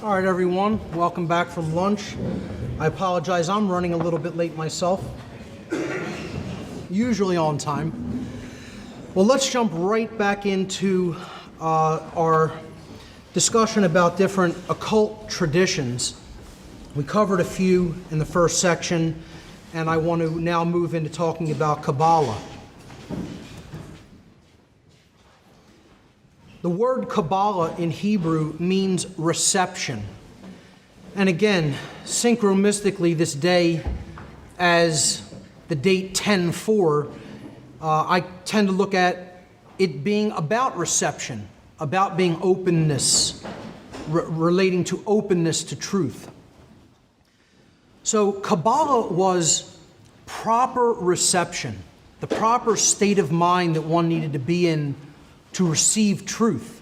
All right, everyone, welcome back from lunch. I apologize, I'm running a little bit late myself, usually on time. Well, let's jump right back into our discussion about different occult traditions. We covered a few in the first section, and I want to now move into talking about Kabbalah. The word Kabbalah in Hebrew means reception. And again, synchromistically this day, as the date 10/4, I tend to look at it being about reception, about being openness, relating to openness to truth. So Kabbalah was proper reception, the proper state of mind that one needed to be in to receive truth.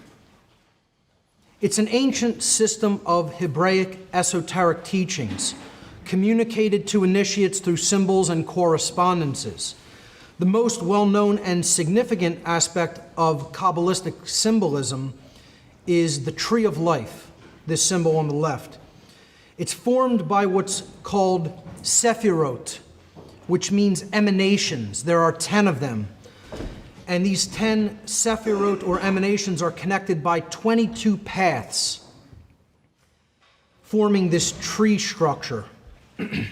It's an ancient system of Hebraic esoteric teachings, communicated to initiates through symbols and correspondences. The most well-known and significant aspect of Kabbalistic symbolism is the tree of life, this symbol on the left. It's formed by what's called sephirot, which means emanations. There are 10 of them. And these 10 sephirot or emanations are connected by 22 paths, forming this tree structure. The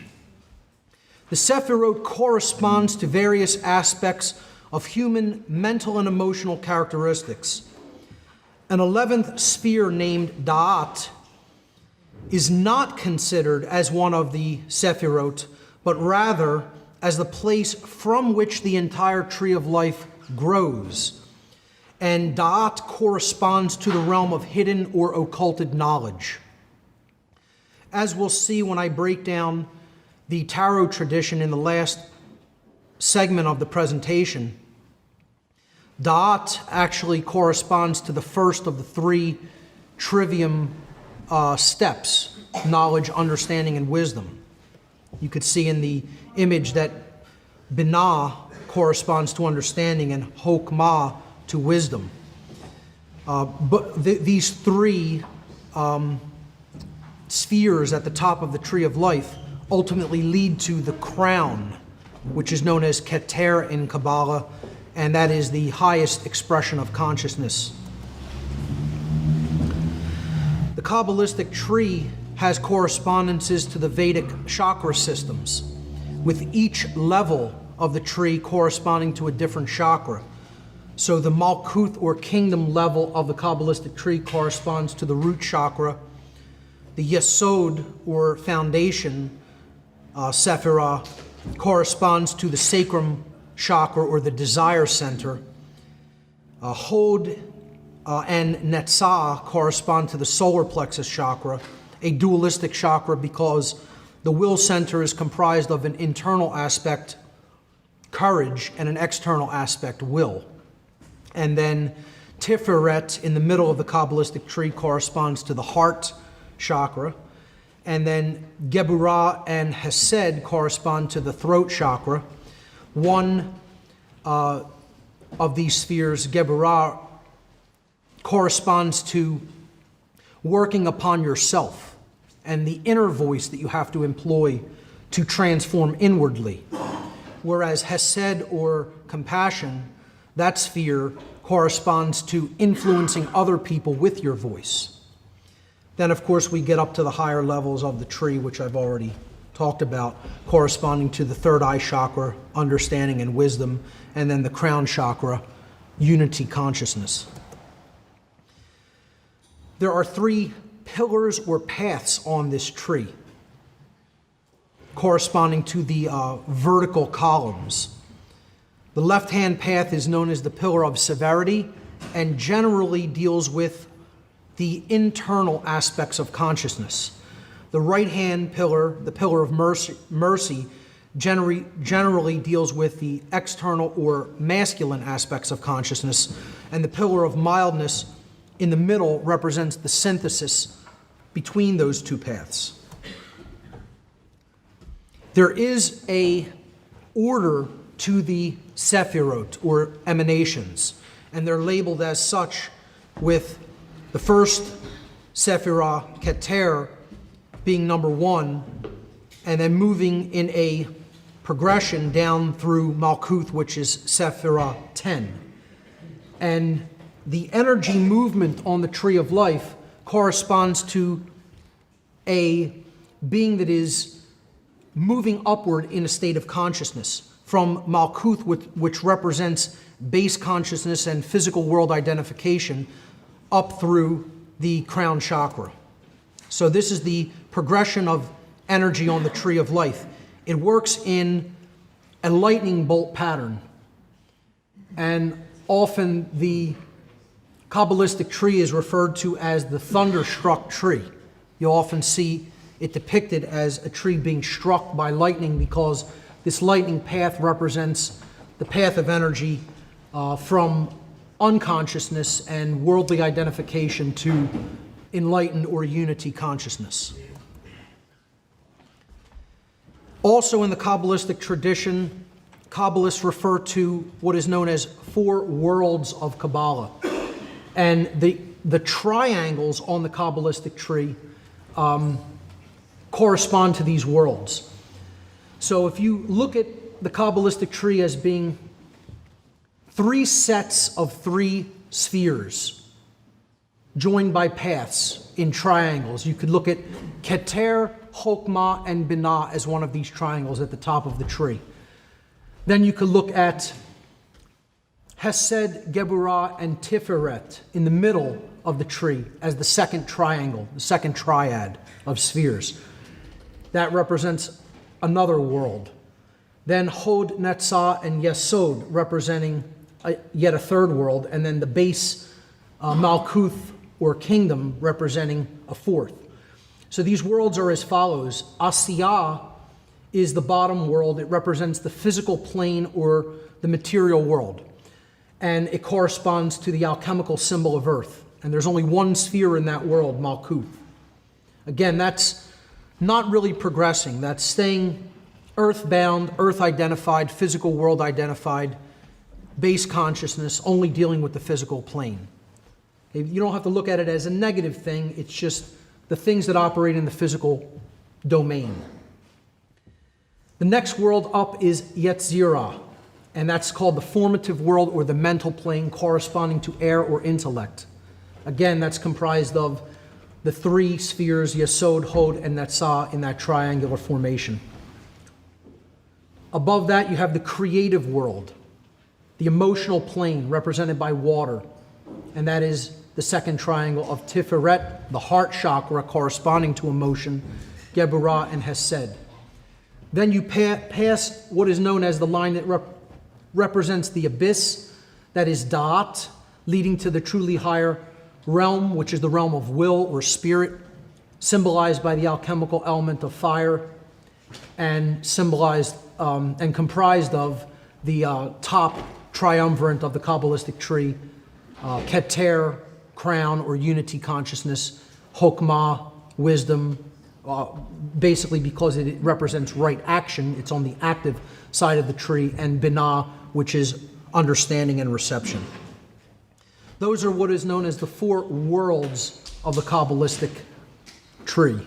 sephirot corresponds to various aspects of human mental and emotional characteristics. An 11th sphere named Da'at is not considered as one of the sephirot, but rather as the place from which the entire tree of life grows. And Da'at corresponds to the realm of hidden or occulted knowledge. As we'll see when I break down the tarot tradition in the last segment of the presentation, Da'at actually corresponds to the first of the 3 trivium steps: knowledge, understanding, and wisdom. You could see in the image that Binah corresponds to understanding and Hokmah to wisdom. But these 3 spheres at the top of the tree of life ultimately lead to the crown, which is known as Keter in Kabbalah, and that is the highest expression of consciousness. The Kabbalistic tree has correspondences to the Vedic chakra systems, with each level of the tree corresponding to a different chakra. So the Malkuth or kingdom level of the Kabbalistic tree corresponds to the root chakra. The Yesod or foundation Sephirah corresponds to the sacrum chakra or the desire center. Hod and Netzah correspond to the solar plexus chakra, a dualistic chakra because the will center is comprised of an internal aspect, courage, and an external aspect, will. And then Tiferet in the middle of the Kabbalistic tree corresponds to the heart chakra. And then Geburah and Hesed correspond to the throat chakra. One of these spheres, Geburah, corresponds to working upon yourself and the inner voice that you have to employ to transform inwardly. Whereas Hesed or compassion, that sphere corresponds to influencing other people with your voice. Then, of course, we get up to the higher levels of the tree, which I've already talked about, corresponding to the third eye chakra, understanding and wisdom, and then the crown chakra, unity consciousness. There are 3 pillars or paths on this tree, corresponding to the vertical columns. The left-hand path is known as the pillar of severity and generally deals with the internal aspects of consciousness. The right-hand pillar, the pillar of mercy, generally deals with the external or masculine aspects of consciousness, and the pillar of mildness in the middle represents the synthesis between those 2 paths. There is a order to the sephirot or emanations, and they're labeled as such with the first Sephirah Keter being number 1, and then moving in a progression down through Malkuth, which is Sephirah 10. And the energy movement on the tree of life corresponds to a being that is moving upward in a state of consciousness from Malkuth, which represents base consciousness and physical world identification, up through the crown chakra. So this is the progression of energy on the tree of life. It works in a lightning bolt pattern, and often the Kabbalistic tree is referred to as the thunderstruck tree. You'll often see it depicted as a tree being struck by lightning, because this lightning path represents the path of energy from unconsciousness and worldly identification to enlightened or unity consciousness. Also in the Kabbalistic tradition, Kabbalists refer to what is known as 4 worlds of Kabbalah. And the triangles on the Kabbalistic tree correspond to these worlds. So if you look at the Kabbalistic tree as being 3 sets of 3 spheres joined by paths in triangles, you could look at Keter, Chokmah, and Binah as one of these triangles at the top of the tree. Then you could look at Hesed, Geburah, and Tiferet in the middle of the tree as the second triangle, the second triad of spheres. That represents another world. Then Hod, Netzah, and Yesod representing yet a third world, and then the base Malkuth, or kingdom, representing a fourth. So these worlds are as follows. Asiyah is the bottom world. It represents the physical plane or the material world. And it corresponds to the alchemical symbol of earth. And there's only one sphere in that world, Malkuth. Again, that's not really progressing. That's staying earthbound, earth-identified, physical world-identified, base consciousness, only dealing with the physical plane. You don't have to look at it as a negative thing. It's just the things that operate in the physical domain. The next world up is Yetzirah, and that's called the formative world or the mental plane, corresponding to air or intellect. Again, that's comprised of the 3 spheres, Yesod, Hod, and Netzah, in that triangular formation. Above that, you have the creative world, the emotional plane represented by water, and that is the second triangle of Tiferet, the heart chakra corresponding to emotion, Geburah, and Hesed. Then you pass what is known as the line that represents the abyss, that is Da'at, leading to the truly higher realm, which is the realm of will or spirit, symbolized by the alchemical element of fire, and symbolized and comprised of the top triumvirate of the Kabbalistic tree, Keter, crown or unity consciousness, Chokmah, wisdom, basically because it represents right action, it's on the active side of the tree, and Binah, which is understanding and reception. Those are what is known as the 4 worlds of the Kabbalistic tree.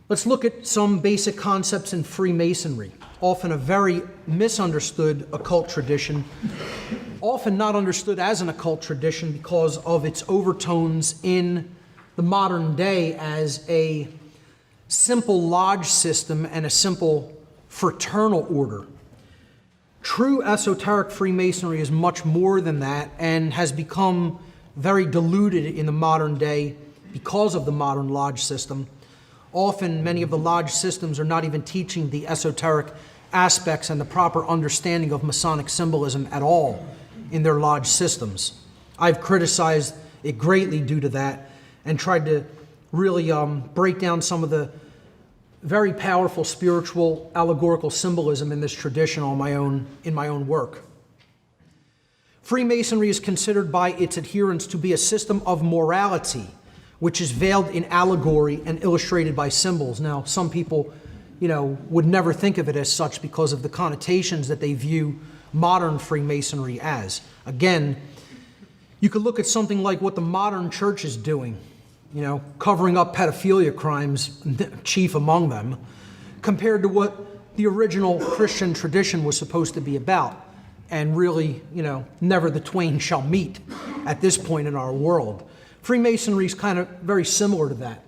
Let's look at some basic concepts in Freemasonry, often a very misunderstood occult tradition, often not understood as an occult tradition because of its overtones in the modern day as a simple lodge system and a simple fraternal order. True esoteric Freemasonry is much more than that and has become very diluted in the modern day because of the modern lodge system. Often, many of the lodge systems are not even teaching the esoteric aspects and the proper understanding of Masonic symbolism at all in their lodge systems. I've criticized it greatly due to that and tried to really break down some of the very powerful spiritual allegorical symbolism in this tradition in my own work. Freemasonry is considered by its adherents to be a system of morality, which is veiled in allegory and illustrated by symbols. Now, some people, would never think of it as such because of the connotations that they view modern Freemasonry as. Again, You could look at something like what the modern church is doing, covering up pedophilia crimes, chief among them, compared to what the original Christian tradition was supposed to be about. And really, never the twain shall meet at this point in our world. Freemasonry is kind of very similar to that.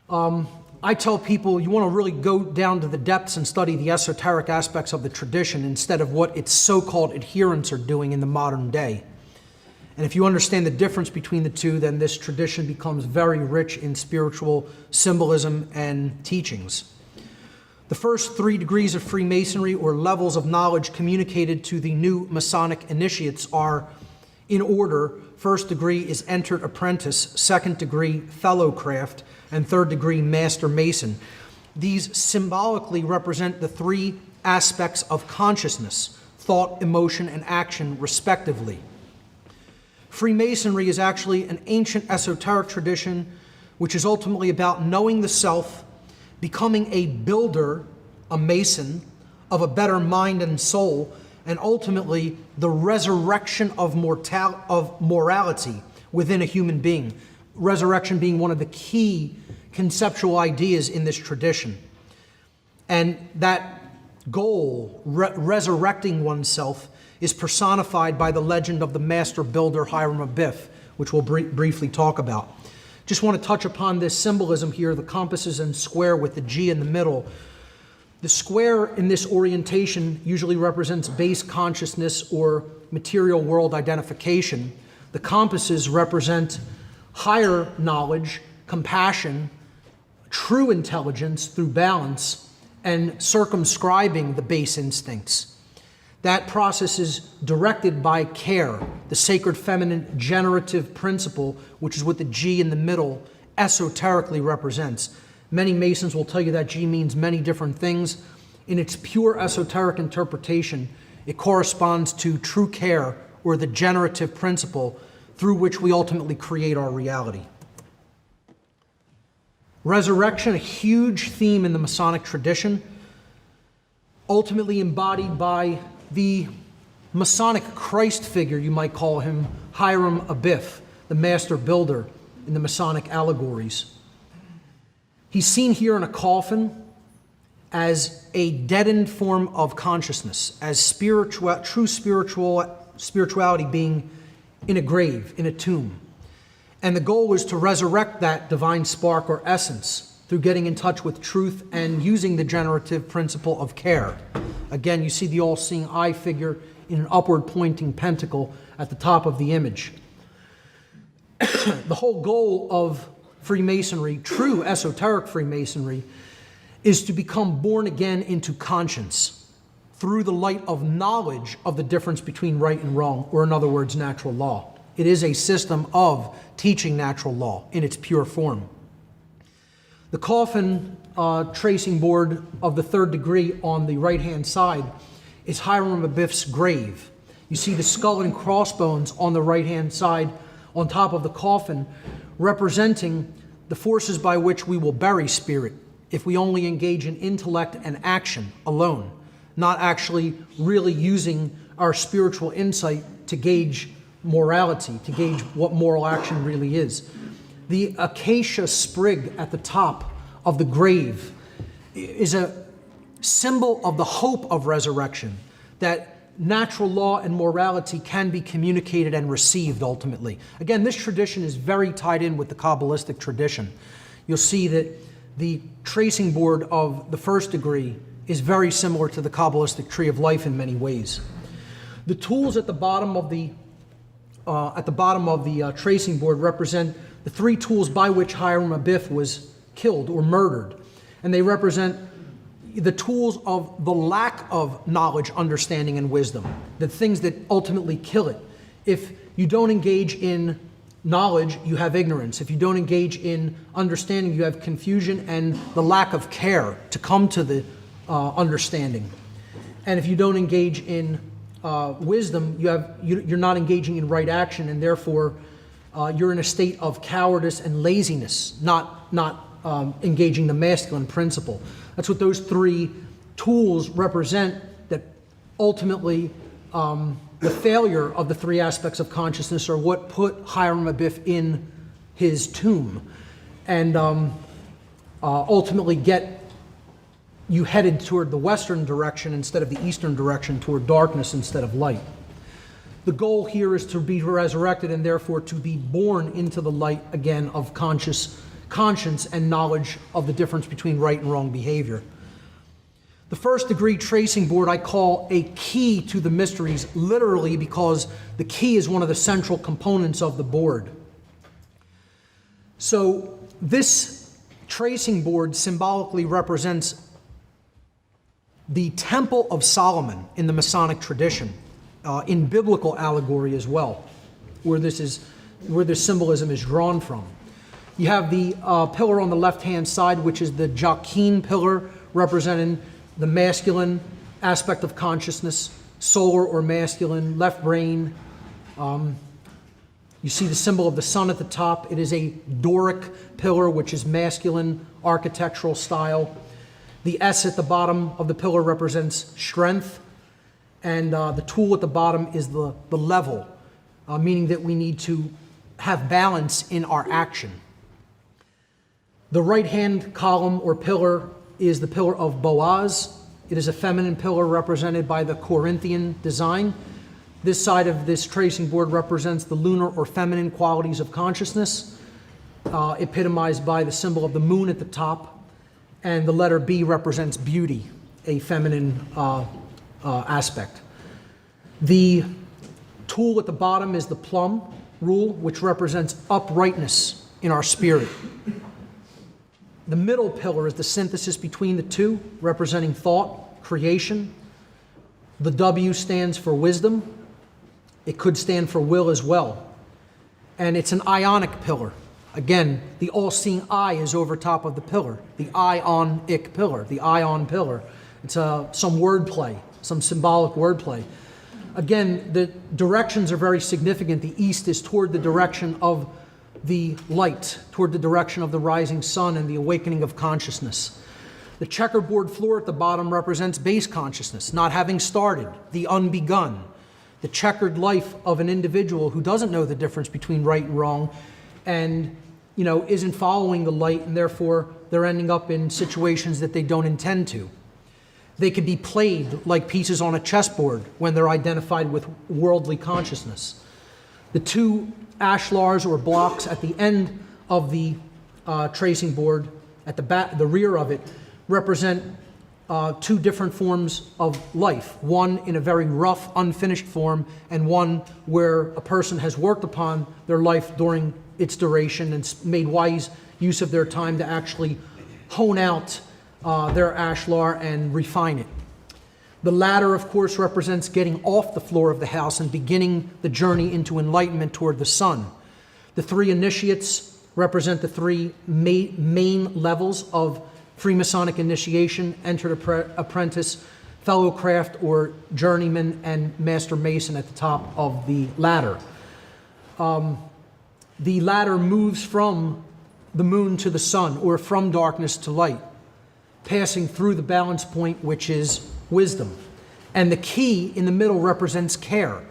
I tell people you want to really go down to the depths and study the esoteric aspects of the tradition instead of what its so-called adherents are doing in the modern day. And if you understand the difference between the two, then this tradition becomes very rich in spiritual symbolism and teachings. The first 3 degrees of Freemasonry, or levels of knowledge communicated to the new Masonic initiates, are in order. First degree is entered apprentice, second degree fellow craft, and third degree master mason. These symbolically represent the 3 aspects of consciousness: thought, emotion, and action, respectively. Freemasonry is actually an ancient esoteric tradition which is ultimately about knowing the self, becoming a builder, a mason, of a better mind and soul, and ultimately the resurrection of morality within a human being. Resurrection being one of the key conceptual ideas in this tradition. And that goal, resurrecting oneself, is personified by the legend of the master builder Hiram Abiff, which we'll briefly talk about. Just want to touch upon this symbolism here. The compass is in square with the G in the middle. The square in this orientation usually represents base consciousness or material world identification. The compasses represent higher knowledge, compassion, true intelligence through balance, and circumscribing the base instincts. That process is directed by care, the sacred feminine generative principle, which is what the G in the middle esoterically represents. Many Masons will tell you that G means many different things. In its pure esoteric interpretation, it corresponds to true care, or the generative principle through which we ultimately create our reality. Resurrection, a huge theme in the Masonic tradition, ultimately embodied by the Masonic Christ figure, you might call him, Hiram Abiff, the master builder in the Masonic allegories. He's seen here in a coffin as a deadened form of consciousness, as true spirituality being in a grave, in a tomb. And the goal was to resurrect that divine spark or essence through getting in touch with truth and using the generative principle of care. Again, you see the all-seeing eye figure in an upward pointing pentacle at the top of the image. The whole goal of Freemasonry, true esoteric Freemasonry, is to become born again into conscience through the light of knowledge of the difference between right and wrong, or in other words, natural law. It is a system of teaching natural law in its pure form. The coffin tracing board of the third degree on the right-hand side is Hiram Abiff's grave. You see the skull and crossbones on the right-hand side on top of the coffin, representing the forces by which we will bury spirit if we only engage in intellect and action alone, not actually really using our spiritual insight to gauge morality, to gauge what moral action really is. The acacia sprig at the top of the grave is a symbol of the hope of resurrection, that natural law and morality can be communicated and received ultimately. Again, this tradition is very tied in with the Kabbalistic tradition. You'll see that the tracing board of the first degree is very similar to the Kabbalistic tree of life in many ways. The tools at the bottom of the tracing board represent the 3 tools by which Hiram Abiff was killed or murdered, and they represent the tools of the lack of knowledge, understanding, and wisdom, the things that ultimately kill it. If you don't engage in knowledge, you have ignorance. If you don't engage in understanding, you have confusion and the lack of care to come to the understanding. And if you don't engage in wisdom, you're not engaging in right action, and therefore you're in a state of cowardice and laziness, not engaging the masculine principle. That's what those 3 tools represent that ultimately the failure of the three aspects of consciousness are what put Hiram Abiff in his tomb and ultimately get you headed toward the western direction instead of the eastern direction, toward darkness instead of light. The goal here is to be resurrected and therefore to be born into the light again of conscience and knowledge of the difference between right and wrong behavior. The first degree tracing board I call a key to the mysteries, literally because the key is one of the central components of the board. So this tracing board symbolically represents the Temple of Solomon in the Masonic tradition, in biblical allegory as well, where this symbolism is drawn from. You have the pillar on the left-hand side, which is the Joachim pillar, representing the masculine aspect of consciousness, solar or masculine, left brain. You see the symbol of the sun at the top. It is a Doric pillar, which is masculine architectural style. The S at the bottom of the pillar represents strength, and the tool at the bottom is the level, meaning that we need to have balance in our action. The right-hand column or pillar is the pillar of Boaz. It is a feminine pillar represented by the Corinthian design. This side of this tracing board represents the lunar or feminine qualities of consciousness, epitomized by the symbol of the moon at the top, and the letter B represents beauty, a feminine aspect. The tool at the bottom is the plumb rule, which represents uprightness in our spirit. The middle pillar is the synthesis between the two, representing thought, creation. The W stands for wisdom. It could stand for will as well. And it's an ionic pillar. Again, the all-seeing eye is over top of the pillar, the ionic pillar, the ion pillar. It's some wordplay, some symbolic wordplay. Again, the directions are very significant. The east is toward the direction of the light, toward the direction of the rising sun and the awakening of consciousness. The checkerboard floor at the bottom represents base consciousness, not having started, the unbegun, the checkered life of an individual who doesn't know the difference between right and wrong and isn't following the light, and therefore they're ending up in situations that they don't intend to. They could be played like pieces on a chessboard when they're identified with worldly consciousness. The two ashlars or blocks at the end of the tracing board, at the back, the rear of it, represent two different forms of life. One in a very rough, unfinished form, and one where a person has worked upon their life during its duration and made wise use of their time to actually hone out their ashlar and refine it. The ladder, of course, represents getting off the floor of the house and beginning the journey into enlightenment toward the sun. The three initiates represent the three main levels of Freemasonic initiation: entered apprentice, fellow craft or journeyman, and master mason at the top of the ladder. The ladder moves from the moon to the sun, or from darkness to light, passing through the balance point, which is wisdom. And the key in the middle represents care.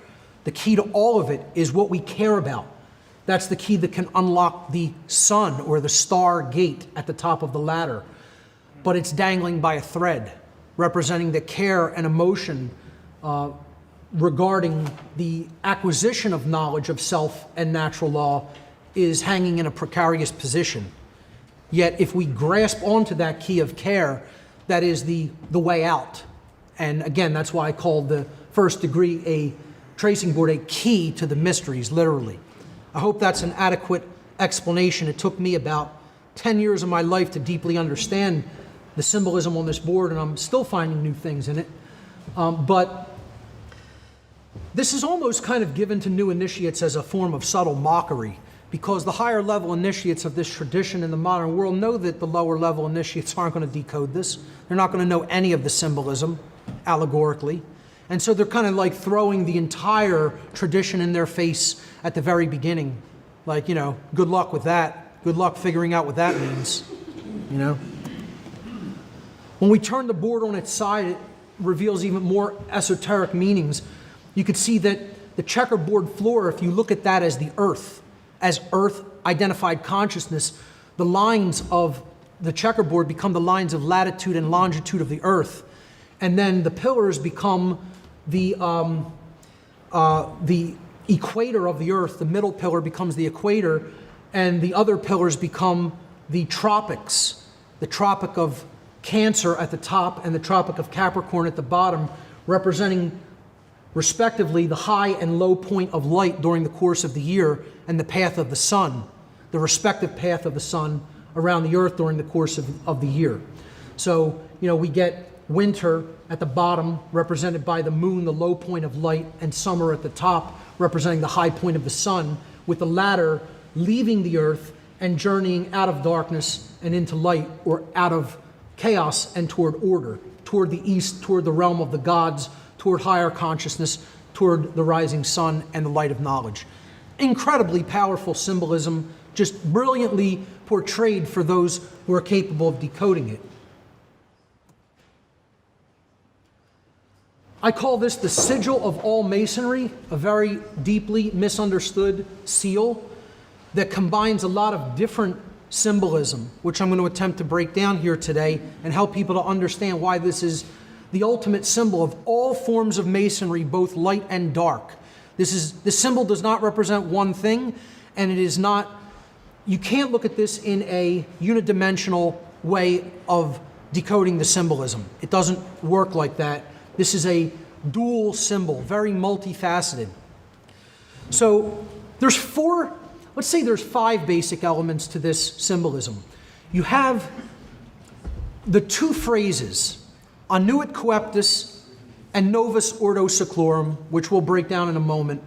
The key to all of it is what we care about. That's the key that can unlock the sun or the star gate at the top of the ladder. But it's dangling by a thread, representing the care and emotion regarding the acquisition of knowledge of self and natural law is hanging in a precarious position. Yet if we grasp onto that key of care, that is the way out. And again, that's why I called the first degree a tracing board a key to the mysteries, literally. I hope that's an adequate explanation. It took me about 10 years of my life to deeply understand the symbolism on this board, and I'm still finding new things in it. But this is almost kind of given to new initiates as a form of subtle mockery, because the higher level initiates of this tradition in the modern world know that the lower level initiates aren't going to decode this. They're not going to know any of the symbolism allegorically. And so they're kind of like throwing the entire tradition in their face at the very beginning. Like, good luck with that. Good luck figuring out what that means, When we turn the board on its side, it reveals even more esoteric meanings. You could see that the checkerboard floor, if you look at that as the earth, as earth identified consciousness, the lines of the checkerboard become the lines of latitude and longitude of the earth. And then the pillars become the equator of the earth. The middle pillar becomes the equator, and the other pillars become the tropics, the Tropic of Cancer at the top and the Tropic of Capricorn at the bottom, representing respectively the high and low point of light during the course of the year and the path of the sun, the respective path of the sun around the earth during the course of the year. So, we get winter at the bottom represented by the moon, the low point of light, and summer at the top representing the high point of the sun, with the latter leaving the earth and journeying out of darkness and into light, or out of chaos and toward order, toward the east, toward the realm of the gods, toward higher consciousness, toward the rising sun and the light of knowledge. Incredibly powerful symbolism, just brilliantly portrayed for those who are capable of decoding it. I call this the sigil of all masonry, a very deeply misunderstood seal that combines a lot of different symbolism, which I'm going to attempt to break down here today and help people to understand why this is the ultimate symbol of all forms of masonry, both light and dark. This symbol does not represent one thing, and it is not, you can't look at this in a unidimensional way of decoding the symbolism. It doesn't work like that. This is a dual symbol, very multifaceted. So there's five basic elements to this symbolism. You have the two phrases, annuit coeptis and novus ordo seclorum, which we'll break down in a moment.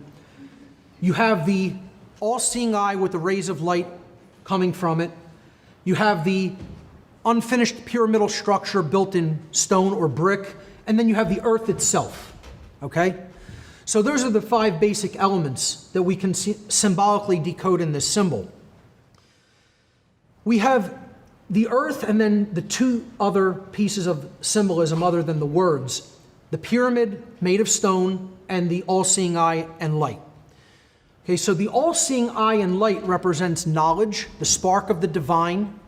You have the all-seeing eye with the rays of light coming from it. You have the unfinished pyramidal structure built in stone or brick, and then you have the earth itself, okay? So those are the five basic elements that we can symbolically decode in this symbol. We have the earth and then the two other pieces of symbolism other than the words, the pyramid made of stone and the all-seeing eye and light. Okay, so the all-seeing eye and light represents knowledge, the spark of the divine,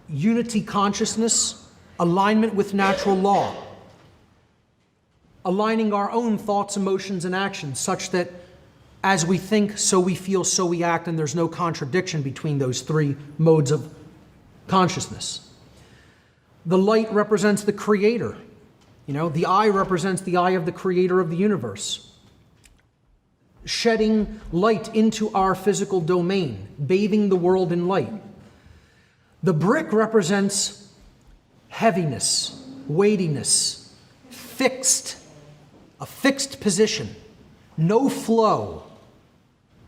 unity consciousness, alignment with natural law, aligning our own thoughts, emotions, and actions such that as we think, so we feel, so we act, and there's no contradiction between those three modes of consciousness. The light represents the creator. The eye represents the eye of the creator of the universe, shedding light into our physical domain, bathing the world in light. The brick represents heaviness, weightiness, a fixed position, no flow,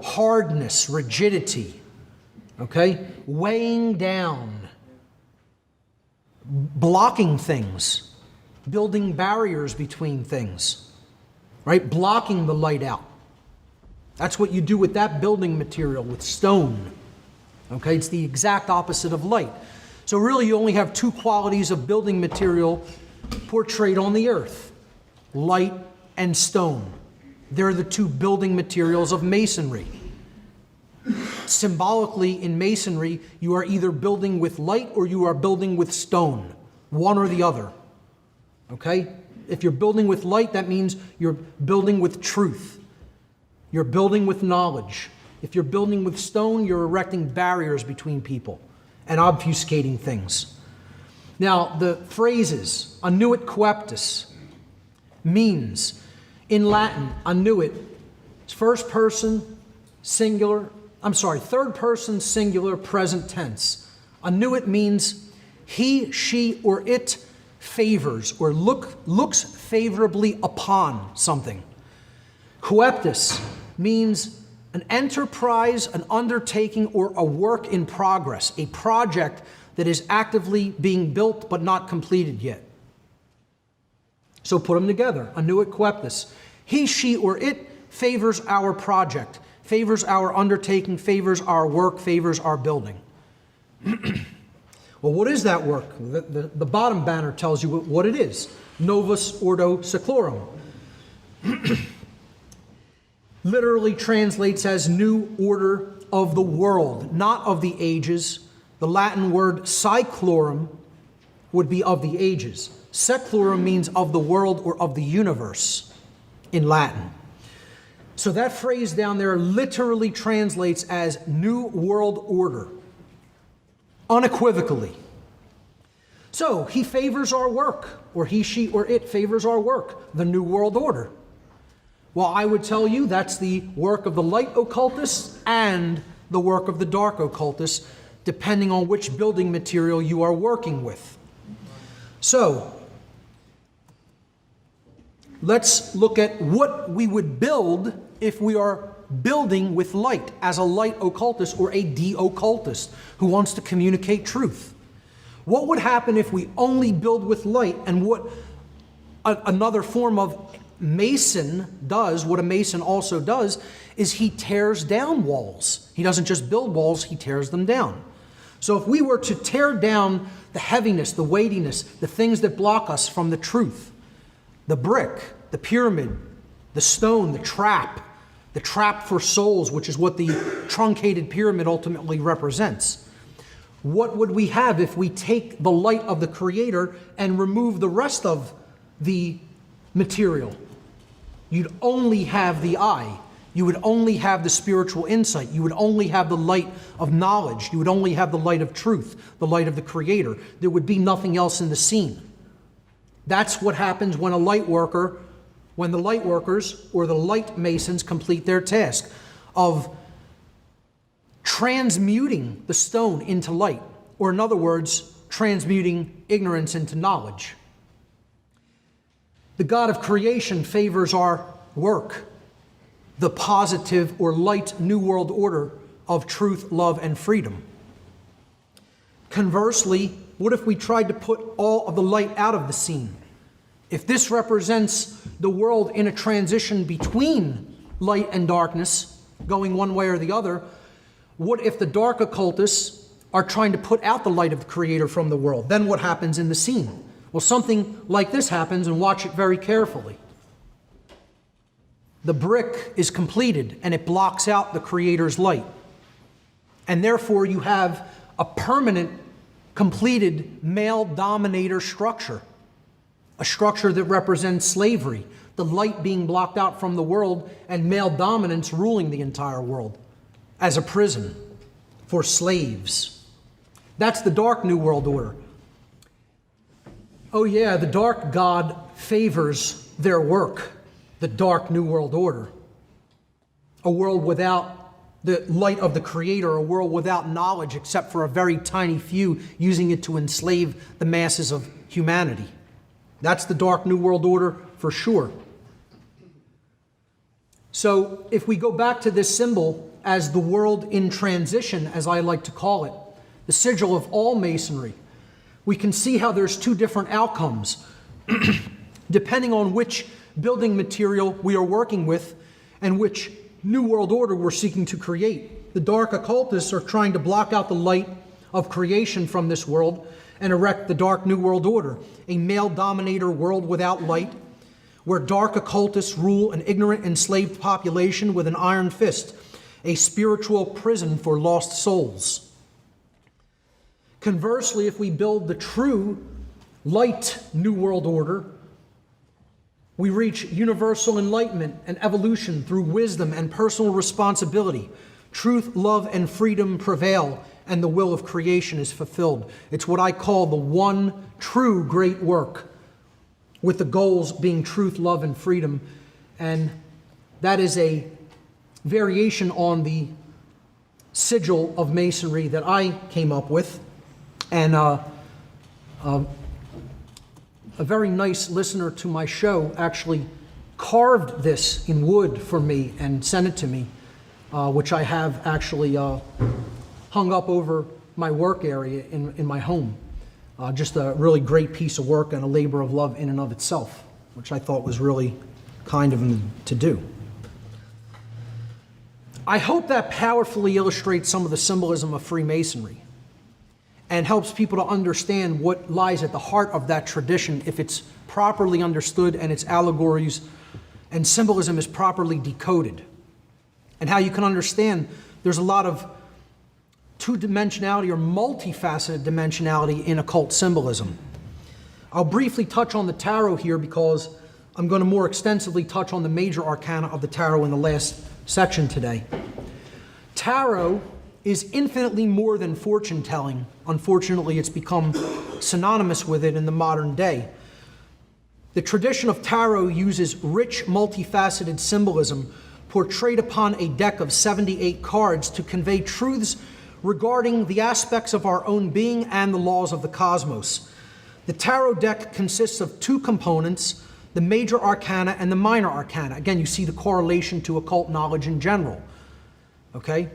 hardness, rigidity, okay? Weighing down, blocking things, building barriers between things, right? Blocking the light out. That's what you do with that building material, with stone, okay? It's the exact opposite of light. So really you only have two qualities of building material portrayed on the earth, light and stone. They're the two building materials of masonry. Symbolically, in masonry, you are either building with light or you are building with stone, one or the other. Okay? If you're building with light, that means you're building with truth. You're building with knowledge. If you're building with stone, you're erecting barriers between people and obfuscating things. Now, the phrases, annuit coeptis, means, in Latin, annuit, third person, singular, present tense. Annuit means he, she, or it favors or looks favorably upon something. Coeptis means an enterprise, an undertaking, or a work in progress, a project that is actively being built but not completed yet. So put them together, annuit coeptis. He, she, or it favors our project, favors our undertaking, favors our work, favors our building. Well, what is that work? The bottom banner tells you what it is. Novus ordo seclorum. literally translates as new order of the world, not of the ages. The Latin word saeclorum would be of the ages. Seclorum means of the world or of the universe in Latin. So that phrase down there literally translates as new world order, unequivocally. So he favors our work, or he, she, or it favors our work, the new world order. Well, I would tell you that's the work of the light occultists and the work of the dark occultists, depending on which building material you are working with. So, let's look at what we would build if we are building with light as a light occultist or a de-occultist who wants to communicate truth. What would happen if we only build with light, and what another form of Mason does, what a Mason also does, is he tears down walls. He doesn't just build walls, he tears them down. So if we were to tear down the heaviness, the weightiness, the things that block us from the truth, the brick, the pyramid, the stone, the trap for souls, which is what the truncated pyramid ultimately represents. What would we have if we take the light of the Creator and remove the rest of the material? You'd only have the eye. You would only have the spiritual insight. You would only have the light of knowledge. You would only have the light of truth, the light of the Creator. There would be nothing else in the scene. That's what happens when when the light workers or the light masons complete their task of transmuting the stone into light, or in other words, transmuting ignorance into knowledge. The God of creation favors our work, the positive or light new world order of truth, love, and freedom. Conversely, what if we tried to put all of the light out of the scene? If this represents the world in a transition between light and darkness, going one way or the other, what if the dark occultists are trying to put out the light of the Creator from the world? Then what happens in the scene? Well, something like this happens, and watch it very carefully. The brick is completed, and it blocks out the Creator's light. And therefore, you have a permanent, completed male dominator structure, a structure that represents slavery, the light being blocked out from the world, and male dominance ruling the entire world as a prison for slaves. That's the dark New World Order. Oh yeah, the dark God favors their work, the dark New World Order. A world without the light of the Creator, a world without knowledge except for a very tiny few using it to enslave the masses of humanity. That's the dark New World Order for sure. So if we go back to this symbol as the world in transition, as I like to call it, the sigil of all Masonry, we can see how there's two different outcomes depending on which building material we are working with and which New World Order we're seeking to create. The dark occultists are trying to block out the light of creation from this world and erect the dark New World Order, a male dominator world without light, where dark occultists rule an ignorant, enslaved population with an iron fist, a spiritual prison for lost souls. Conversely, if we build the true light New World Order, we reach universal enlightenment and evolution through wisdom and personal responsibility. Truth, love, and freedom prevail, and the will of creation is fulfilled. It's what I call the one true great work, with the goals being truth, love, and freedom. And that is a variation on the sigil of Masonry that I came up with. And a very nice listener to my show actually carved this in wood for me and sent it to me, which I have actually hung up over my work area in my home. Just a really great piece of work and a labor of love in and of itself, which I thought was really kind of him to do. I hope that powerfully illustrates some of the symbolism of Freemasonry and helps people to understand what lies at the heart of that tradition if it's properly understood and its allegories and symbolism is properly decoded. and how you can understand there's a lot of two-dimensionality or multifaceted dimensionality in occult symbolism. I'll briefly touch on the tarot here because I'm going to more extensively touch on the major arcana of the tarot in the last section today. Tarot is infinitely more than fortune telling. Unfortunately, it's become synonymous with it in the modern day. The tradition of tarot uses rich, multifaceted symbolism portrayed upon a deck of 78 cards to convey truths regarding the aspects of our own being and the laws of the cosmos. The tarot deck consists of two components, the major arcana and the minor arcana. Again, you see the correlation to occult knowledge in general. Okay?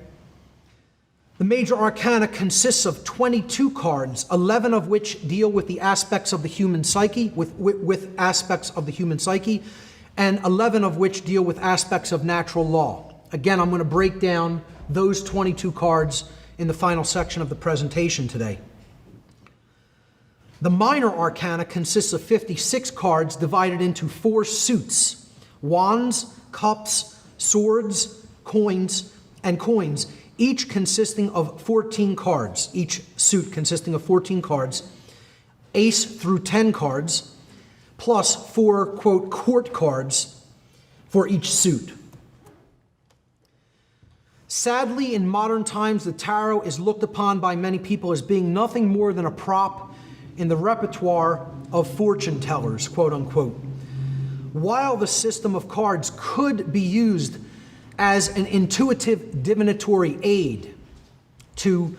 The major arcana consists of 22 cards, 11 of which deal with the aspects of the human psyche, with aspects of the human psyche, and 11 of which deal with aspects of natural law. Again, I'm going to break down those 22 cards in the final section of the presentation today. The minor arcana consists of 56 cards divided into 4 suits: wands, cups, swords, coins, and coins, each consisting of 14 cards, each suit consisting of 14 cards, ace through 10 cards, plus 4, quote, court cards for each suit. Sadly, in modern times, the tarot is looked upon by many people as being nothing more than a prop in the repertoire of fortune tellers, quote unquote. While the system of cards could be used as an intuitive divinatory aid to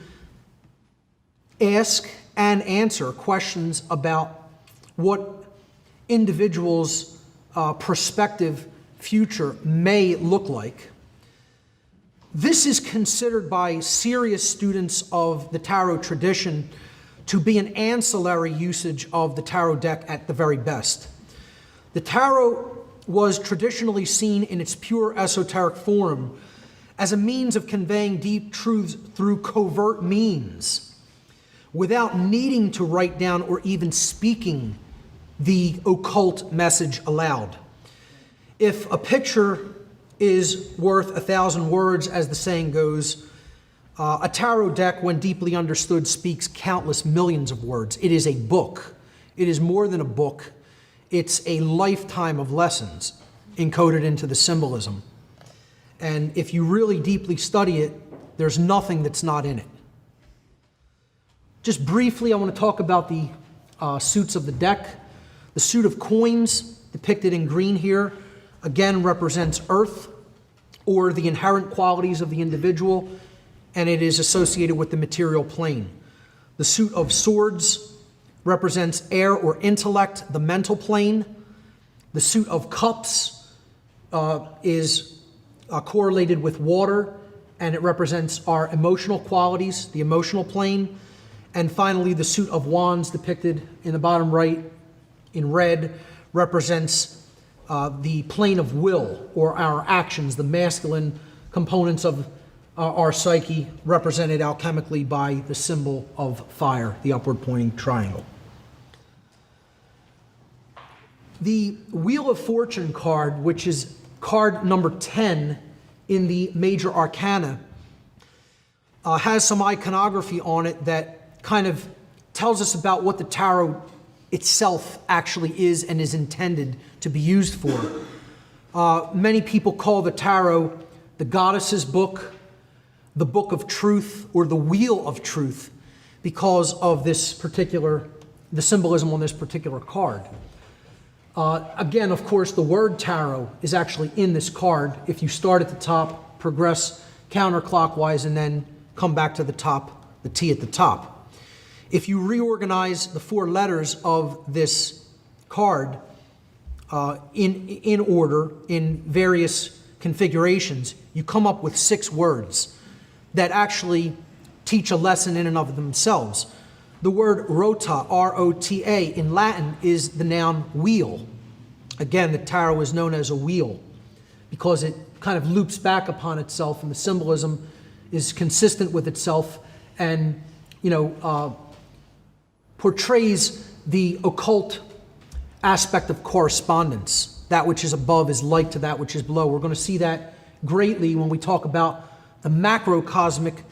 ask and answer questions about what individuals' prospective future may look like, this is considered by serious students of the tarot tradition to be an ancillary usage of the tarot deck at the very best. The tarot was traditionally seen in its pure esoteric form as a means of conveying deep truths through covert means, without needing to write down or even speaking the occult message aloud. If a picture is worth 1,000 words, as the saying goes, a tarot deck, when deeply understood, speaks countless millions of words. It is a book. It is more than a book. It's a lifetime of lessons encoded into the symbolism. And if you really deeply study it, there's nothing that's not in it. Just briefly, I want to talk about the suits of the deck. The suit of coins, depicted in green here, again represents earth, or the inherent qualities of the individual, and it is associated with the material plane. The suit of swords represents air or intellect, the mental plane. The suit of cups is correlated with water, and it represents our emotional qualities, the emotional plane. And finally, the suit of wands, depicted in the bottom right in red, represents the plane of will, or our actions, the masculine components of our psyche, represented alchemically by the symbol of fire, the upward pointing triangle. The Wheel of Fortune card, which is card number 10 in the major arcana, has some iconography on it that kind of tells us about what the tarot itself actually is and is intended to be used for. Many people call the tarot the goddess's book, the book of truth, or the wheel of truth, because of this particular, the symbolism on this particular card. Again, of course, the word tarot is actually in this card. If you start at the top, progress counterclockwise, and then come back to the top, the T at the top. If you reorganize the 4 letters of this card in order, in various configurations, you come up with 6 words that actually teach a lesson in and of themselves. The word rota, R-O-T-A, in Latin is the noun wheel. Again, the tarot is known as a wheel because it kind of loops back upon itself, and the symbolism is consistent with itself, and portrays the occult aspect of correspondence. That which is above is like to that which is below. We're going to see that greatly when we talk about the macrocosmic,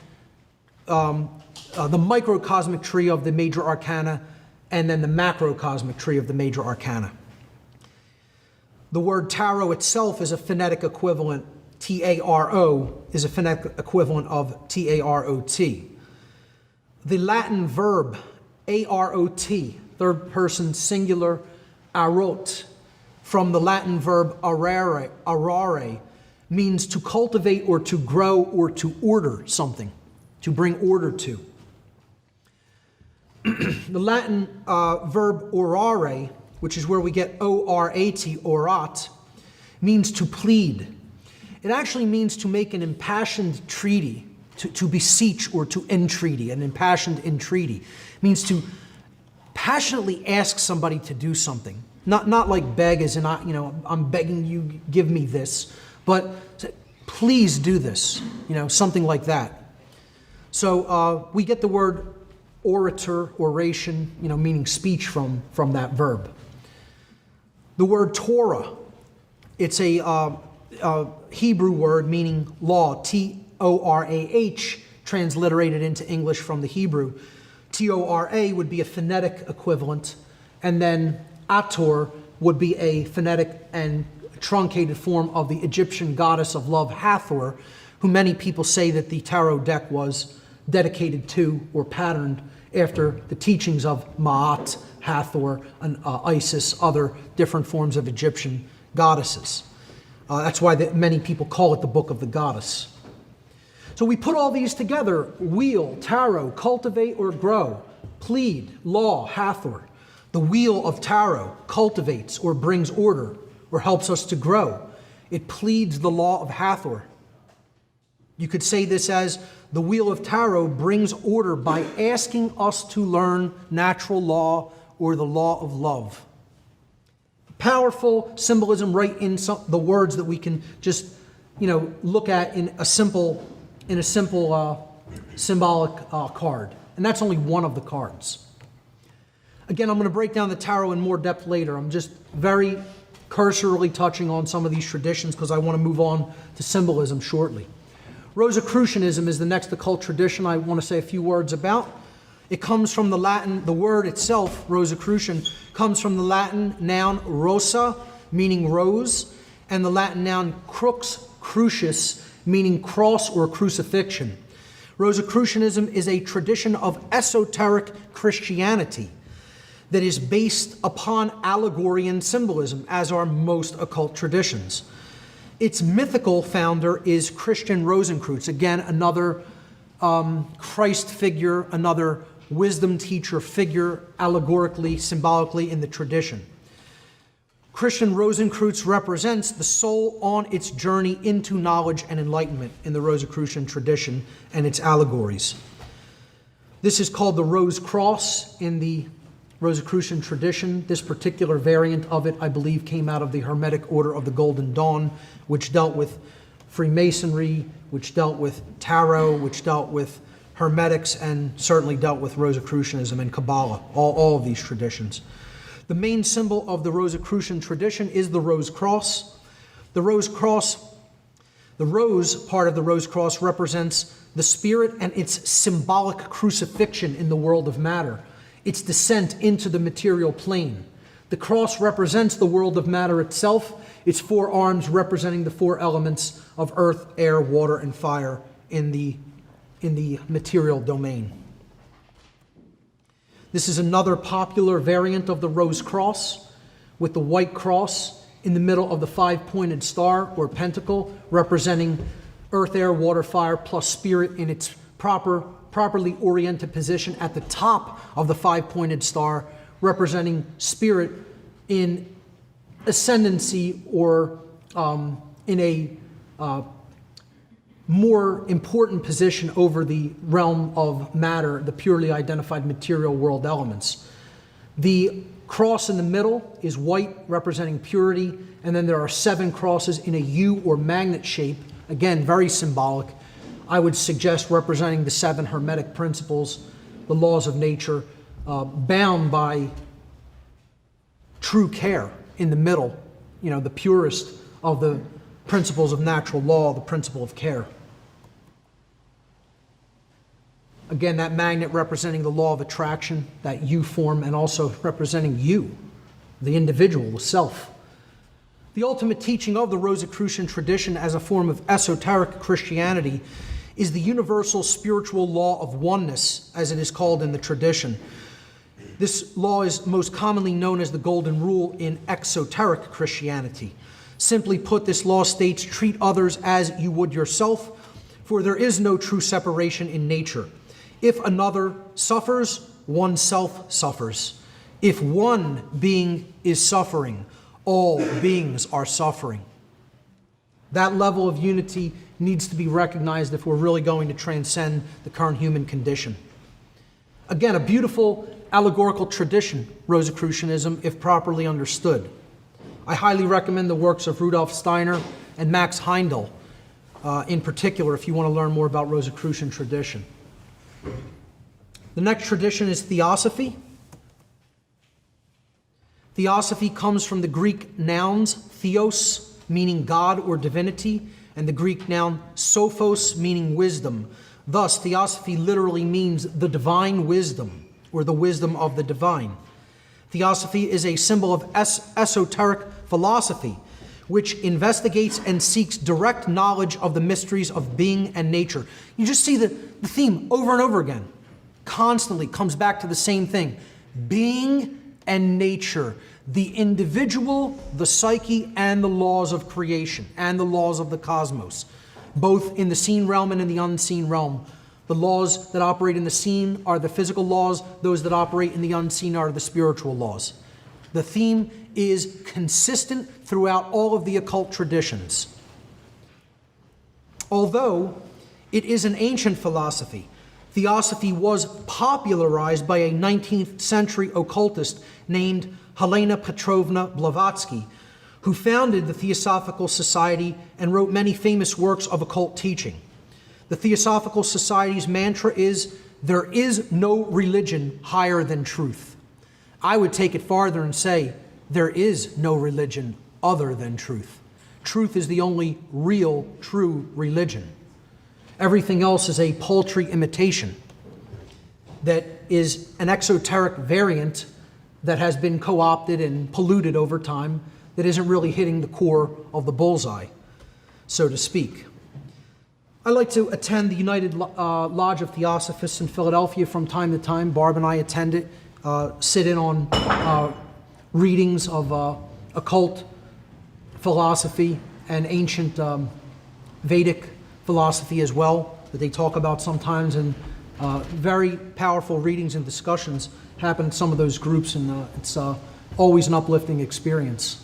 the microcosmic tree of the major arcana, and then the macrocosmic tree of the major arcana. The word tarot itself is a phonetic equivalent. T-A-R-O is a phonetic equivalent of T-A-R-O-T. The Latin verb A-R-O-T, third person singular, arot, from the Latin verb arare, means to cultivate or to grow or to order something, to bring order to. The Latin verb orare, which is where we get O-R-A-T, orat, means to plead. It actually means to make an impassioned treaty, to beseech or to entreaty, an impassioned entreaty. It means to passionately ask somebody to do something. Not like beg as in, I'm begging you, give me this, but please do this, something like that. So we get the word orator, oration, meaning speech from that verb. The word Torah, it's a Hebrew word meaning law, T-O-R-A-H, transliterated into English from the Hebrew. T-O-R-A would be a phonetic equivalent, and then Ator would be a phonetic and truncated form of the Egyptian goddess of love, Hathor, who many people say that the tarot deck was dedicated to or patterned after the teachings of Ma'at, Hathor, and Isis, other different forms of Egyptian goddesses. That's why many people call it the Book of the Goddess. So we put all these together: wheel, tarot, cultivate or grow, plead, law, Hathor. The wheel of tarot cultivates or brings order or helps us to grow. It pleads the law of Hathor. You could say this as the wheel of tarot brings order by asking us to learn natural law or the law of love. Powerful symbolism right in the words that we can just, look at in a simple symbolic card. And that's only one of the cards. Again, I'm going to break down the tarot in more depth later. I'm just very cursorily touching on some of these traditions because I want to move on to symbolism shortly. Rosicrucianism is the next occult tradition I want to say a few words about. It comes from the Latin, the word itself, Rosicrucian, comes from the Latin noun rosa, meaning rose, and the Latin noun crux, crucius, meaning cross or crucifixion. Rosicrucianism is a tradition of esoteric Christianity that is based upon allegory and symbolism, as are most occult traditions. Its mythical founder is Christian Rosenkreutz, again, another Christ figure, another wisdom teacher figure, allegorically, symbolically in the tradition. Christian Rosenkreutz represents the soul on its journey into knowledge and enlightenment in the Rosicrucian tradition and its allegories. This is called the Rose Cross in the Rosicrucian tradition. This particular variant of it, I believe, came out of the Hermetic Order of the Golden Dawn, which dealt with Freemasonry, which dealt with tarot, which dealt with Hermetics, and certainly dealt with Rosicrucianism and Kabbalah, all of these traditions. The main symbol of the Rosicrucian tradition is the Rose Cross. The Rose Cross, the rose part of the Rose Cross represents the spirit and its symbolic crucifixion in the world of matter, its descent into the material plane. The cross represents the world of matter itself, its four arms representing the four elements of earth, air, water, and fire in the material domain. This is another popular variant of the Rose Cross, with the white cross in the middle of the five-pointed star or pentacle, representing earth, air, water, fire, plus spirit in its properly oriented position at the top of the five-pointed star, representing spirit in ascendancy or in a more important position over the realm of matter, the purely identified material world elements. The cross in the middle is white, representing purity, and then there are 7 crosses in a U or magnet shape, again, very symbolic. I would suggest representing the 7 Hermetic principles, the laws of nature, bound by true care in the middle, the purest of the principles of natural law, the principle of care. Again, that magnet representing the law of attraction, that you form, and also representing you, the individual, the self. The ultimate teaching of the Rosicrucian tradition as a form of esoteric Christianity is the universal spiritual law of oneness, as it is called in the tradition. This law is most commonly known as the Golden Rule in exoteric Christianity. Simply put, this law states, treat others as you would yourself, for there is no true separation in nature. If another suffers, oneself suffers. If one being is suffering, all beings are suffering. That level of unity needs to be recognized if we're really going to transcend the current human condition. Again, a beautiful allegorical tradition, Rosicrucianism, if properly understood. I highly recommend the works of Rudolf Steiner and Max Heindel, in particular, if you want to learn more about Rosicrucian tradition. The next tradition is Theosophy. Theosophy comes from the Greek nouns theos, meaning God or divinity, and the Greek noun sophos, meaning wisdom. Thus, Theosophy literally means the divine wisdom, or the wisdom of the divine. Theosophy is a symbol of esoteric philosophy, which investigates and seeks direct knowledge of the mysteries of being and nature. You just see the theme over and over again. Constantly comes back to the same thing. Being and nature, the individual, the psyche, and the laws of creation, and the laws of the cosmos, both in the seen realm and in the unseen realm. The laws that operate in the seen are the physical laws. Those that operate in the unseen are the spiritual laws. The theme is consistent throughout all of the occult traditions. Although it is an ancient philosophy, Theosophy was popularized by a 19th century occultist named Helena Petrovna Blavatsky, who founded the Theosophical Society and wrote many famous works of occult teaching. The Theosophical Society's mantra is, there is no religion higher than truth. I would take it farther and say, there is no religion other than truth. Truth is the only real, true religion. Everything else is a paltry imitation that is an exoteric variant that has been co-opted and polluted over time that isn't really hitting the core of the bullseye, so to speak. I like to attend the United Lodge of Theosophists in Philadelphia from time to time. Barb and I attend it, sit in on readings of occult philosophy and ancient Vedic philosophy as well, that they talk about sometimes, and very powerful readings and discussions happen in some of those groups, and it's always an uplifting experience.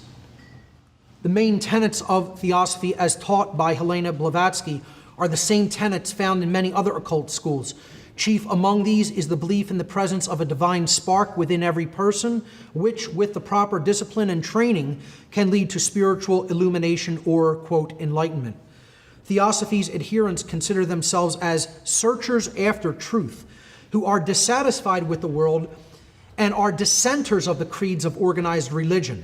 The main tenets of Theosophy as taught by Helena Blavatsky are the same tenets found in many other occult schools. Chief among these is the belief in the presence of a divine spark within every person, which, with the proper discipline and training, can lead to spiritual illumination or, quote, enlightenment. Theosophy's adherents consider themselves as searchers after truth, who are dissatisfied with the world and are dissenters of the creeds of organized religion.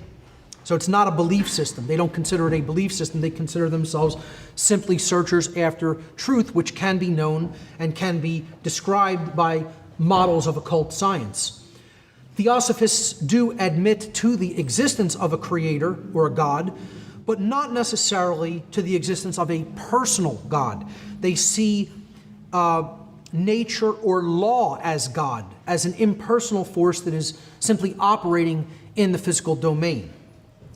So it's not a belief system. They don't consider it a belief system. They consider themselves simply searchers after truth, which can be known and can be described by models of occult science. Theosophists do admit to the existence of a creator or a God, but not necessarily to the existence of a personal God. They see nature or law as God, as an impersonal force that is simply operating in the physical domain.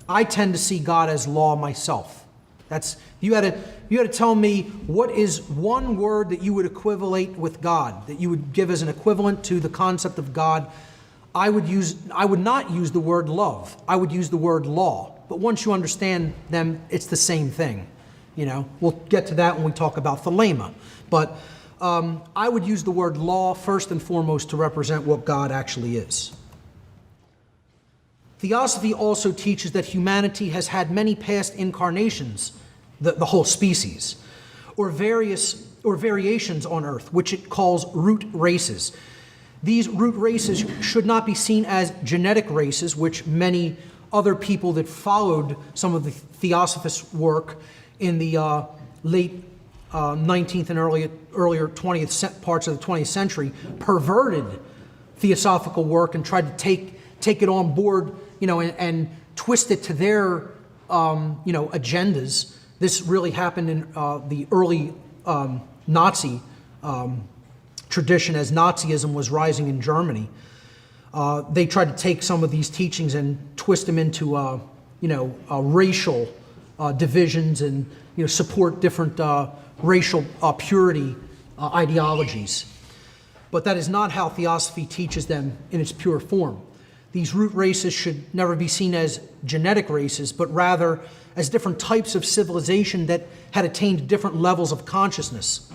I tend to see God as law myself. That's, you had to tell me what is one word that you would equivalate with God, that you would give as an equivalent to the concept of God. I would not use the word love. I would use the word law. But once you understand them, it's the same thing. You know, we'll get to that when we talk about thelema. But I would use the word law first and foremost to represent what God actually is. Theosophy also teaches that humanity has had many past incarnations, the whole species, or variations on Earth, which it calls root races. These root races should not be seen as genetic races, which many other people that followed some of the Theosophist work in the late 19th and earlier 20th parts of the 20th century perverted theosophical work and tried to take it on board, and twist it to their, agendas. This really happened in the early Nazi tradition as Nazism was rising in Germany. They tried to take some of these teachings and twist them into, racial divisions and, support different racial purity ideologies. But that is not how theosophy teaches them in its pure form. These root races should never be seen as genetic races, but rather as different types of civilization that had attained different levels of consciousness.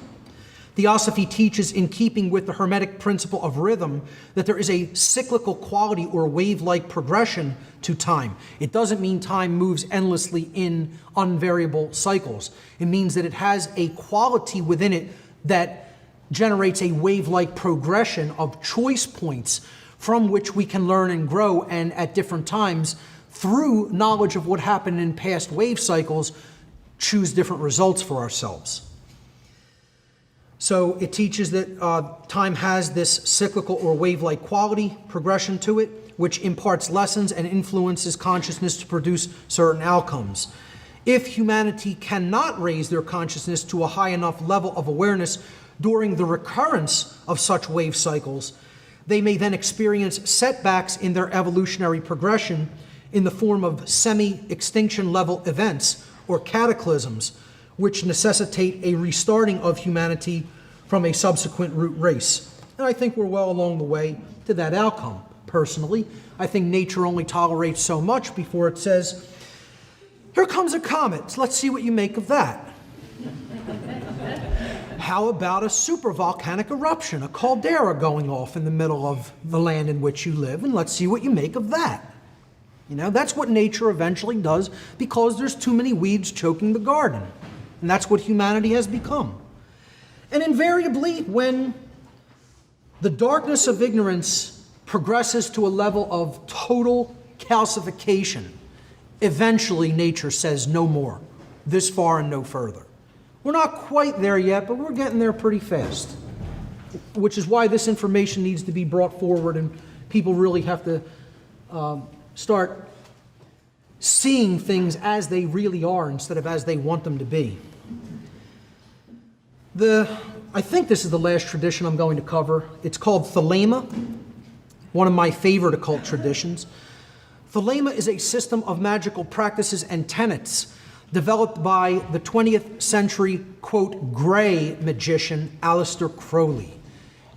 Theosophy teaches, in keeping with the Hermetic principle of rhythm, that there is a cyclical quality or wave-like progression to time. It doesn't mean time moves endlessly in unvariable cycles. It means that it has a quality within it that generates a wave-like progression of choice points from which we can learn and grow, and at different times, through knowledge of what happened in past wave cycles, choose different results for ourselves. So it teaches that time has this cyclical or wave-like quality, progression to it, which imparts lessons and influences consciousness to produce certain outcomes. If humanity cannot raise their consciousness to a high enough level of awareness during the recurrence of such wave cycles, they may then experience setbacks in their evolutionary progression in the form of semi-extinction level events or cataclysms, which necessitate a restarting of humanity from a subsequent root race. And I think we're well along the way to that outcome, personally. I think nature only tolerates so much before it says, here comes a comet, let's see what you make of that. How about a supervolcanic eruption, a caldera going off in the middle of the land in which you live, and let's see what you make of that. That's what nature eventually does, because there's too many weeds choking the garden. And that's what humanity has become. And invariably, when the darkness of ignorance progresses to a level of total calcification, eventually nature says no more, this far and no further. We're not quite there yet, but we're getting there pretty fast, which is why this information needs to be brought forward, and people really have to start seeing things as they really are instead of as they want them to be. I think this is the last tradition I'm going to cover. It's called Thelema, one of my favorite occult traditions. Thelema is a system of magical practices and tenets developed by the 20th century, quote, gray magician, Aleister Crowley.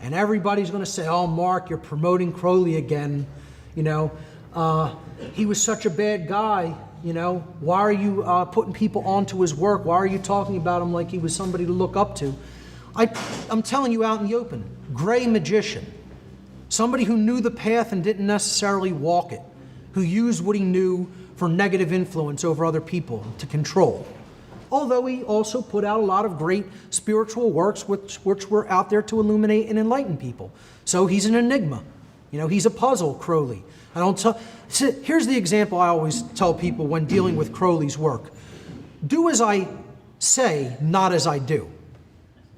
And everybody's going to say, oh, Mark, you're promoting Crowley again. He was such a bad guy. Why are you putting people onto his work? Why are you talking about him like he was somebody to look up to? I'm telling you out in the open, gray magician. Somebody who knew the path and didn't necessarily walk it, who used what he knew for negative influence over other people to control. Although he also put out a lot of great spiritual works which were out there to illuminate and enlighten people. So he's an enigma. He's a puzzle, Crowley. Here's the example I always tell people when dealing with Crowley's work. Do as I say, not as I do.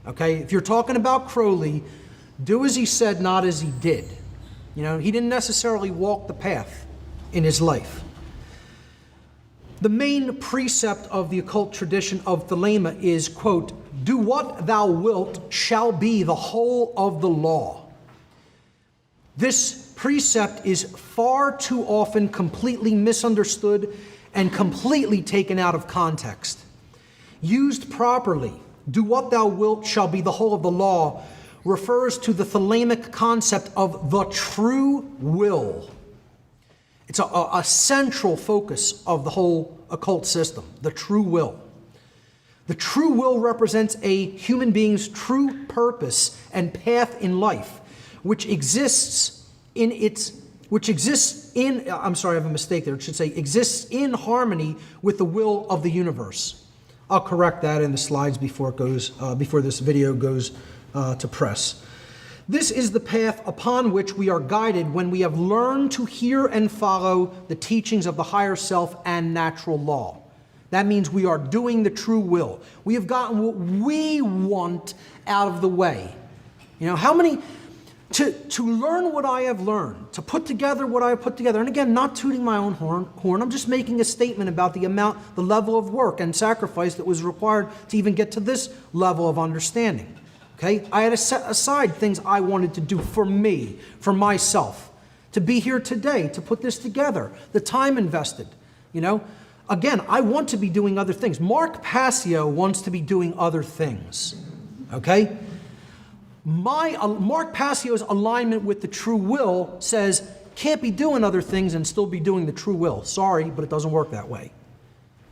Okay? If you're talking about Crowley, do as he said, not as he did. He didn't necessarily walk the path in his life. The main precept of the occult tradition of Thelema is, quote, do what thou wilt shall be the whole of the law. This precept is far too often completely misunderstood and completely taken out of context. Used properly, do what thou wilt shall be the whole of the law refers to the Thelemic concept of the true will. It's a central focus of the whole occult system, the true will. The true will represents a human being's true purpose and path in life, which exists in, I'm sorry, I have a mistake there. It should say exists in harmony with the will of the universe. I'll correct that in the slides before this video goes to press. This is the path upon which we are guided when we have learned to hear and follow the teachings of the higher self and natural law. That means we are doing the true will. We have gotten what we want out of the way. You know, how many, to learn what I have learned, to put together what I have put together, and again, not tooting my own horn, I'm just making a statement about the amount, the level of work and sacrifice that was required to even get to this level of understanding. Okay? I had to set aside things I wanted to do for me, for myself, to be here today, to put this together, the time invested, you know? Again, I want to be doing other things. Mark Passio wants to be doing other things, okay? Mark Passio's alignment with the true will says, can't be doing other things and still be doing the true will. Sorry, but it doesn't work that way.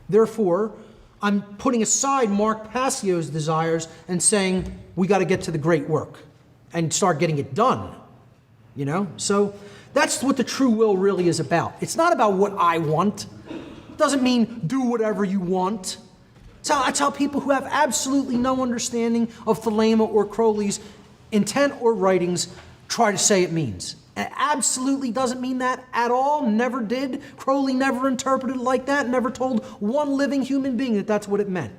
Therefore, I'm putting aside Mark Passio's desires and saying, we got to get to the great work and start getting it done, you know? So that's what the true will really is about. It's not about what I want. It doesn't mean do whatever you want. That's how people who have absolutely no understanding of Thelema or Crowley's intent or writings try to say it means. It absolutely doesn't mean that at all, never did. Crowley never interpreted it like that, never told one living human being that that's what it meant.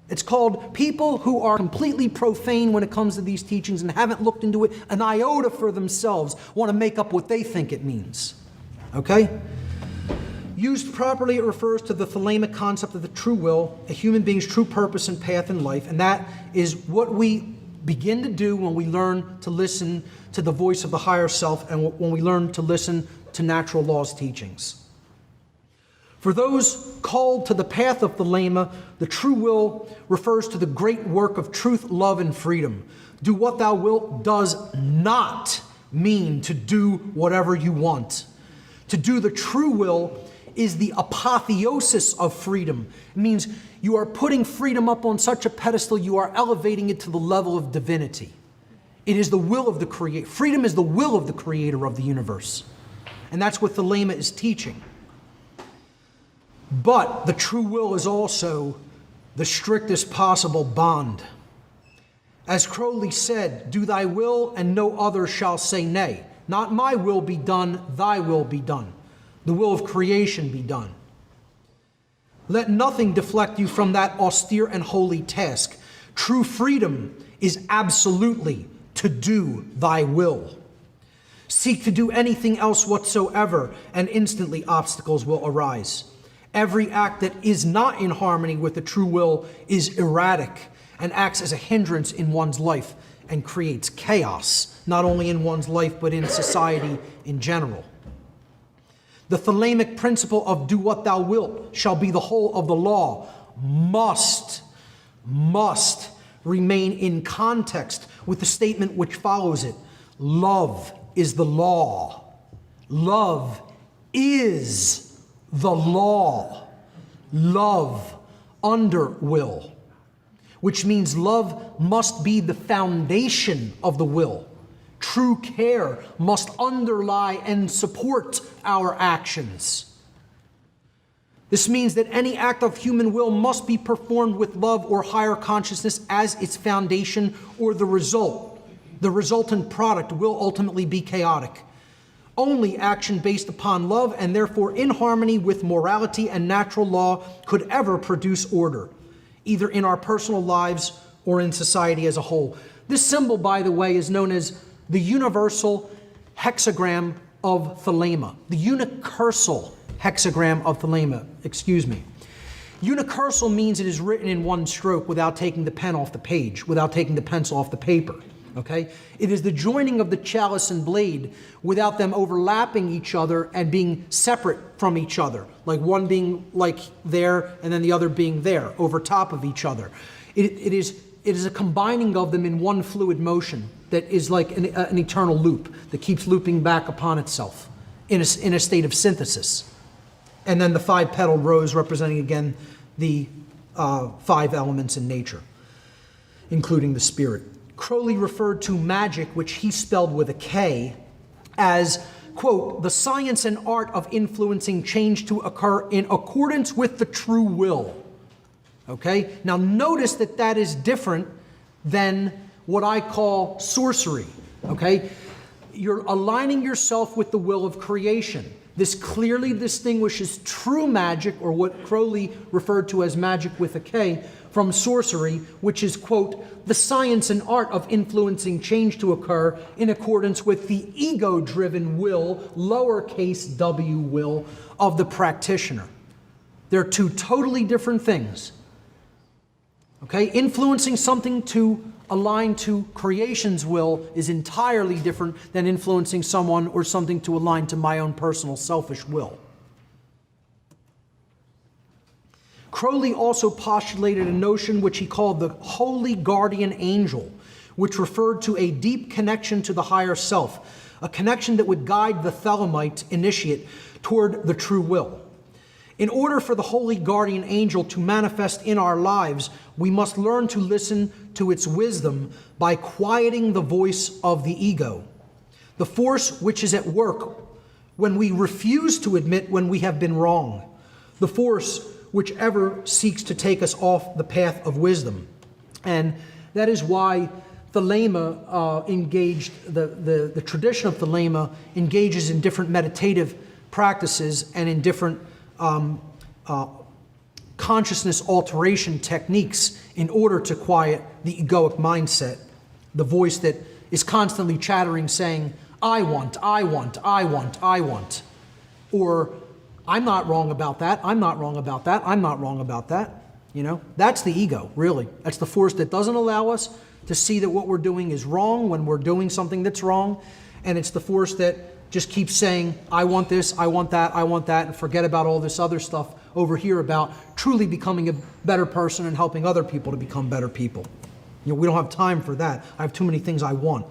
It's called people who are completely profane when it comes to these teachings and haven't looked into it an iota for themselves, want to make up what they think it means. Okay? Used properly, it refers to the Thelemic concept of the true will, a human being's true purpose and path in life, and that is what we begin to do when we learn to listen to the voice of the higher self and when we learn to listen to natural law's teachings. For those called to the path of Thelema, the true will refers to the great work of truth, love, and freedom. Do what thou wilt does not mean to do whatever you want. To do the true will is the apotheosis of freedom. It means you are putting freedom up on such a pedestal, you are elevating it to the level of divinity. It is the will of the Creator. Freedom is the will of the Creator of the universe. And that's what Thelema is teaching. But the true will is also the strictest possible bond. As Crowley said, do thy will and no other shall say nay. Not my will be done, thy will be done. The will of creation be done. Let nothing deflect you from that austere and holy task. True freedom is absolutely to do thy will. Seek to do anything else whatsoever, and instantly obstacles will arise. Every act that is not in harmony with the true will is erratic and acts as a hindrance in one's life and creates chaos, not only in one's life, but in society in general. The Thelemic principle of do what thou wilt shall be the whole of the law must remain in context with the statement which follows it. Love is the law. Love is the law. Love under will, which means love must be the foundation of the will. True care must underlie and support our actions. This means that any act of human will must be performed with love or higher consciousness as its foundation or the result. The resultant product will ultimately be chaotic. Only action based upon love and therefore in harmony with morality and natural law could ever produce order, either in our personal lives or in society as a whole. This symbol, by the way, is known as the universal hexagram of Thelema. The unicursal hexagram of Thelema, excuse me. Unicursal means it is written in one stroke without taking the pen off the page, without taking the pencil off the paper, okay? It is the joining of the chalice and blade without them overlapping each other and being separate from each other, like one being like there and then the other being there, over top of each other. It is a combining of them in one fluid motion that is like an eternal loop that keeps looping back upon itself in a state of synthesis. And then the 5-petaled rose representing again the 5 elements in nature, including the spirit. Crowley referred to magic, which he spelled with a K, as, quote, the science and art of influencing change to occur in accordance with the true will. Okay? Now notice that that is different than what I call sorcery. Okay? You're aligning yourself with the will of creation. This clearly distinguishes true magic, or what Crowley referred to as magic with a K, from sorcery, which is, quote, the science and art of influencing change to occur in accordance with the ego-driven will, lowercase w will, of the practitioner. They're two totally different things. Okay? Influencing something to align to creation's will is entirely different than influencing someone or something to align to my own personal selfish will. Crowley also postulated a notion which he called the holy guardian angel, which referred to a deep connection to the higher self, a connection that would guide the Thelemite initiate toward the true will. In order for the holy guardian angel to manifest in our lives, we must learn to listen to its wisdom by quieting the voice of the ego, the force which is at work when we refuse to admit when we have been wrong, the force which ever seeks to take us off the path of wisdom. And that is why Thelema the tradition of Thelema engages in different meditative practices and in different consciousness alteration techniques in order to quiet the egoic mindset, the voice that is constantly chattering saying, I want, I want, I want, I want. Or, I'm not wrong about that, I'm not wrong about that, I'm not wrong about that. You know, that's the ego, really. That's the force that doesn't allow us to see that what we're doing is wrong when we're doing something that's wrong. And it's the force that just keeps saying, I want this, I want that, and forget about all this other stuff over here about truly becoming a better person and helping other people to become better people. You know, we don't have time for that. I have too many things I want.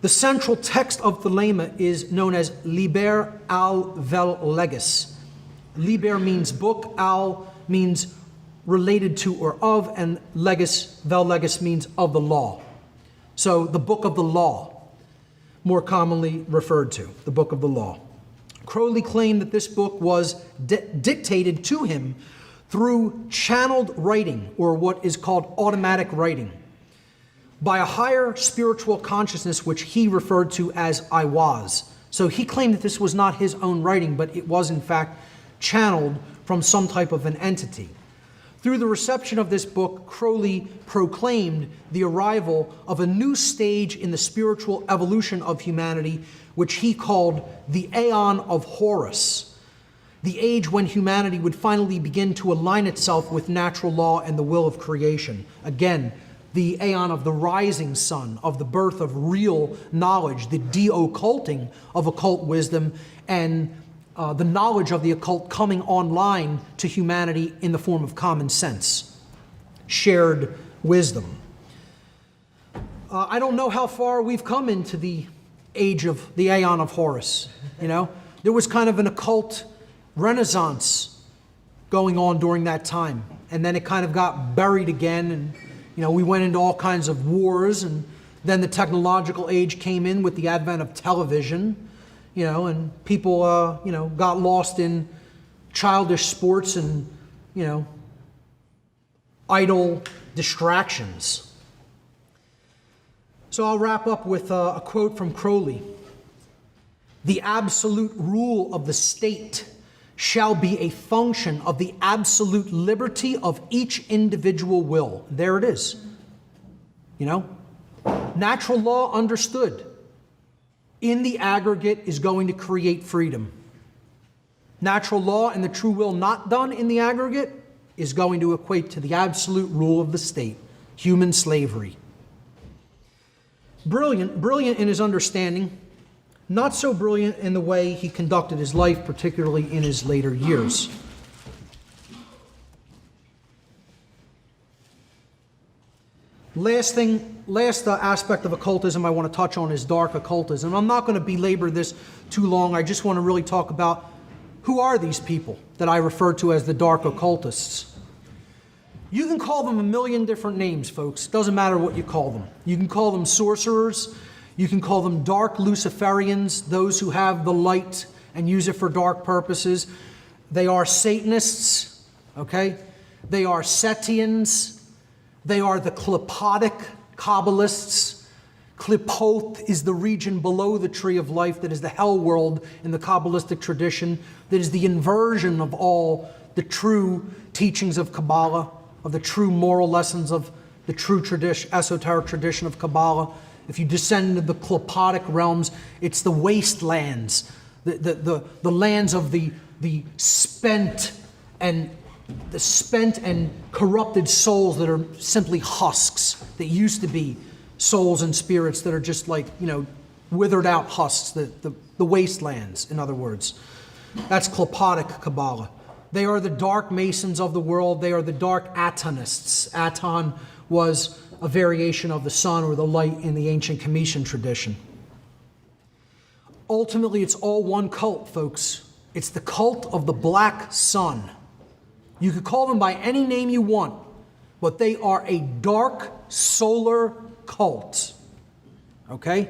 The central text of Thelema is known as Liber al vel legis. Liber means book, al means related to or of, and legis, vel legis means of the law. So the book of the law, more commonly referred to, the book of the law. Crowley claimed that this book was dictated to him through channeled writing, or what is called automatic writing, by a higher spiritual consciousness which he referred to as I was. So he claimed that this was not his own writing, but it was in fact channeled from some type of an entity. Through the reception of this book, Crowley proclaimed the arrival of a new stage in the spiritual evolution of humanity, which he called the Aeon of Horus, the age when humanity would finally begin to align itself with natural law and the will of creation. Again, the Aeon of the rising sun, of the birth of real knowledge, the de-occulting of occult wisdom, and the knowledge of the occult coming online to humanity in the form of common sense, shared wisdom. I don't know how far we've come into the age of the Aeon of Horus. You know, there was kind of an occult renaissance going on during that time, and then it kind of got buried again, and you know, we went into all kinds of wars, and then the technological age came in with the advent of television, you know, and people, you know, got lost in childish sports and, you know, idle distractions. So I'll wrap up with a quote from Crowley. The absolute rule of the state shall be a function of the absolute liberty of each individual will. There it is. You know, natural law understood in the aggregate is going to create freedom. Natural law and the true will not done in the aggregate is going to equate to the absolute rule of the state, human slavery. Brilliant in his understanding, not so brilliant in the way he conducted his life, particularly in his later years. Last aspect of occultism I want to touch on is dark occultism. I'm not going to belabor this too long. I just want to really talk about who are these people that I refer to as the dark occultists. You can call them a million different names, folks. Doesn't matter what you call them. You can call them sorcerers. You can call them dark Luciferians, those who have the light and use it for dark purposes. They are Satanists, okay? They are Setians. They are the Kabbalists. Klipoth is the region below the tree of life that is the hell world in the Kabbalistic tradition, that is the inversion of all the true teachings of Kabbalah, of the true moral lessons of the true tradition, esoteric tradition of Kabbalah. If you descend into the Klipotic realms, it's the wastelands, the lands of the spent and corrupted souls that are simply husks, that used to be souls and spirits that are just like, withered out husks, the wastelands, in other words. That's Klipotic Kabbalah. They are the dark masons of the world. They are the dark Atonists. Aton was a variation of the sun or the light in the ancient Comitian tradition. Ultimately, it's all one cult, folks. It's the cult of the black sun. You could call them by any name you want, but they are a dark solar cult. Okay?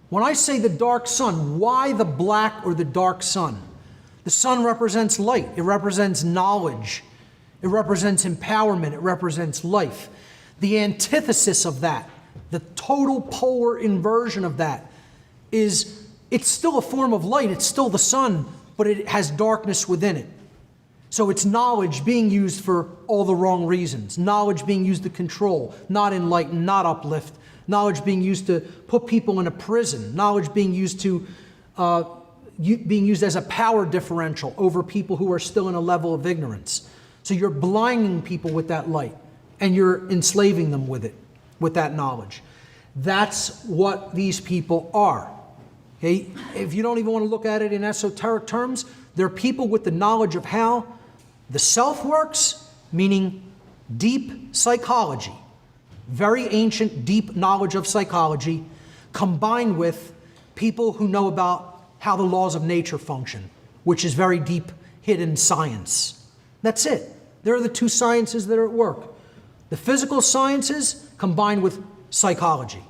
When I say the dark sun, why the black or the dark sun? The sun represents light. It represents knowledge. It represents empowerment. It represents life. The antithesis of that, the total polar inversion of that, is it's still a form of light. It's still the sun, but it has darkness within it. So it's knowledge being used for all the wrong reasons. Knowledge being used to control, not enlighten, not uplift. Knowledge being used to put people in a prison. Knowledge being used to being used as a power differential over people who are still in a level of ignorance. So you're blinding people with that light, and you're enslaving them with it, with that knowledge. That's what these people are. Okay? If you don't even want to look at it in esoteric terms, they're people with the knowledge of how the self works, meaning deep psychology, very ancient, deep knowledge of psychology, combined with people who know about how the laws of nature function, which is very deep, hidden science. That's it. There are the two sciences that are at work. The physical sciences combined with psychology.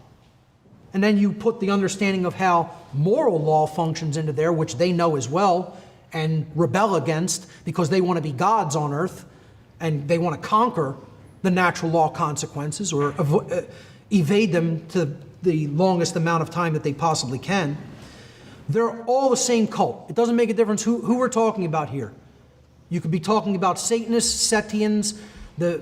And then you put the understanding of how moral law functions into there, which they know as well, and rebel against because they want to be gods on earth and they want to conquer the natural law consequences or evade them to the longest amount of time that they possibly can. They're all the same cult. It doesn't make a difference who we're talking about here. You could be talking about Satanists, Setians, the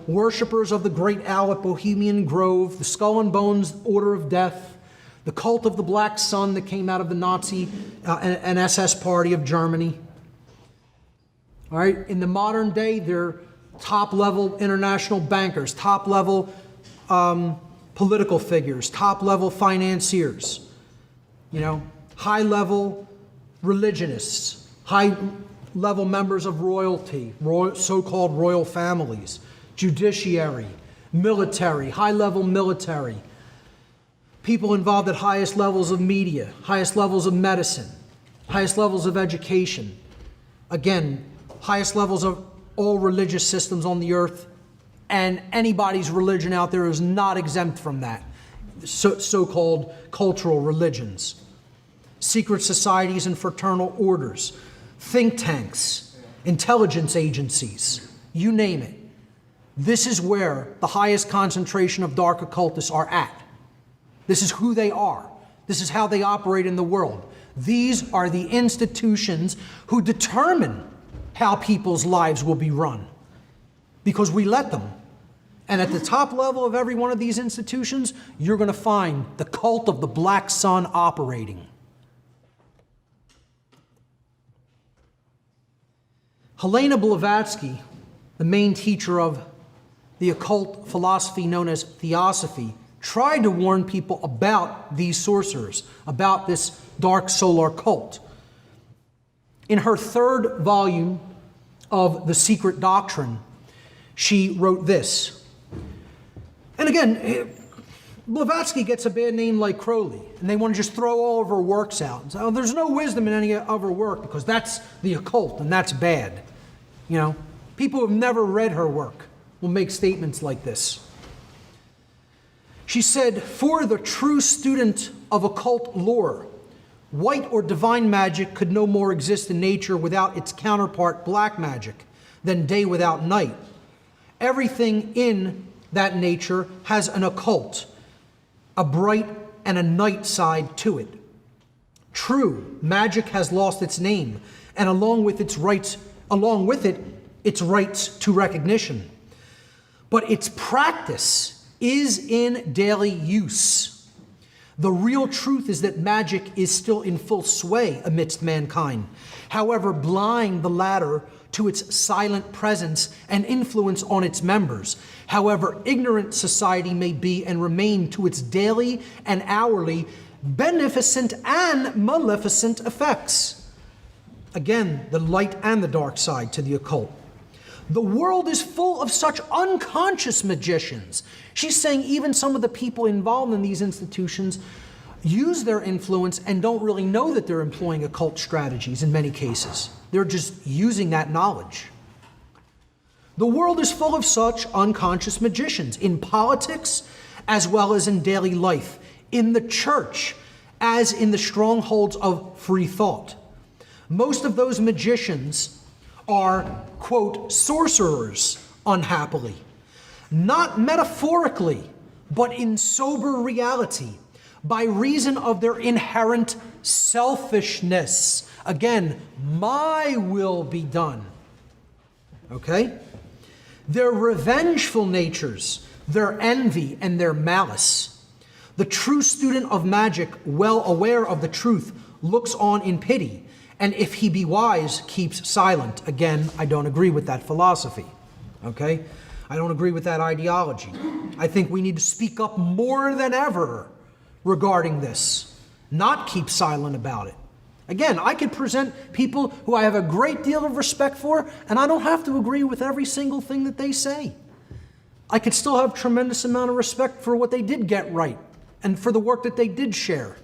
worshippers of the great owl at Bohemian Grove, the Skull and Bones Order of Death, the cult of the Black Sun that came out of the Nazi and SS party of Germany. All right, in the modern day, they're top-level international bankers, top-level political figures, top-level financiers, high-level religionists, high-level members of royalty, so-called royal families, judiciary, military, high-level military, people involved at highest levels of media, highest levels of medicine, highest levels of education. Again, highest levels of all religious systems on the earth, and anybody's religion out there is not exempt from that. So-called cultural religions. Secret societies and fraternal orders, think tanks, intelligence agencies, you name it. This is where the highest concentration of dark occultists are at. This is who they are. This is how they operate in the world. These are the institutions who determine how people's lives will be run, because we let them. And at the top level of every one of these institutions, you're going to find the cult of the Black Sun operating. Helena Blavatsky, the main teacher of the occult philosophy known as Theosophy, tried to warn people about these sorcerers, about this dark solar cult. In her third volume of The Secret Doctrine, she wrote this. And again, Blavatsky gets a bad name like Crowley, and they want to just throw all of her works out. And say, oh, there's no wisdom in any of her work because that's the occult and that's bad. People who have never read her work will make statements like this. She said, for the true student of occult lore, white or divine magic could no more exist in nature without its counterpart, black magic, than day without night. Everything in that nature has an occult. a bright and a night side to it. True, magic has lost its name, and along with it, its rights to recognition. But its practice is in daily use. The real truth is that magic is still in full sway amidst mankind, however blind the latter to its silent presence and influence on its members, however ignorant society may be and remain to its daily and hourly beneficent and maleficent effects. Again, the light and the dark side to the occult. The world is full of such unconscious magicians. She's saying even some of the people involved in these institutions use their influence and don't really know that they're employing occult strategies in many cases. They're just using that knowledge. The world is full of such unconscious magicians in politics as well as in daily life, in the church as in the strongholds of free thought. Most of those magicians are, quote, sorcerers, unhappily. Not metaphorically, but in sober reality, by reason of their inherent selfishness. Again, my will be done. Okay? Their revengeful natures, their envy, and their malice. The true student of magic, well aware of the truth, looks on in pity, and if he be wise, keeps silent. Again, I don't agree with that philosophy. Okay? I don't agree with that ideology. I think we need to speak up more than ever regarding this, not keep silent about it. Again, I could present people who I have a great deal of respect for, and I don't have to agree with every single thing that they say. I could still have tremendous amount of respect for what they did get right and for the work that they did share.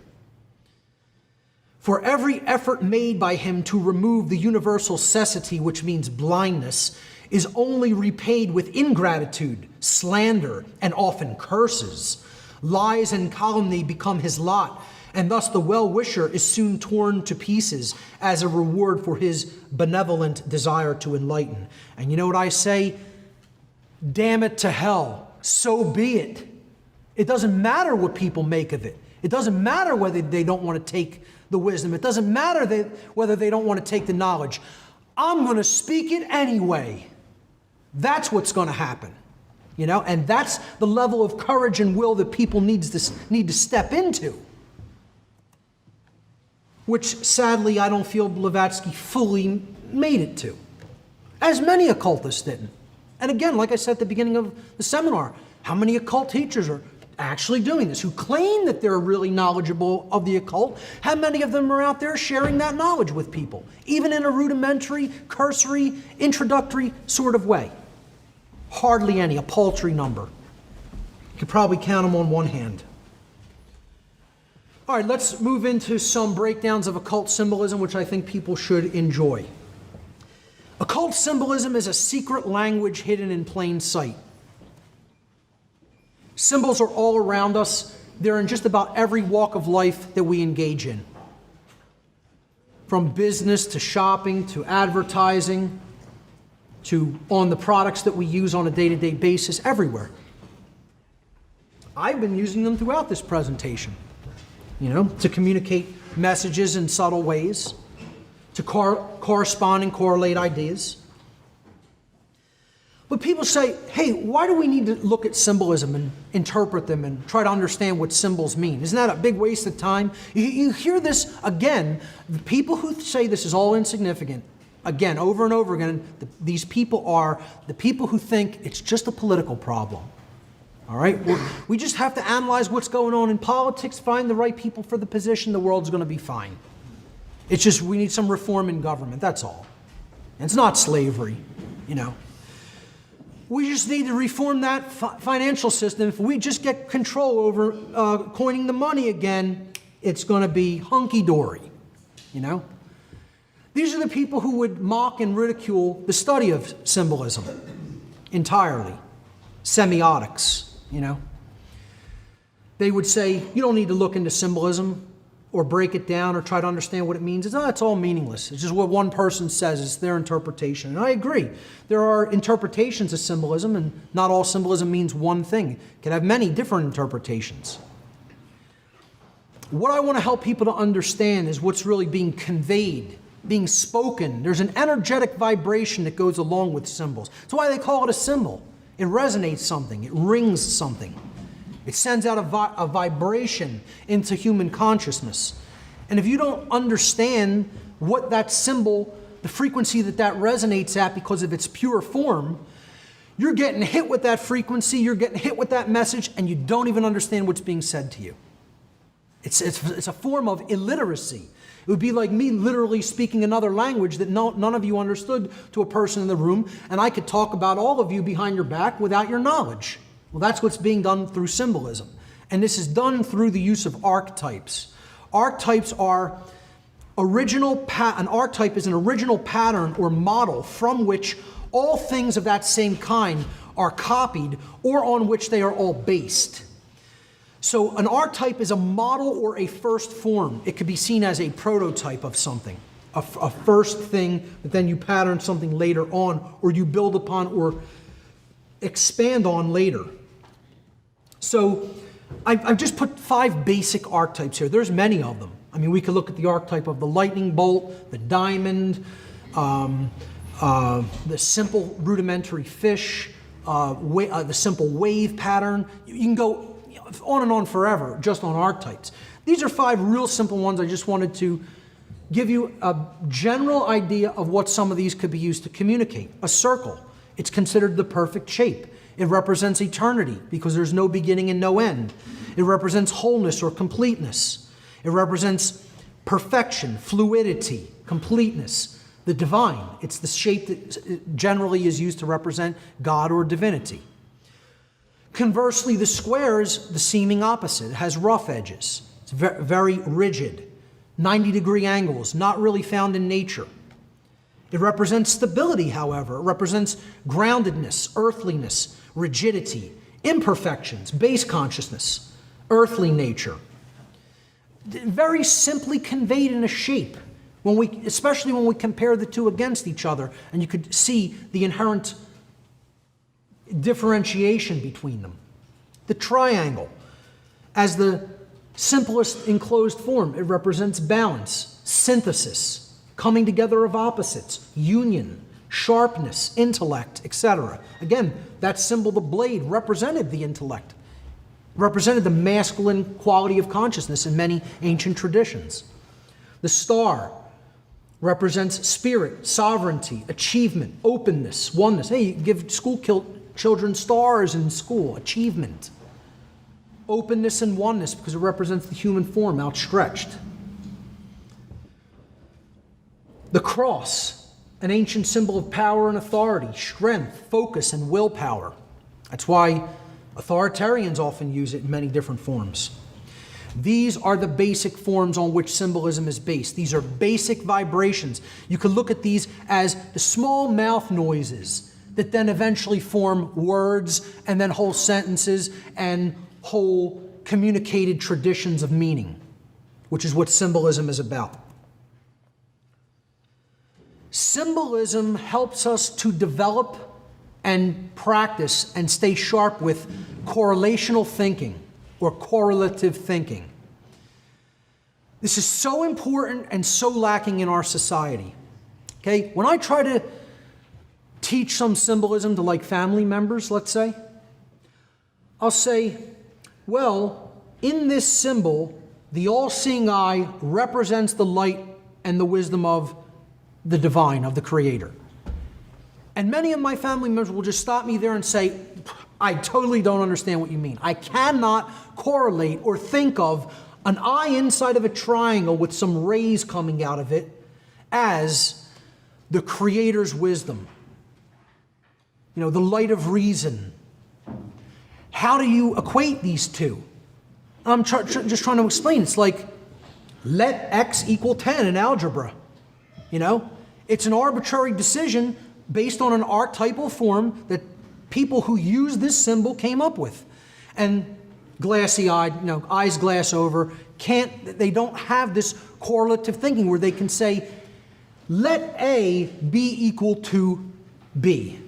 For every effort made by him to remove the universal cecity, which means blindness, is only repaid with ingratitude, slander, and often curses. Lies and calumny become his lot, and thus the well-wisher is soon torn to pieces as a reward for his benevolent desire to enlighten. And you know what I say? Damn it to hell, so be it. It doesn't matter what people make of it. It doesn't matter whether they don't want to take the wisdom. It doesn't matter whether they don't want to take the knowledge. I'm going to speak it anyway. That's what's going to happen. You know, and that's the level of courage and will that people need to step into. Which, sadly, I don't feel Blavatsky fully made it to. As many occultists didn't. And again, like I said at the beginning of the seminar, how many occult teachers are actually doing this, who claim that they're really knowledgeable of the occult? How many of them are out there sharing that knowledge with people, even in a rudimentary, cursory, introductory sort of way? Hardly any, a paltry number. You could probably count them on one hand. All right, let's move into some breakdowns of occult symbolism, which I think people should enjoy. Occult symbolism is a secret language hidden in plain sight. Symbols are all around us. They're in just about every walk of life that we engage in. From business to shopping to advertising to on the products that we use on a day-to-day basis, everywhere. I've been using them throughout this presentation, you know, to communicate messages in subtle ways, to correspond and correlate ideas. But people say, hey, why do we need to look at symbolism and interpret them and try to understand what symbols mean? Isn't that a big waste of time? You hear this again. The people who say this is all insignificant, again, over and over again, these people are the people who think it's just a political problem. All right? We just have to analyze what's going on in politics, find the right people for the position, the world's going to be fine. It's just we need some reform in government, that's all. And it's not slavery, you know. We just need to reform that financial system. If we just get control over coining the money again, it's going to be hunky-dory, you know. These are the people who would mock and ridicule the study of symbolism entirely. Semiotics, you know. They would say, you don't need to look into symbolism or break it down or try to understand what it means. It's all meaningless. It's just what one person says. It's their interpretation. And I agree. There are interpretations of symbolism, and not all symbolism means one thing. It can have many different interpretations. What I want to help people to understand is what's really being conveyed, being spoken. There's an energetic vibration that goes along with symbols. That's why they call it a symbol. It resonates something. It rings something. It sends out a vibration into human consciousness. And if you don't understand what that symbol, the frequency that resonates at because of its pure form, you're getting hit with that frequency, you're getting hit with that message, and you don't even understand what's being said to you. It's a form of illiteracy. It would be like me literally speaking another language that none of you understood to a person in the room, and I could talk about all of you behind your back without your knowledge. Well, that's what's being done through symbolism. And this is done through the use of archetypes. Archetypes are an archetype is an original pattern or model from which all things of that same kind are copied or on which they are all based. So an archetype is a model or a first form. It could be seen as a prototype of something, a first thing that then you pattern something later on, or you build upon or expand on later. So I've just put 5 basic archetypes here. There's many of them. I mean, we could look at the archetype of the lightning bolt, the diamond, the simple rudimentary fish, the simple wave pattern. You can go on and on forever just on archetypes. These are 5 real simple ones. I just wanted to give you a general idea of what some of these could be used to communicate. A circle, it's considered the perfect shape. It represents eternity because there's no beginning and no end. It represents wholeness or completeness. It represents perfection, fluidity, completeness, the divine. It's the shape that generally is used to represent God or divinity. Conversely, the square is the seeming opposite. It has rough edges. It's very rigid. 90-degree angles, not really found in nature. It represents stability, however. It represents groundedness, earthliness, rigidity, imperfections, base consciousness, earthly nature. Very simply conveyed in a shape, especially when we compare the two against each other, and you could see the inherent differentiation between them. The triangle, as the simplest enclosed form, it represents balance, synthesis, coming together of opposites, union, sharpness, intellect, etc. Again, that symbol, the blade, represented the intellect, represented the masculine quality of consciousness in many ancient traditions. The star represents spirit, sovereignty, achievement, openness, oneness. Hey, you give children stars in school, achievement. Openness and oneness because it represents the human form outstretched. The cross, an ancient symbol of power and authority, strength, focus, and willpower. That's why authoritarians often use it in many different forms. These are the basic forms on which symbolism is based. These are basic vibrations. You can look at these as the small mouth noises that then eventually form words and then whole sentences and whole communicated traditions of meaning, which is what symbolism is about. Symbolism helps us to develop and practice and stay sharp with correlational thinking or correlative thinking. This is so important and so lacking in our society. Okay, when I try to teach some symbolism to like family members, let's say, I'll say, well, in this symbol, the all-seeing eye represents the light and the wisdom of the divine, of the Creator. And many of my family members will just stop me there and say, I totally don't understand what you mean. I cannot correlate or think of an eye inside of a triangle with some rays coming out of it as the Creator's wisdom. You know, the light of reason. How do you equate these two? I'm just trying to explain. It's like, let x equal 10 in algebra. You know, it's an arbitrary decision based on an archetypal form that people who use this symbol came up with. And glassy-eyed, you know, eyes glass over, they don't have this correlative thinking where they can say, let A be equal to B,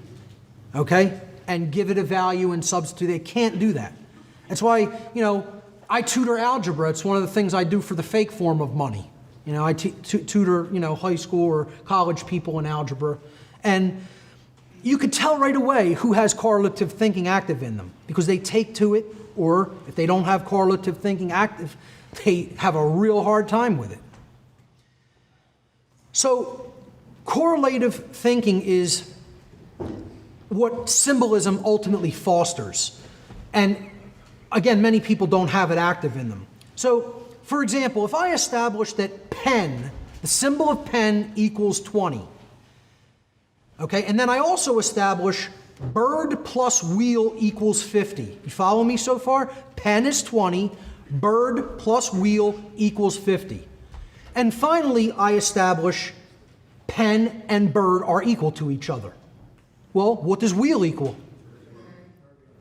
okay? And give it a value and substitute. They can't do that. That's why, you know, I tutor algebra. It's one of the things I do for the fake form of money. You know, I tutor, you know, high school or college people in algebra. And you could tell right away who has correlative thinking active in them because they take to it, or if they don't have correlative thinking active, they have a real hard time with it. So correlative thinking is what symbolism ultimately fosters. And again, many people don't have it active in them. So, for example, if I establish that pen, the symbol of pen equals 20, okay, and then I also establish bird plus wheel equals 50. You follow me so far? Pen is 20, bird plus wheel equals 50. And finally, I establish pen and bird are equal to each other. Well, what does wheel equal?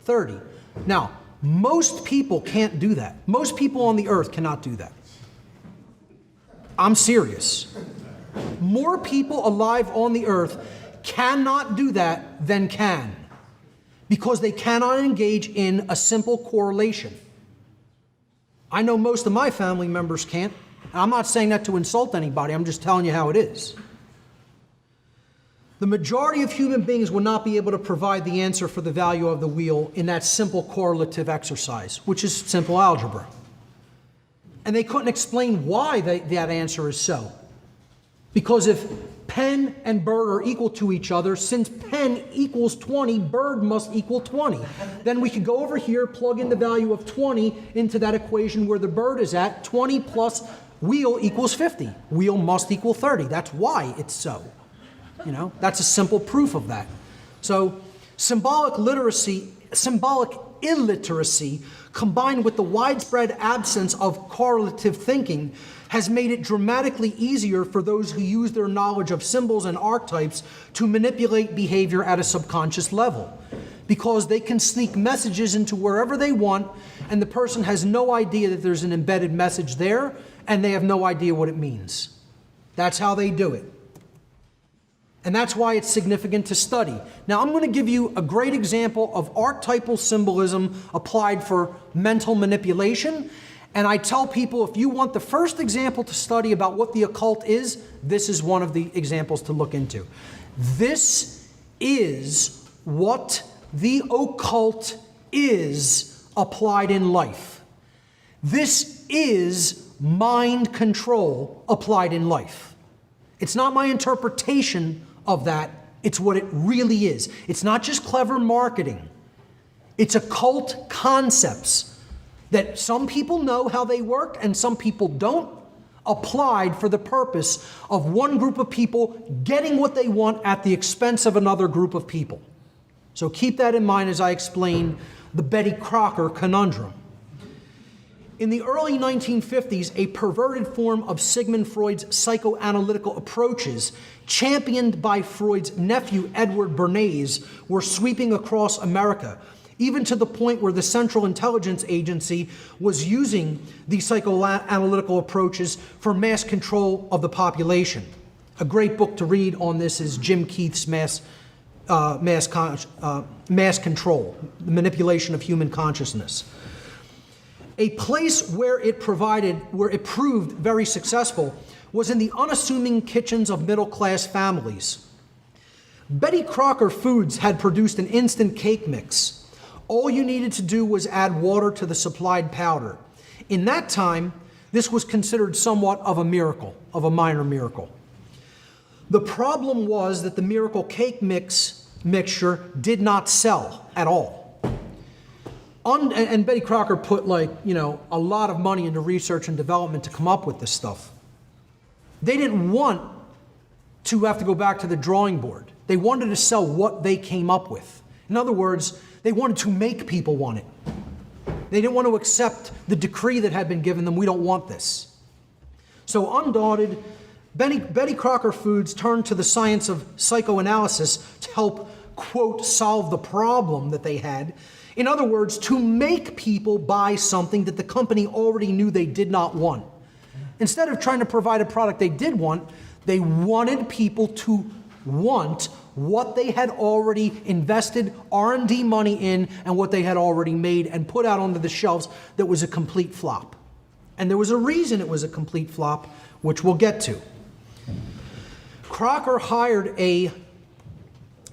30. Now, most people can't do that. Most people on the earth cannot do that. I'm serious. More people alive on the earth cannot do that than can, because they cannot engage in a simple correlation. I know most of my family members can't. And I'm not saying that to insult anybody. I'm just telling you how it is. The majority of human beings will not be able to provide the answer for the value of the wheel in that simple correlative exercise, which is simple algebra. And they couldn't explain why that answer is so. Because if pen and bird are equal to each other, since pen equals 20, bird must equal 20. Then we could go over here, plug in the value of 20 into that equation where the bird is at. 20 plus wheel equals 50. Wheel must equal 30. That's why it's so. You know, that's a simple proof of that. So symbolic illiteracy combined with the widespread absence of correlative thinking has made it dramatically easier for those who use their knowledge of symbols and archetypes to manipulate behavior at a subconscious level, because they can sneak messages into wherever they want, and the person has no idea that there's an embedded message there, and they have no idea what it means. That's how they do it. And that's why it's significant to study. Now, I'm going to give you a great example of archetypal symbolism applied for mental manipulation. And I tell people, if you want the first example to study about what the occult is, this is one of the examples to look into. This is what the occult is applied in life. This is mind control applied in life. It's not my interpretation of that, it's what it really is. It's not just clever marketing. It's occult concepts that some people know how they work and some people don't, applied for the purpose of one group of people getting what they want at the expense of another group of people. So keep that in mind as I explain the Betty Crocker conundrum. In the early 1950s, a perverted form of Sigmund Freud's psychoanalytical approaches, championed by Freud's nephew Edward Bernays, were sweeping across America, even to the point where the Central Intelligence Agency was using these psychoanalytical approaches for mass control of the population. A great book to read on this is Jim Keith's Mass Control, The Manipulation of Human Consciousness. A place where it proved very successful was in the unassuming kitchens of middle-class families. Betty Crocker Foods had produced an instant cake mix. All you needed to do was add water to the supplied powder. In that time, this was considered somewhat of a miracle, of a minor miracle. The problem was that the miracle cake mixture did not sell at all. And Betty Crocker put a lot of money into research and development to come up with this stuff. They didn't want to have to go back to the drawing board. They wanted to sell what they came up with. In other words, they wanted to make people want it. They didn't want to accept the decree that had been given them, we don't want this. So undaunted, Betty Crocker Foods turned to the science of psychoanalysis to help, quote, solve the problem that they had. In other words, to make people buy something that the company already knew they did not want. Instead of trying to provide a product they did want, they wanted people to want what they had already invested R&D money in and what they had already made and put out onto the shelves that was a complete flop. And there was a reason it was a complete flop, which we'll get to. Crocker hired a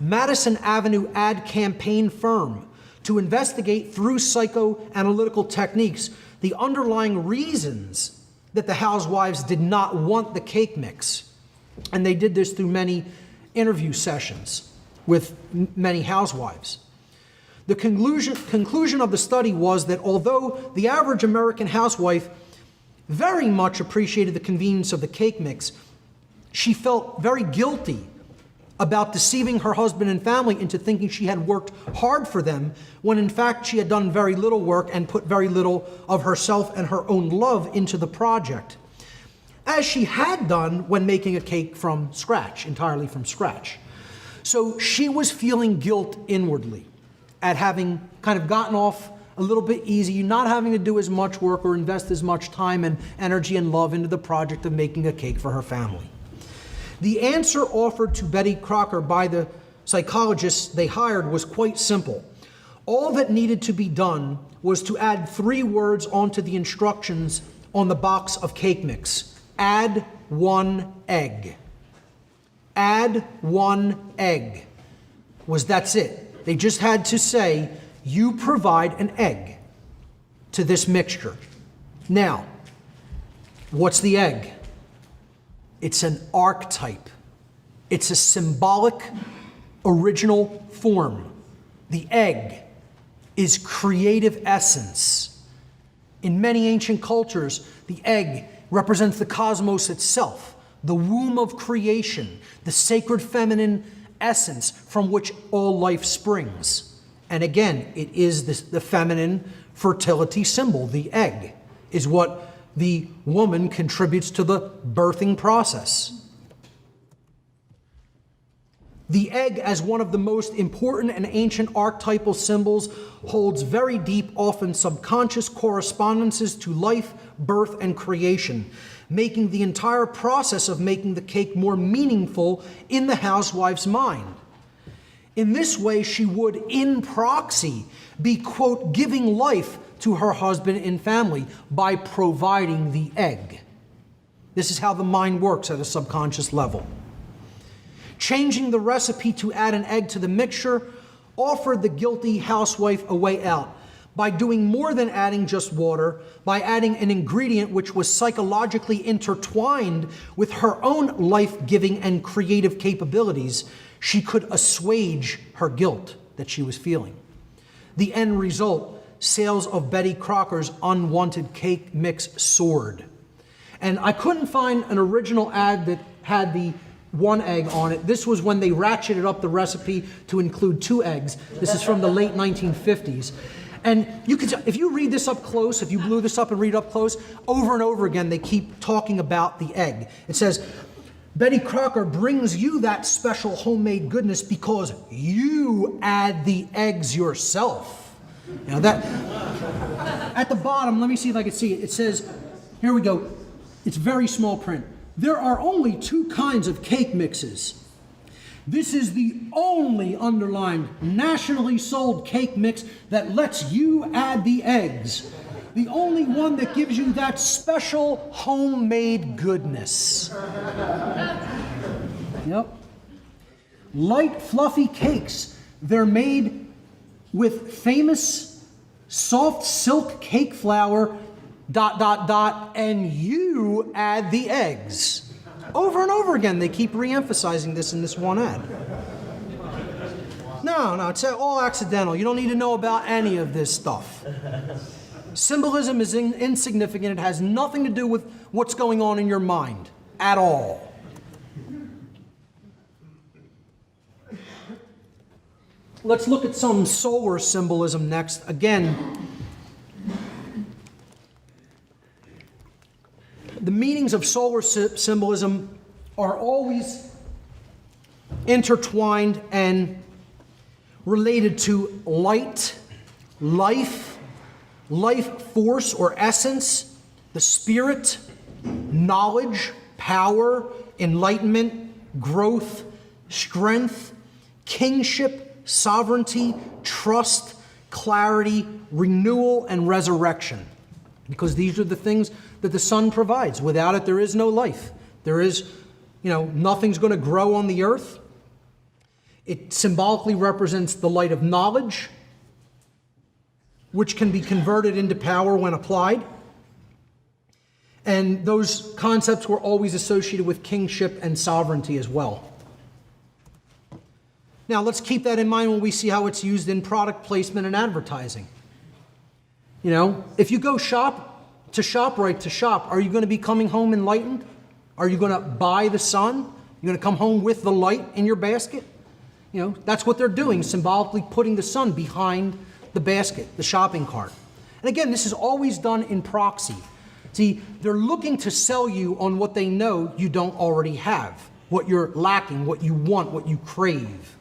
Madison Avenue ad campaign firm to investigate through psychoanalytical techniques the underlying reasons that the housewives did not want the cake mix. And they did this through many interview sessions with many housewives. The conclusion of the study was that although the average American housewife very much appreciated the convenience of the cake mix, she felt very guilty about deceiving her husband and family into thinking she had worked hard for them, when in fact she had done very little work and put very little of herself and her own love into the project, as she had done when making a cake from scratch, entirely from scratch. So she was feeling guilt inwardly at having kind of gotten off a little bit easy, not having to do as much work or invest as much time and energy and love into the project of making a cake for her family. The answer offered to Betty Crocker by the psychologists they hired was quite simple. All that needed to be done was to add 3 words onto the instructions on the box of cake mix. Add 1 egg. Add 1 egg. That's it. They just had to say, you provide an egg to this mixture. Now, what's the egg? It's an archetype. It's a symbolic original form. The egg is creative essence. In many ancient cultures, the egg represents the cosmos itself, the womb of creation, the sacred feminine essence from which all life springs. And again, it is the feminine fertility symbol. The egg is what the woman contributes to the birthing process. The egg, as one of the most important and ancient archetypal symbols, holds very deep, often subconscious correspondences to life, birth, and creation, making the entire process of making the cake more meaningful in the housewife's mind. In this way, she would, in proxy, be, quote, giving life to her husband and family by providing the egg. This is how the mind works at a subconscious level. Changing the recipe to add an egg to the mixture offered the guilty housewife a way out by doing more than adding just water, by adding an ingredient which was psychologically intertwined with her own life-giving and creative capabilities. She could assuage her guilt that she was feeling. The end result, sales of Betty Crocker's unwanted cake mix soared. And I couldn't find an original ad that had the 1 egg on it. This was when they ratcheted up the recipe to include 2 eggs. This is from the late 1950s. And you could, if you read this up close, if you blew this up and read it up close, over and over again, they keep talking about the egg. It says, Betty Crocker brings you that special homemade goodness because you add the eggs yourself. Now that, at the bottom, let me see if I can see it. It says, here we go. It's very small print. There are only 2 kinds of cake mixes. This is the only underlined nationally sold cake mix that lets you add the eggs. The only one that gives you that special homemade goodness. Yep. Light, fluffy cakes. They're made with famous soft silk cake flour, ... and you add the eggs. Over and over again, they keep re-emphasizing this in this one ad. No, it's all accidental. You don't need to know about any of this stuff. Symbolism is insignificant. It has nothing to do with what's going on in your mind at all. Let's look at some solar symbolism next. Again, the meanings of solar symbolism are always intertwined and related to light, life, life force or essence, the spirit, knowledge, power, enlightenment, growth, strength, kingship, sovereignty, trust, clarity, renewal, and resurrection. Because these are the things that the sun provides. Without it, there is no life. There is, nothing's going to grow on the earth. It symbolically represents the light of knowledge, which can be converted into power when applied. And those concepts were always associated with kingship and sovereignty as well. Now, let's keep that in mind when we see how it's used in product placement and advertising. If you go ShopRite to shop, are you going to be coming home enlightened? Are you going to buy the sun? You're going to come home with the light in your basket? That's what they're doing, symbolically putting the sun behind the basket, the shopping cart. And again, this is always done in proxy. See, they're looking to sell you on what they know you don't already have, what you're lacking, what you want, what you crave.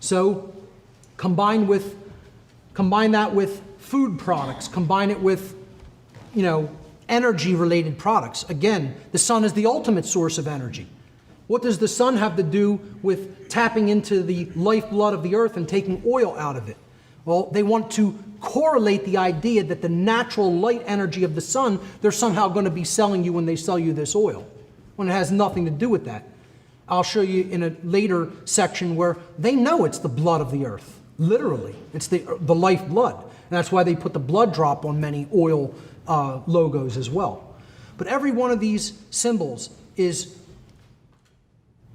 So combine that with food products, combine it with, energy-related products. Again, the sun is the ultimate source of energy. What does the sun have to do with tapping into the lifeblood of the earth and taking oil out of it? Well, they want to correlate the idea that the natural light energy of the sun, they're somehow going to be selling you when they sell you this oil, when it has nothing to do with that. I'll show you in a later section where they know it's the blood of the earth. Literally, it's the lifeblood. And that's why they put the blood drop on many oil logos as well. But every one of these symbols is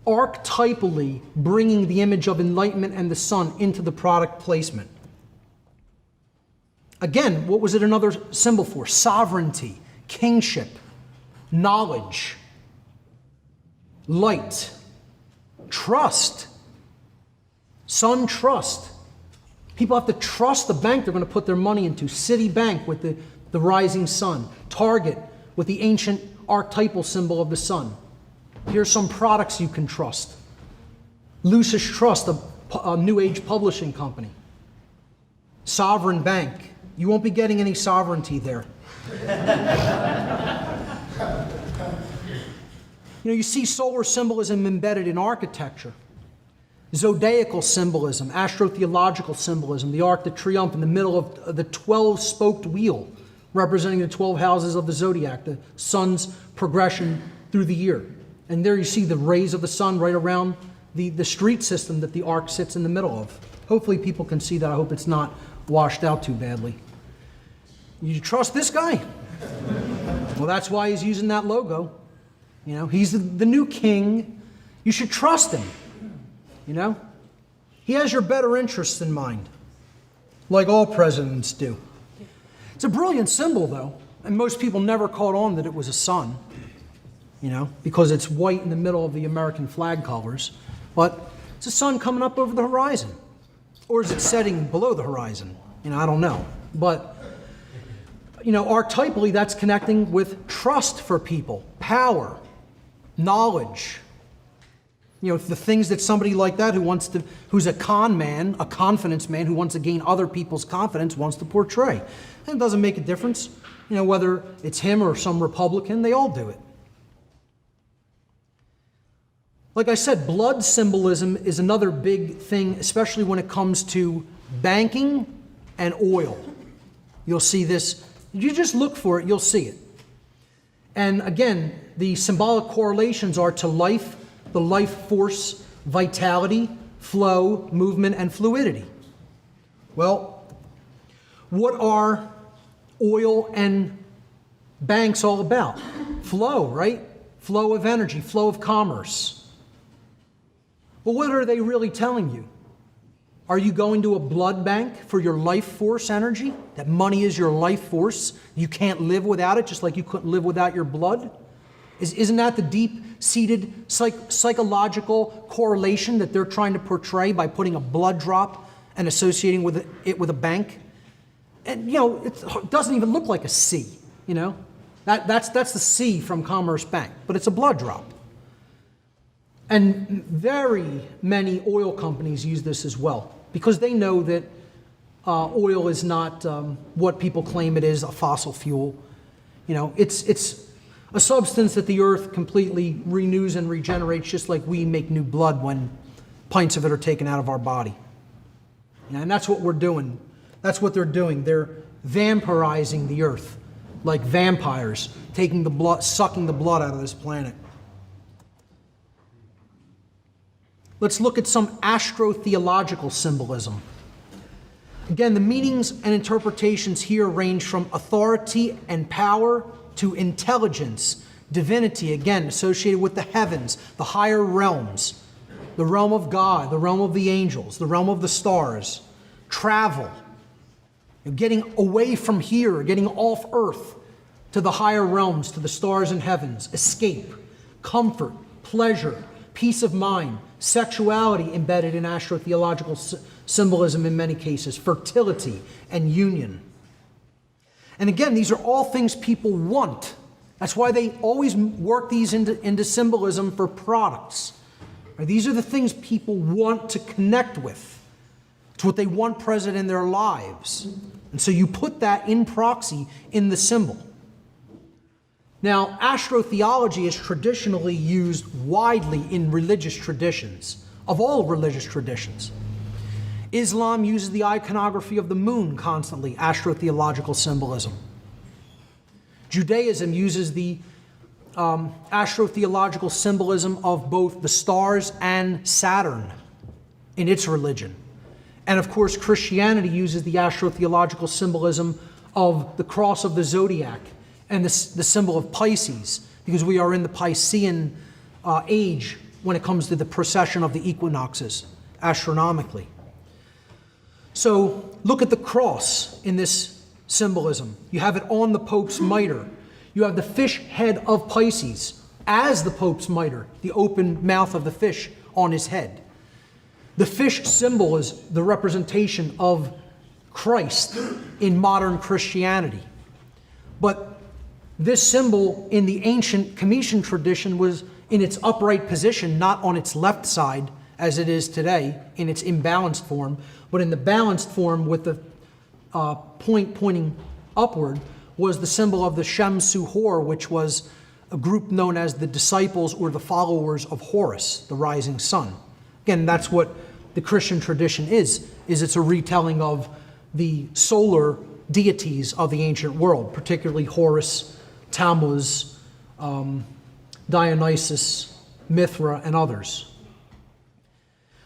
archetypally bringing the image of enlightenment and the sun into the product placement. Again, what was it another symbol for? Sovereignty, kingship, knowledge, light, trust, sun trust. People have to trust the bank they're going to put their money into. Citibank with the rising sun. Target with the ancient archetypal symbol of the sun. Here's some products you can trust. Lucis Trust, a New Age publishing company. Sovereign Bank. You won't be getting any sovereignty there. You see solar symbolism embedded in architecture. Zodiacal symbolism, astrotheological symbolism, the Arc de Triomphe in the middle of the 12-spoked wheel, representing the 12 houses of the zodiac, the sun's progression through the year. And there you see the rays of the sun right around the street system that the arc sits in the middle of. Hopefully people can see that. I hope it's not washed out too badly. You trust this guy? Well, that's why he's using that logo. He's the new king. You should trust him. He has your better interests in mind, like all presidents do. It's a brilliant symbol, though, and most people never caught on that it was a sun, because it's white in the middle of the American flag colors. But it's a sun coming up over the horizon. Or is it setting below the horizon? I don't know. But archetypally, that's connecting with trust for people, power, knowledge. The things that somebody like that who's a con man, a confidence man who wants to gain other people's confidence wants to portray. And it doesn't make a difference, whether it's him or some Republican, they all do it. Like I said, blood symbolism is another big thing, especially when it comes to banking and oil. You'll see this. You just look for it, you'll see it. And again, the symbolic correlations are to life, the life force, vitality, flow, movement, and fluidity. Well, what are oil and banks all about? Flow, right? Flow of energy, flow of commerce. Well, what are they really telling you? Are you going to a blood bank for your life force energy? That money is your life force. You can't live without it, just like you couldn't live without your blood? Isn't that the deep-seated psychological correlation that they're trying to portray by putting a blood drop and associating it with a bank? And, it doesn't even look like a C, That's the C from Commerce Bank, but it's a blood drop. And very many oil companies use this as well, because they know that oil is not what people claim it is, a fossil fuel. It's a substance that the earth completely renews and regenerates, just like we make new blood when pints of it are taken out of our body. And that's what we're doing. That's what they're doing. They're vampirizing the earth like vampires, taking the blood, sucking the blood out of this planet. Let's look at some astro-theological symbolism. Again, the meanings and interpretations here range from authority and power to intelligence, divinity, again, associated with the heavens, the higher realms, the realm of God, the realm of the angels, the realm of the stars, travel, getting away from here, getting off earth to the higher realms, to the stars and heavens, escape, comfort, pleasure, peace of mind, sexuality embedded in astro-theological symbolism in many cases, fertility and union. And again, these are all things people want. That's why they always work these into symbolism for products. Right? These are the things people want to connect with. It's what they want present in their lives. And so you put that in proxy in the symbol. Now, astrotheology is traditionally used widely in religious traditions, of all religious traditions. Islam uses the iconography of the moon constantly, astrotheological symbolism. Judaism uses the astrotheological symbolism of both the stars and Saturn in its religion. And of course, Christianity uses the astrotheological symbolism of the cross of the zodiac and the symbol of Pisces, because we are in the Piscean age when it comes to the precession of the equinoxes, astronomically. So look at the cross in this symbolism. You have it on the Pope's mitre. You have the fish head of Pisces as the Pope's mitre, the open mouth of the fish on his head. The fish symbol is the representation of Christ in modern Christianity. But this symbol in the ancient Comitian tradition was in its upright position, not on its left side as it is today in its imbalanced form, but in the balanced form with the point pointing upward was the symbol of the Shem Suhor, which was a group known as the disciples or the followers of Horus, the rising sun. Again, that's what the Christian tradition is it's a retelling of the solar deities of the ancient world, particularly Horus, Tammuz, Dionysus, Mithra, and others.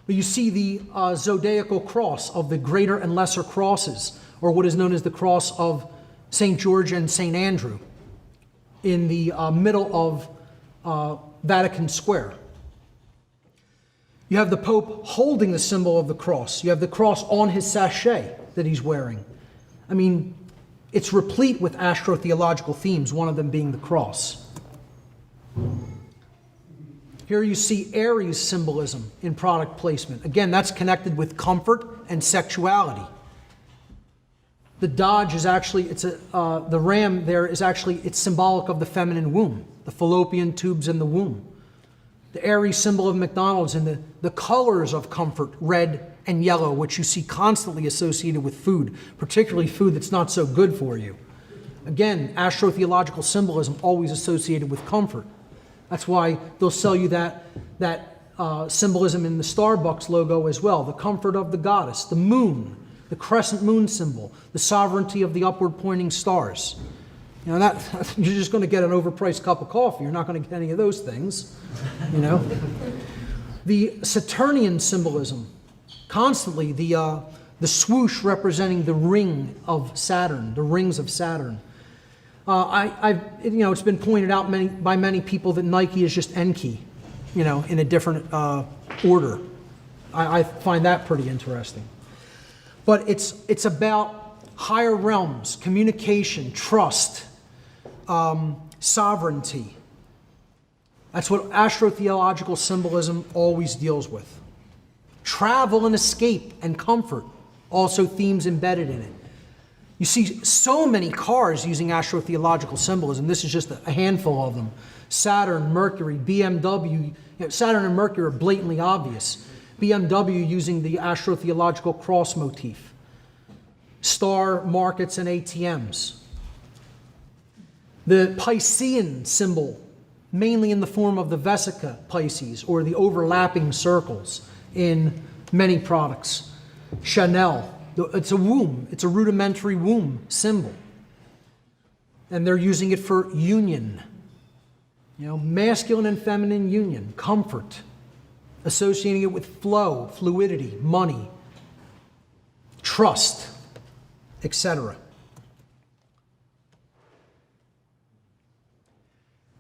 But you see the zodiacal cross of the greater and lesser crosses, or what is known as the cross of St. George and St. Andrew in the middle of Vatican Square. You have the Pope holding the symbol of the cross. You have the cross on his sachet that he's wearing. I mean, it's replete with astrotheological themes, one of them being the cross. Here you see Aries symbolism in product placement. Again, that's connected with comfort and sexuality. The Dodge is actually, the ram there is actually, it's symbolic of the feminine womb, the fallopian tubes in the womb. The Aries symbol of McDonald's and the colors of comfort, red and yellow, which you see constantly associated with food, particularly food that's not so good for you. Again, astrotheological symbolism always associated with comfort. That's why they'll sell you that symbolism in the Starbucks logo as well. The comfort of the goddess, the moon, the crescent moon symbol, the sovereignty of the upward pointing stars. You know, that you're just going to get an overpriced cup of coffee. You're not going to get any of those things, you know. The Saturnian symbolism, constantly the swoosh representing the ring of Saturn, the rings of Saturn. It's been pointed out by many people that Nike is just Enki, you know, in a different order. I find that pretty interesting. But it's about higher realms, communication, trust, sovereignty. That's what astrotheological symbolism always deals with. Travel and escape and comfort, also themes embedded in it. You see so many cars using astrotheological symbolism. This is just a handful of them. Saturn, Mercury, BMW. Saturn and Mercury are blatantly obvious. BMW using the astrotheological cross motif. Star markets and ATMs. The Piscean symbol, mainly in the form of the Vesica Pisces, or the overlapping circles, in many products. Chanel, it's a womb, it's a rudimentary womb symbol. And they're using it for union, masculine and feminine union, comfort, associating it with flow, fluidity, money, trust, etc.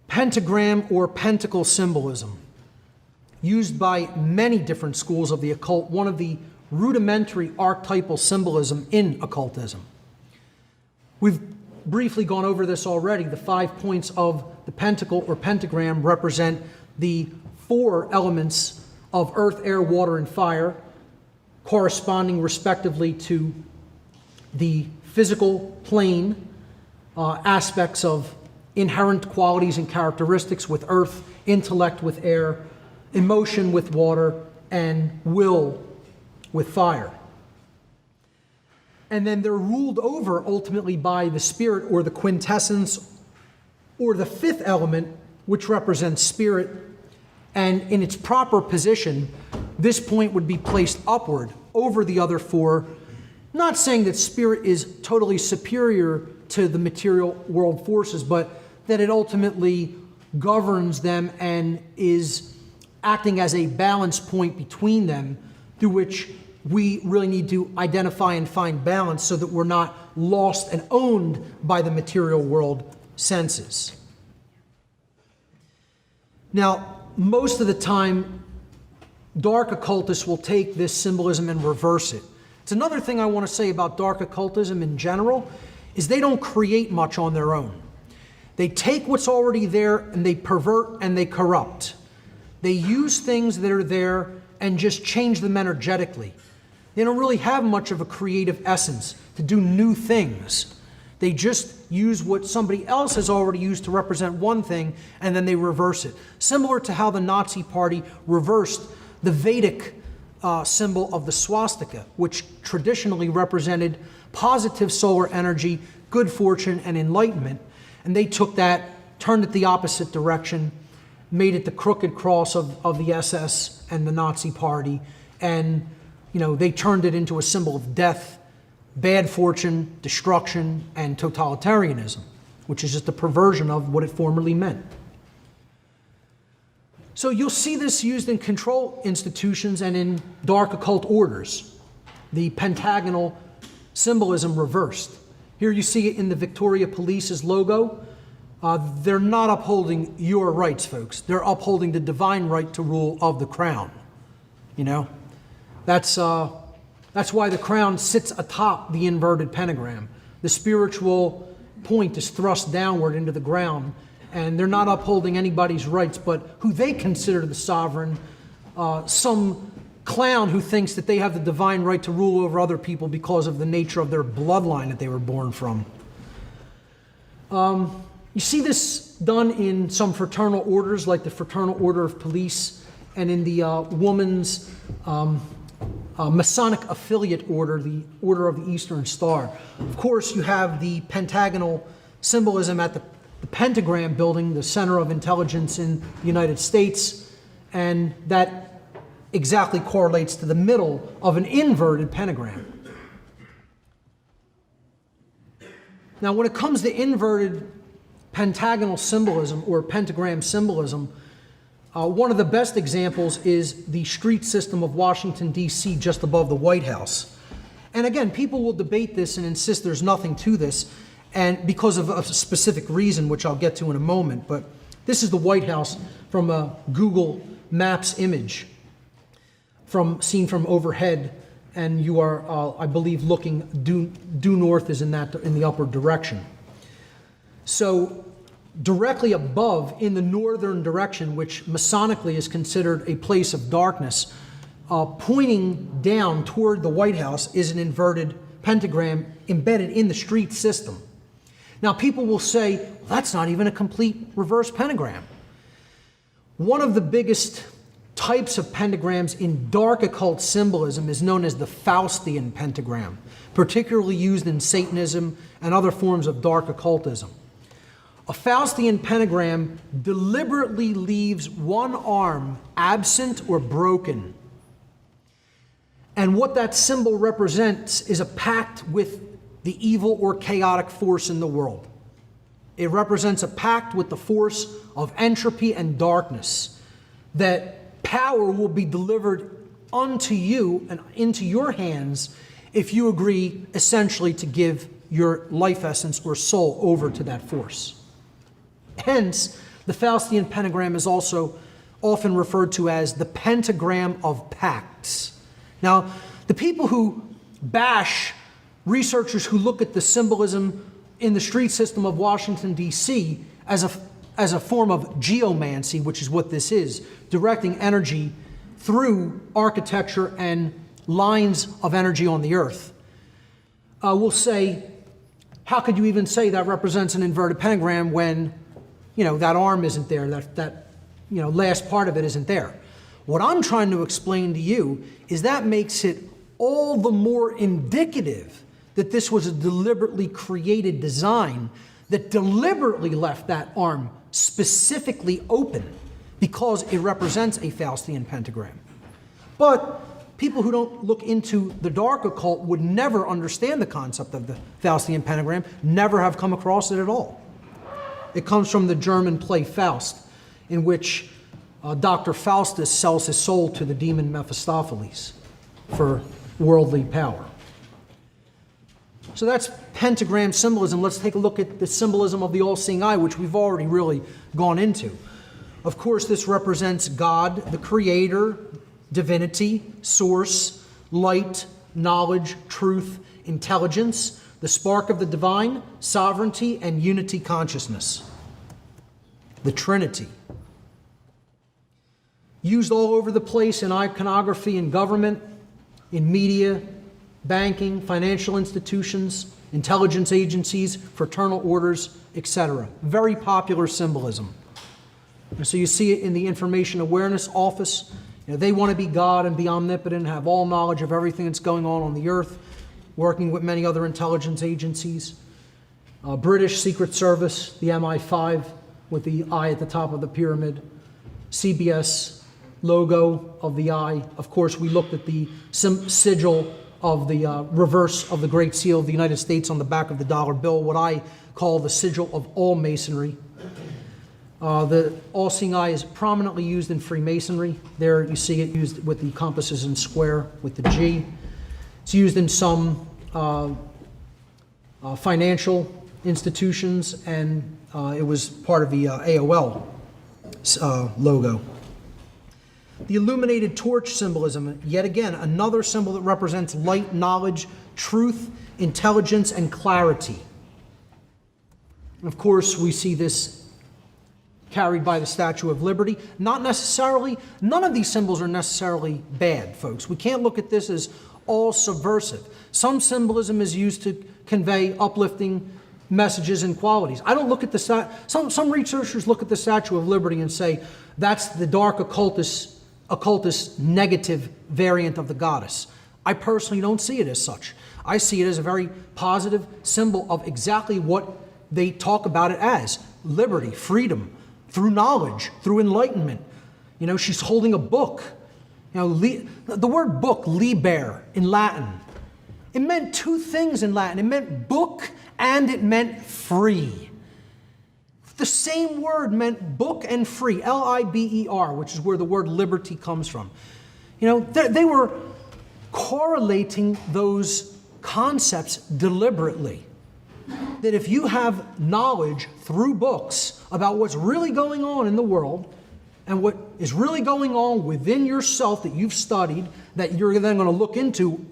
Pentagram or pentacle symbolism, used by many different schools of the occult, one of the rudimentary archetypal symbolism in occultism. We've briefly gone over this already. The 5 points of the pentacle or pentagram represent the 4 elements of earth, air, water, and fire, corresponding respectively to the physical plane aspects of inherent qualities and characteristics with earth, intellect with air, emotion with water, and will with fire. And then they're ruled over ultimately by the spirit or the quintessence or the 5th element, which represents spirit. And in its proper position, this point would be placed upward over the other 4. Not saying that spirit is totally superior to the material world forces, but that it ultimately governs them and is acting as a balance point between them, through which we really need to identify and find balance so that we're not lost and owned by the material world senses. Now, most of the time, dark occultists will take this symbolism and reverse it. It's another thing I want to say about dark occultism in general, is they don't create much on their own. They take what's already there and they pervert and they corrupt. They use things that are there and just change them energetically. They don't really have much of a creative essence to do new things. They just use what somebody else has already used to represent one thing, and then they reverse it. Similar to how the Nazi Party reversed the Vedic symbol of the swastika, which traditionally represented positive solar energy, good fortune, and enlightenment. And they took that, turned it the opposite direction, made it the crooked cross of the SS and the Nazi Party, and they turned it into a symbol of death, bad fortune, destruction, and totalitarianism, which is just a perversion of what it formerly meant. So you'll see this used in control institutions and in dark occult orders, the pentagonal symbolism reversed. Here you see it in the Victoria Police's logo. They're not upholding your rights, folks. They're upholding the divine right to rule of the crown. That's why the crown sits atop the inverted pentagram. The spiritual point is thrust downward into the ground, and they're not upholding anybody's rights but who they consider the sovereign, some clown who thinks that they have the divine right to rule over other people because of the nature of their bloodline that they were born from. You see this done in some fraternal orders, like the Fraternal Order of Police, and in the woman's Masonic affiliate order, the Order of the Eastern Star. Of course, you have the pentagonal symbolism at the pentagram building, the center of intelligence in the United States, and that exactly correlates to the middle of an inverted pentagram. Now, when it comes to inverted pentagonal symbolism or pentagram symbolism, one of the best examples is the street system of Washington, D.C., just above the White House. And again, people will debate this and insist there's nothing to this, and because of a specific reason, which I'll get to in a moment. But this is the White House from a Google Maps image, seen from overhead, and you are, I believe, looking due north is in the upward direction. So directly above in the northern direction, which Masonically is considered a place of darkness, pointing down toward the White House is an inverted pentagram embedded in the street system. Now, people will say, well, that's not even a complete reverse pentagram. One of the biggest types of pentagrams in dark occult symbolism is known as the Faustian pentagram, particularly used in Satanism and other forms of dark occultism. A Faustian pentagram deliberately leaves one arm absent or broken And what that symbol represents is a pact with the evil or chaotic force in the world. It represents a pact with the force of entropy and darkness, that power will be delivered unto you and into your hands if you agree essentially to give your life essence or soul over to that force. Hence, the Faustian pentagram is also often referred to as the pentagram of pacts. Now, the people who bash researchers who look at the symbolism in the street system of Washington, D.C. as a form of geomancy, which is what this is, directing energy through architecture and lines of energy on the earth, will say, how could you even say that represents an inverted pentagram when, that arm isn't there, that last part of it isn't there? What I'm trying to explain to you is that makes it all the more indicative that this was a deliberately created design that deliberately left that arm specifically open because it represents a Faustian pentagram. But people who don't look into the dark occult would never understand the concept of the Faustian pentagram, never have come across it at all. It comes from the German play Faust, in which Dr. Faustus sells his soul to the demon Mephistopheles for worldly power. So that's pentagram symbolism. Let's take a look at the symbolism of the all-seeing eye, which we've already really gone into. Of course, this represents God, the creator, divinity, source, light, knowledge, truth, intelligence, the spark of the divine, sovereignty, and unity consciousness. The Trinity. Used all over the place in iconography and government, in media, banking, financial institutions, intelligence agencies, fraternal orders, etc. Very popular symbolism. And so you see it in the Information Awareness Office. They want to be God and be omnipotent and have all knowledge of everything that's going on the earth, working with many other intelligence agencies. British Secret Service, the MI5 with the eye at the top of the pyramid. CBS logo of the eye. Of course, we looked at the sigil of the reverse of the Great Seal of the United States on the back of the dollar bill, what I call the sigil of all Masonry. The all-seeing eye is prominently used in Freemasonry. There you see it used with the compasses and square with the G. It's used in some financial institutions, and it was part of the AOL logo. The illuminated torch symbolism, yet again, another symbol that represents light, knowledge, truth, intelligence, and clarity. Of course, we see this carried by the Statue of Liberty. None of these symbols are necessarily bad, folks. We can't look at this as all subversive. Some symbolism is used to convey uplifting messages and qualities. I don't look at some researchers look at the Statue of Liberty and say, that's the dark occultist negative variant of the goddess. I personally don't see it as such. I see it as a very positive symbol of exactly what they talk about it as: liberty, freedom, through knowledge, through enlightenment. She's holding a book. The word book, liber, in Latin, it meant two things in Latin. It meant book and it meant free. The same word meant book and free, L-I-B-E-R, which is where the word liberty comes from. They were correlating those concepts deliberately. That if you have knowledge through books about what's really going on in the world and what is really going on within yourself that you've studied, that you're then going to look into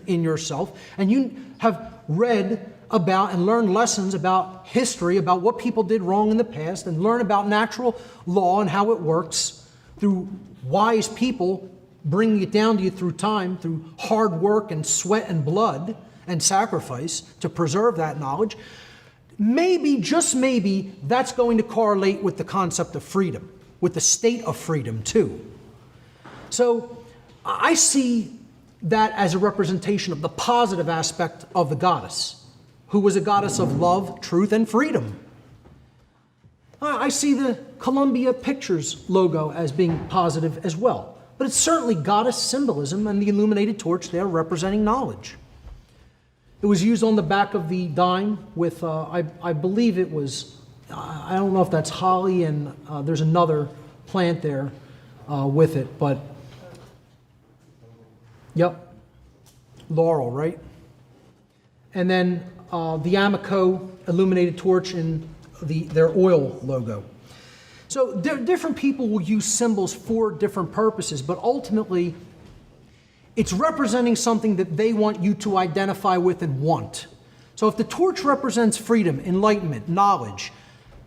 in yourself, and you have read about and learn lessons about history, about what people did wrong in the past, and learn about natural law and how it works through wise people bringing it down to you through time, through hard work and sweat and blood and sacrifice to preserve that knowledge. Maybe, just maybe, that's going to correlate with the concept of freedom, with the state of freedom too. So I see that as a representation of the positive aspect of the goddess, who was a goddess of love, truth, and freedom. I see the Columbia Pictures logo as being positive as well. but it's certainly goddess symbolism, and the illuminated torch there representing knowledge. It was used on the back of the dime with, I believe it was, I don't know if that's holly, and there's another plant there with it, but yep, laurel, right? And then the Amico illuminated torch in their oil logo. So different people will use symbols for different purposes, but ultimately it's representing something that they want you to identify with and want. So if the torch represents freedom, enlightenment, knowledge,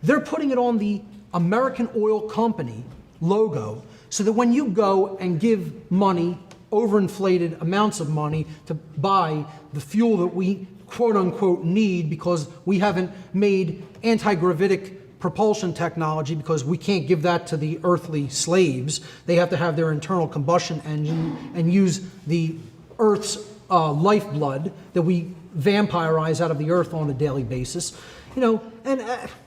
they're putting it on the American Oil Company logo so that when you go and give money, overinflated amounts of money to buy the fuel that we quote unquote need because we haven't made anti-gravitic propulsion technology because we can't give that to the earthly slaves. They have to have their internal combustion engine and use the Earth's lifeblood that we vampirize out of the earth on a daily basis. You know, and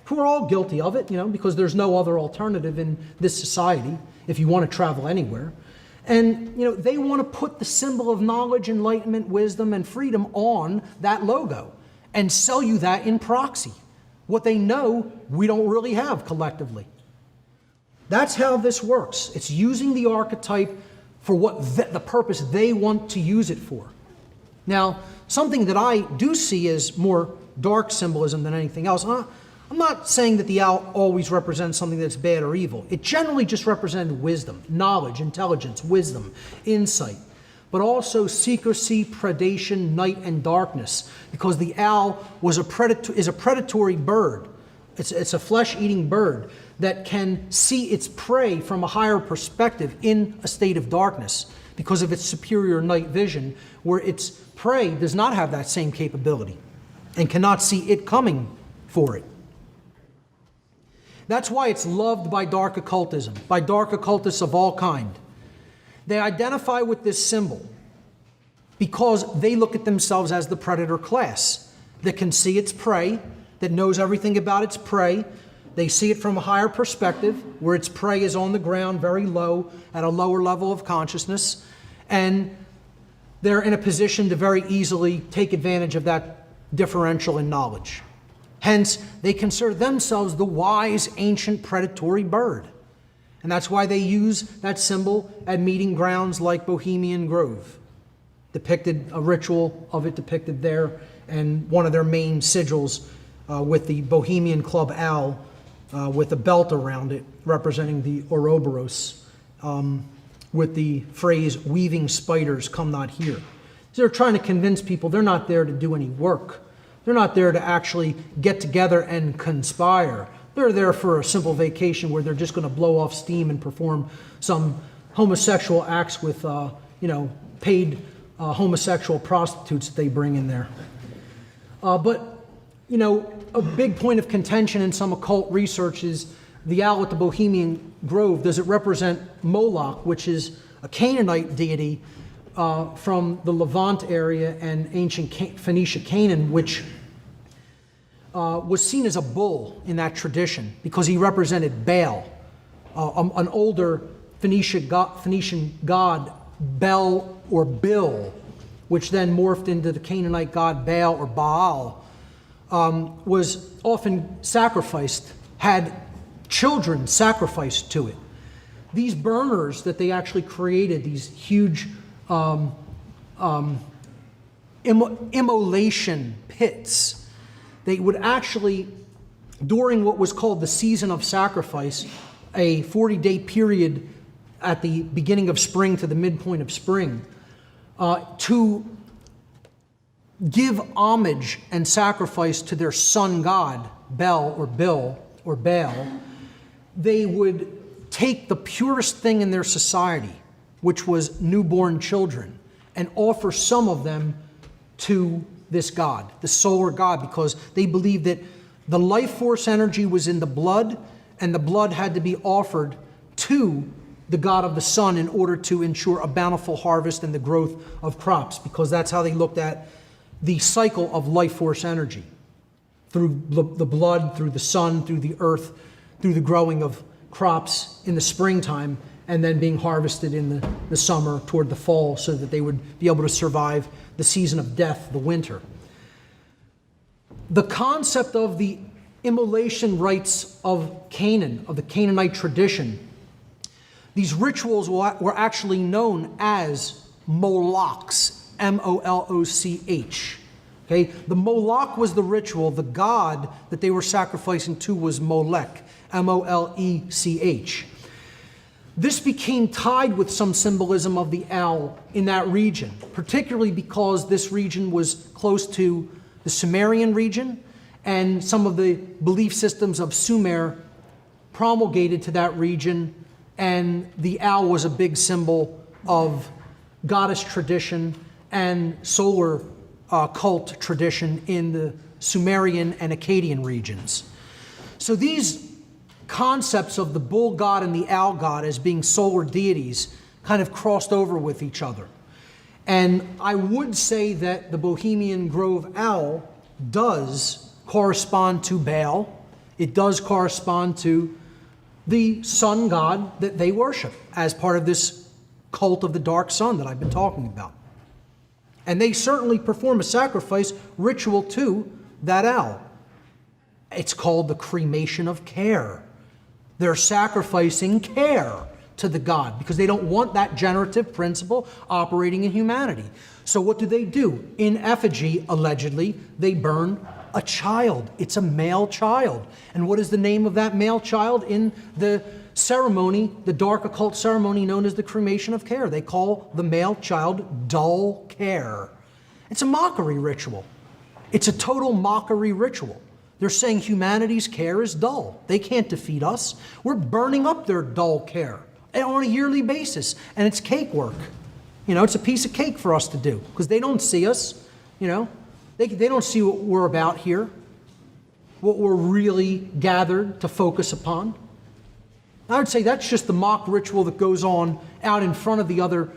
we're all guilty of it, you know, because there's no other alternative in this society if you want to travel anywhere. And, you know, they want to put the symbol of knowledge, enlightenment, wisdom, and freedom on that logo and sell you that in proxy. What they know we don't really have collectively. That's how this works. It's using the archetype for what the purpose they want to use it for. Now, something that I do see as more dark symbolism than anything else, I'm not saying that the owl always represents something that's bad or evil. It generally just represented wisdom, knowledge, intelligence, wisdom, insight, but also secrecy, predation, night, and darkness, because the owl is a predatory bird. It's a flesh-eating bird that can see its prey from a higher perspective in a state of darkness because of its superior night vision, where its prey does not have that same capability and cannot see it coming for it. That's why it's loved by dark occultism, by dark occultists of all kind. They identify with this symbol because they look at themselves as the predator class that can see its prey, that knows everything about its prey. They see it from a higher perspective, where its prey is on the ground, very low, at a lower level of consciousness, and they're in a position to very easily take advantage of that differential in knowledge. Hence, they consider themselves the wise, ancient, predatory bird. And that's why they use that symbol at meeting grounds like Bohemian Grove. A ritual of it depicted there, and one of their main sigils with the Bohemian Club owl with a belt around it representing the Ouroboros with the phrase, "weaving spiders come not here." So they're trying to convince people they're not there to do any work. They're not there to actually get together and conspire. They're there for a simple vacation where they're just going to blow off steam and perform some homosexual acts with, paid homosexual prostitutes that they bring in there. But, a big point of contention in some occult research is the owl at the Bohemian Grove. Does it represent Moloch, which is a Canaanite deity from the Levant area and ancient Phoenicia Canaan, which was seen as a bull in that tradition because he represented Baal, an older Phoenician god, Bel or Bil, which then morphed into the Canaanite god Baal or Baal, was often sacrificed, had children sacrificed to it. These burners that they actually created, these huge immolation pits, they would actually, during what was called the season of sacrifice, a 40-day period at the beginning of spring to the midpoint of spring, to give homage and sacrifice to their sun god, Bel or Bil or Baal, they would take the purest thing in their society, which was newborn children, and offer some of them to this god, the solar god, because they believed that the life force energy was in the blood, and the blood had to be offered to the god of the sun in order to ensure a bountiful harvest and the growth of crops, because that's how they looked at the cycle of life force energy. Through the blood, through the sun, through the earth, through the growing of crops in the springtime, and then being harvested in the summer toward the fall so that they would be able to survive the season of death, the winter. The concept of the immolation rites of Canaan, of the Canaanite tradition, these rituals were actually known as Molochs, M-O-L-O-C-H. Okay? The Moloch was the ritual. The god that they were sacrificing to was Molech, M-O-L-E-C-H. This became tied with some symbolism of the owl in that region, particularly because this region was close to the Sumerian region, and some of the belief systems of Sumer promulgated to that region, and the owl was a big symbol of goddess tradition and solar cult tradition in the Sumerian and Akkadian regions. So these concepts of the bull god and the owl god as being solar deities kind of crossed over with each other. And I would say that the Bohemian Grove owl does correspond to Baal. It does correspond to the sun god that they worship as part of this cult of the dark sun that I've been talking about. And they certainly perform a sacrifice ritual to that owl. It's called the cremation of care. They're sacrificing care to the god because they don't want that generative principle operating in humanity. So what do? In effigy, allegedly, they burn a child. It's a male child. And what is the name of that male child in the ceremony, the dark occult ceremony known as the cremation of care? They call the male child dull care. It's a mockery ritual. It's a total mockery ritual. They're saying humanity's care is dull. They can't defeat us. We're burning up their dull care on a yearly basis, and it's cake work. You know, it's a piece of cake for us to do because they don't see us. You know, they don't see what we're about here, what we're really gathered to focus upon. I would say that's just the mock ritual that goes on out in front of the other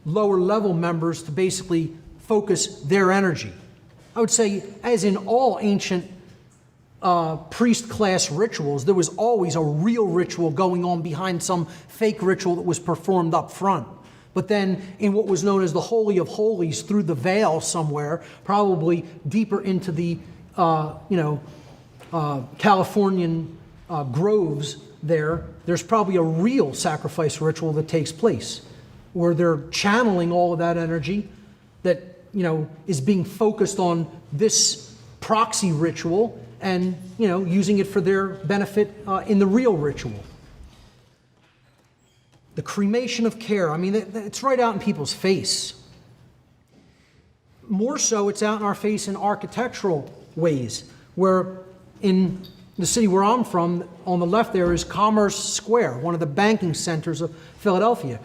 lower level members to basically focus their energy. I would say, as in all ancient priest class rituals, there was always a real ritual going on behind some fake ritual that was performed up front. But then in what was known as the Holy of Holies, through the veil somewhere, probably deeper into the Californian groves there's probably a real sacrifice ritual that takes place where they're channeling all of that energy that, you know, is being focused on this proxy ritual and, you know, using it for their benefit in the real ritual. The cremation of care, I mean, it's right out in people's face. More so, it's out in our face in architectural ways, where in the city where I'm from, on the left there is Commerce Square, one of the banking centers of Philadelphia.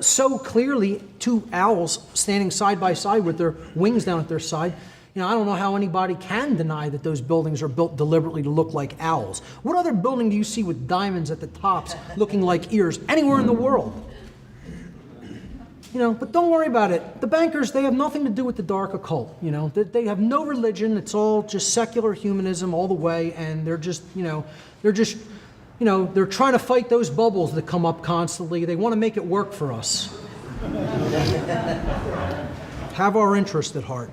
So clearly, two owls standing side by side with their wings down at their side. You know, I don't know how anybody can deny that those buildings are built deliberately to look like owls. What other building do you see with diamonds at the tops looking like ears anywhere in the world? You know, but don't worry about it. The bankers, they have nothing to do with the dark occult. You know, they have no religion. It's all just secular humanism all the way, and they're trying to fight those bubbles that come up constantly. They want to make it work for us. Have our interest at heart.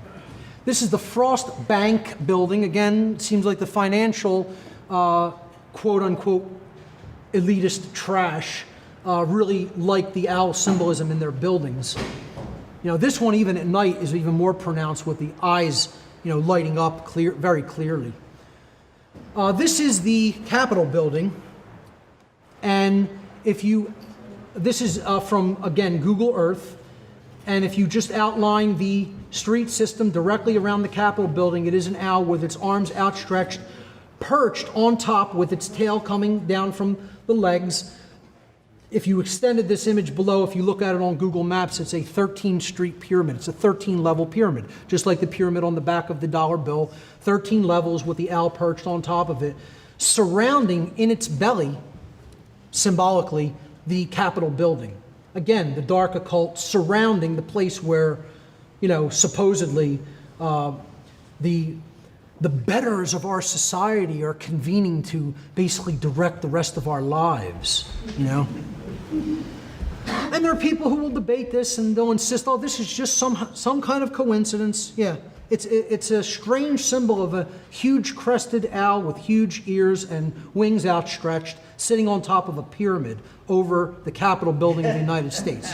This is the Frost Bank building. Again, seems like the financial, quote-unquote, elitist trash really like the owl symbolism in their buildings. You know, this one, even at night, is even more pronounced with the eyes, you know, lighting up very clearly. This is the Capitol building. And this is from, again, Google Earth. And if you just outline the street system directly around the Capitol building, it is an owl with its arms outstretched, perched on top with its tail coming down from the legs. If you extended this image below, if you look at it on Google Maps, it's a 13-street pyramid. It's a 13-level pyramid, just like the pyramid on the back of the dollar bill. 13 levels with the owl perched on top of it, surrounding in its belly, symbolically, the Capitol building. Again, the dark occult surrounding the place where, you know, supposedly the betters of our society are convening to basically direct the rest of our lives, you know. And there are people who will debate this and they'll insist, oh, this is just some kind of coincidence. Yeah, it's a strange symbol of a huge crested owl with huge ears and wings outstretched, sitting on top of a pyramid over the Capitol building of the United States.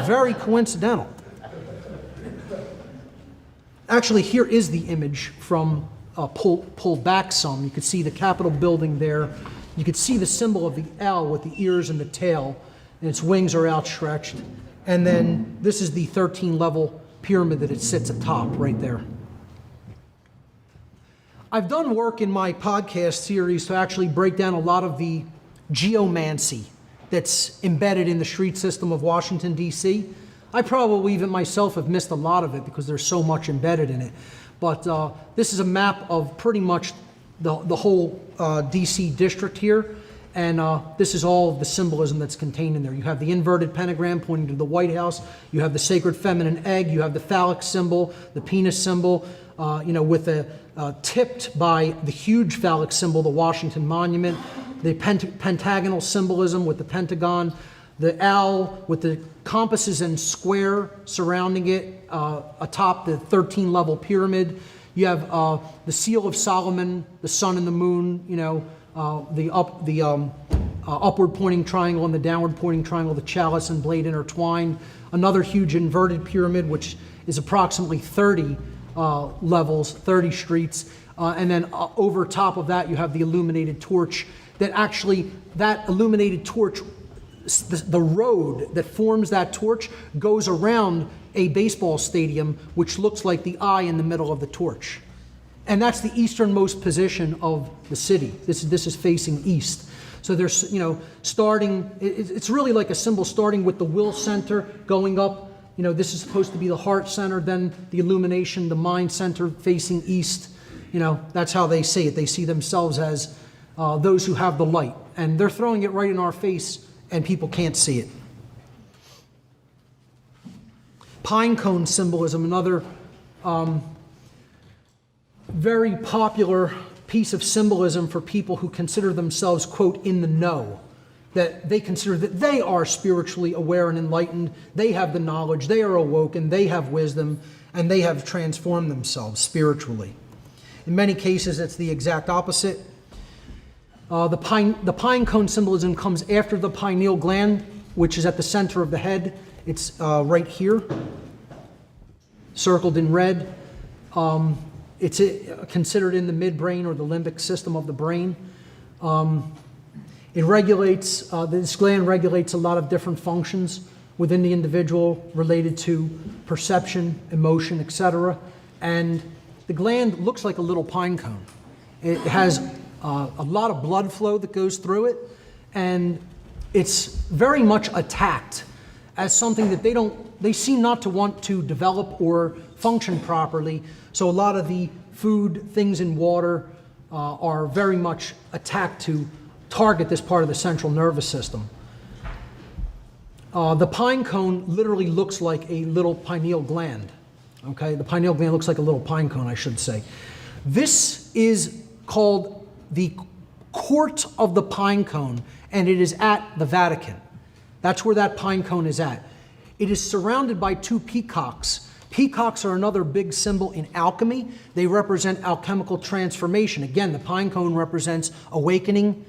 Very coincidental. Actually, here is the image from pulled back some. You could see the Capitol building there. You could see the symbol of the owl with the ears and the tail, and its wings are outstretched. And then this is the 13-level pyramid that it sits atop right there. I've done work in my podcast series to actually break down a lot of the geomancy that's embedded in the street system of Washington, D.C. I probably even myself have missed a lot of it because there's so much embedded in it. But this is a map of pretty much the whole D.C. district here. And this is all of the symbolism that's contained in there. You have the inverted pentagram pointing to the White House. You have the sacred feminine egg. You have the phallic symbol, the penis symbol, with a tipped by the huge phallic symbol, the Washington Monument, the pentagonal symbolism with the Pentagon, the owl with the compasses and square surrounding it atop the 13-level pyramid. You have the seal of Solomon, the sun and the moon, the upward pointing triangle and the downward pointing triangle, the chalice and blade intertwined. Another huge inverted pyramid, which is approximately 30 levels, 30 streets. And then over top of that, you have the illuminated torch. That illuminated torch, the road that forms that torch goes around a baseball stadium, which looks like the eye in the middle of the torch. And that's the easternmost position of the city. This is facing east. So there's, starting, it's really like a symbol starting with the will center, going up. This is supposed to be the heart center, then the illumination, the mind center facing east. That's how they see it. They see themselves as those who have the light. And they're throwing it right in our face, and people can't see it. Pine cone symbolism, another very popular piece of symbolism for people who consider themselves, quote, in the know, that they consider that they are spiritually aware and enlightened, they have the knowledge, they are awoken, they have wisdom, and they have transformed themselves spiritually. In many cases, it's the exact opposite. The pine cone symbolism comes after the pineal gland, which is at the center of the head. It's right here, circled in red. It's considered in the midbrain or the limbic system of the brain. It regulates, this gland regulates a lot of different functions within the individual related to perception, emotion, etc. And the gland looks like a little pine cone. It has a lot of blood flow that goes through it, and it's very much attacked as something that they seem not to want to develop or function properly. So a lot of the food, things in water are very much attacked to target this part of the central nervous system. The pine cone literally looks like a little pineal gland. Okay, the pineal gland looks like a little pine cone, I should say. This is called the court of the pine cone, and it is at the Vatican. That's where that pine cone is at. It is surrounded by two peacocks. Peacocks are another big symbol in alchemy. They represent alchemical transformation. Again, the pine cone represents awakening,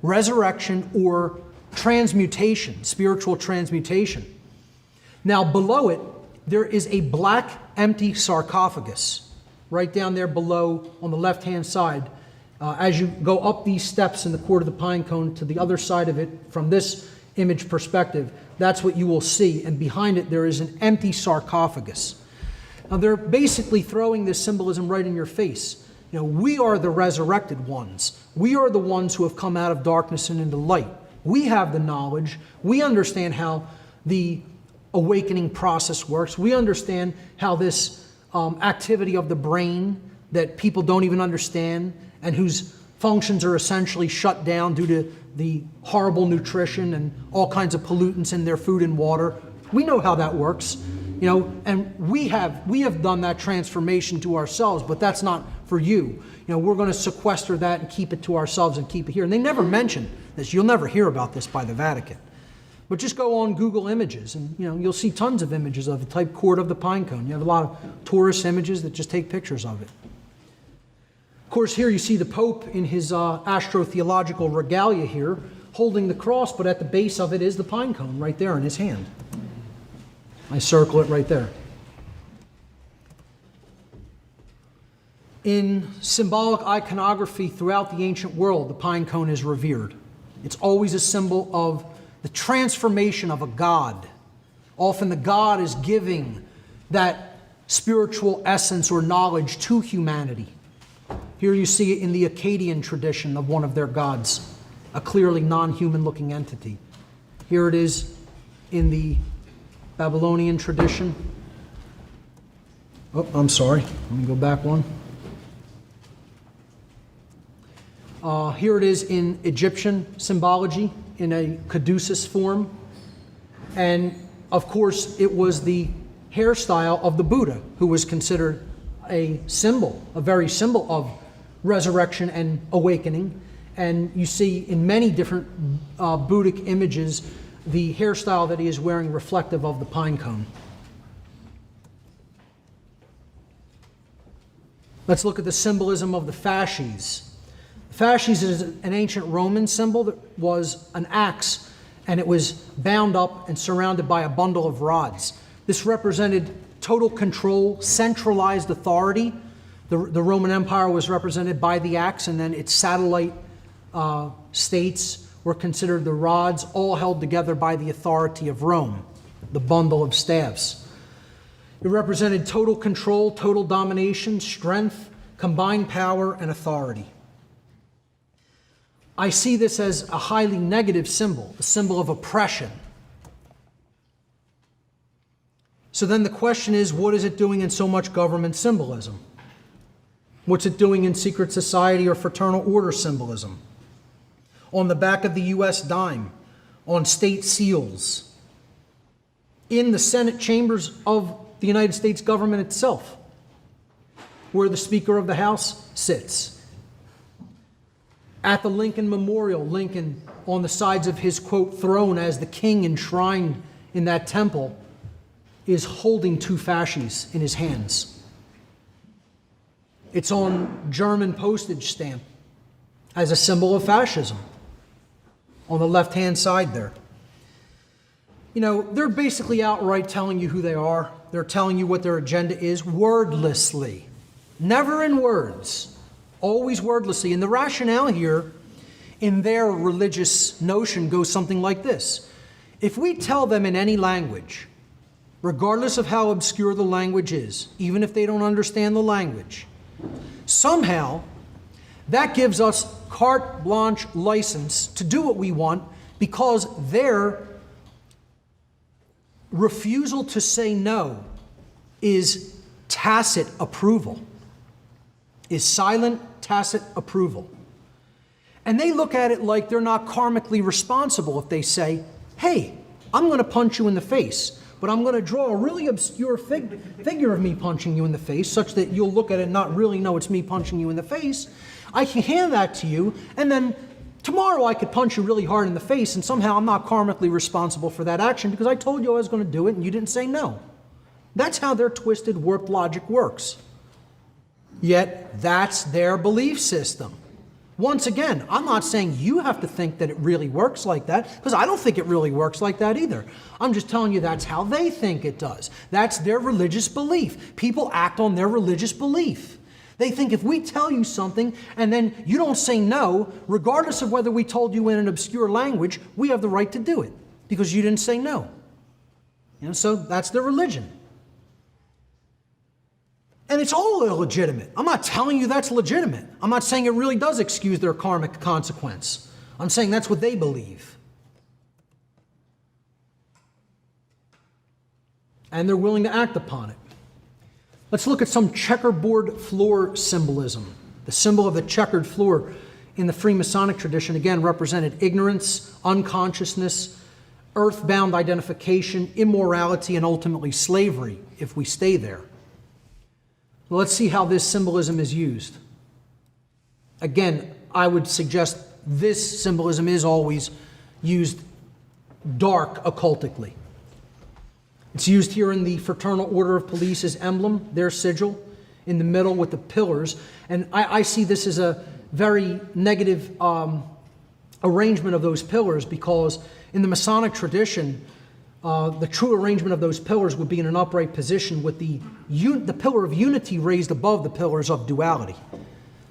resurrection, or transmutation, spiritual transmutation. Now, below it, there is a black, empty sarcophagus right down there below on the left-hand side. As you go up these steps in the court of the pine cone to the other side of it, from this image perspective, that's what you will see. And behind it, there is an empty sarcophagus. Now, they're basically throwing this symbolism right in your face. We are the resurrected ones. We are the ones who have come out of darkness and into light. We have the knowledge. We understand how the awakening process works. We understand how this activity of the brain that people don't even understand and whose functions are essentially shut down due to the horrible nutrition and all kinds of pollutants in their food and water. We know how that works. You know, and we have done that transformation to ourselves, but that's not for you. You know, we're going to sequester that and keep it to ourselves and keep it here. And they never mention this. You'll never hear about this by the Vatican. But just go on Google Images and, you know, you'll see tons of images of it. Type Court of the Pine Cone. You have a lot of tourist images that just take pictures of it. Of course, here you see the Pope in his astrotheological regalia here, holding the cross, but at the base of it is the pine cone right there in his hand. I circle it right there. In symbolic iconography throughout the ancient world, the pine cone is revered. It's always a symbol of the transformation of a god. Often the god is giving that spiritual essence or knowledge to humanity. Here you see it in the Akkadian tradition of one of their gods, a clearly non-human looking entity. Here it is in the Babylonian tradition. Oh, I'm sorry. Let me go back one. Here it is in Egyptian symbology in a caduceus form. And of course, it was the hairstyle of the Buddha, who was considered a symbol, a very symbol of resurrection and awakening. And you see in many different Buddhic images the hairstyle that he is wearing reflective of the pine cone. Let's look at the symbolism of the fasces. The fasces is an ancient Roman symbol that was an axe, and it was bound up and surrounded by a bundle of rods. This represented total control, centralized authority. The Roman Empire was represented by the axe, and then its satellite states were considered the rods, all held together by the authority of Rome, the bundle of staffs. It represented total control, total domination, strength, combined power, and authority. I see this as a highly negative symbol, a symbol of oppression. So then the question is, what is it doing in so much government symbolism? What's it doing in secret society or fraternal order symbolism? On the back of the U.S. dime, on state seals, in the Senate chambers of the United States government itself, where the Speaker of the House sits. At the Lincoln Memorial, Lincoln, on the sides of his, quote, throne as the king enshrined in that temple, is holding two fasces in his hands. It's on German postage stamp as a symbol of fascism on the left-hand side there. You know, they're basically outright telling you who they are. They're telling you what their agenda is wordlessly. Never in words, always wordlessly. And the rationale here in their religious notion goes something like this. If we tell them in any language, regardless of how obscure the language is, even if they don't understand the language, somehow that gives us carte blanche license to do what we want, because their refusal to say no is tacit approval, is silent, tacit approval. And they look at it like they're not karmically responsible if they say, hey, I'm going to punch you in the face, but I'm going to draw a really obscure figure of me punching you in the face, such that you'll look at it and not really know it's me punching you in the face. I can hand that to you, and then tomorrow I could punch you really hard in the face, and somehow I'm not karmically responsible for that action because I told you I was going to do it and you didn't say no. That's how their twisted, warped logic works. Yet that's their belief system. Once again, I'm not saying you have to think that it really works like that, because I don't think it really works like that either. I'm just telling you that's how they think it does. That's their religious belief. People act on their religious belief. They think if we tell you something and then you don't say no, regardless of whether we told you in an obscure language, we have the right to do it because you didn't say no. You know, so that's their religion. And it's all illegitimate. I'm not telling you that's legitimate. I'm not saying it really does excuse their karmic consequence. I'm saying that's what they believe. And they're willing to act upon it. Let's look at some checkerboard floor symbolism. The symbol of the checkered floor in the Freemasonic tradition, again, represented ignorance, unconsciousness, earthbound identification, immorality, and ultimately slavery if we stay there. Well, let's see how this symbolism is used. Again, I would suggest this symbolism is always used dark occultically. It's used here in the Fraternal Order of Police's emblem, their sigil, in the middle with the pillars. And I see this as a very negative arrangement of those pillars, because in the Masonic tradition, the true arrangement of those pillars would be in an upright position with the pillar of unity raised above the pillars of duality.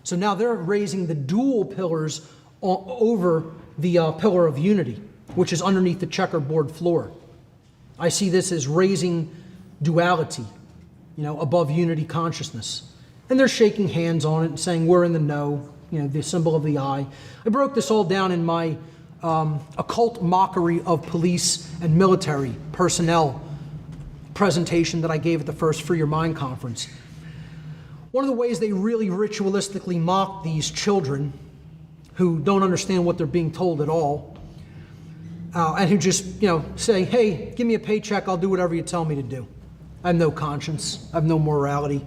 So now they're raising the dual pillars over the pillar of unity, which is underneath the checkerboard floor. I see this as raising duality, above unity consciousness. And they're shaking hands on it and saying, we're in the know, the symbol of the eye. I broke this all down in my occult mockery of police and military personnel presentation that I gave at the first Free Your Mind conference. One of the ways they really ritualistically mock these children who don't understand what they're being told at all, and who just, say, hey, give me a paycheck, I'll do whatever you tell me to do. I have no conscience, I have no morality.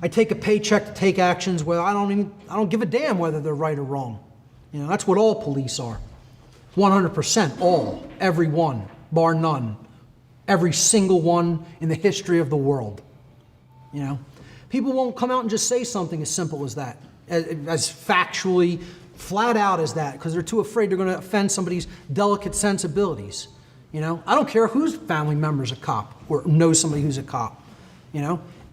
I take a paycheck to take actions where I don't give a damn whether they're right or wrong. That's what all police are. 100%, all, every one, bar none. Every single one in the history of the world. People won't come out and just say something as simple as that, as factually flat out as that, because they're too afraid they're going to offend somebody's delicate sensibilities. I don't care whose family member's a cop or knows somebody who's a cop.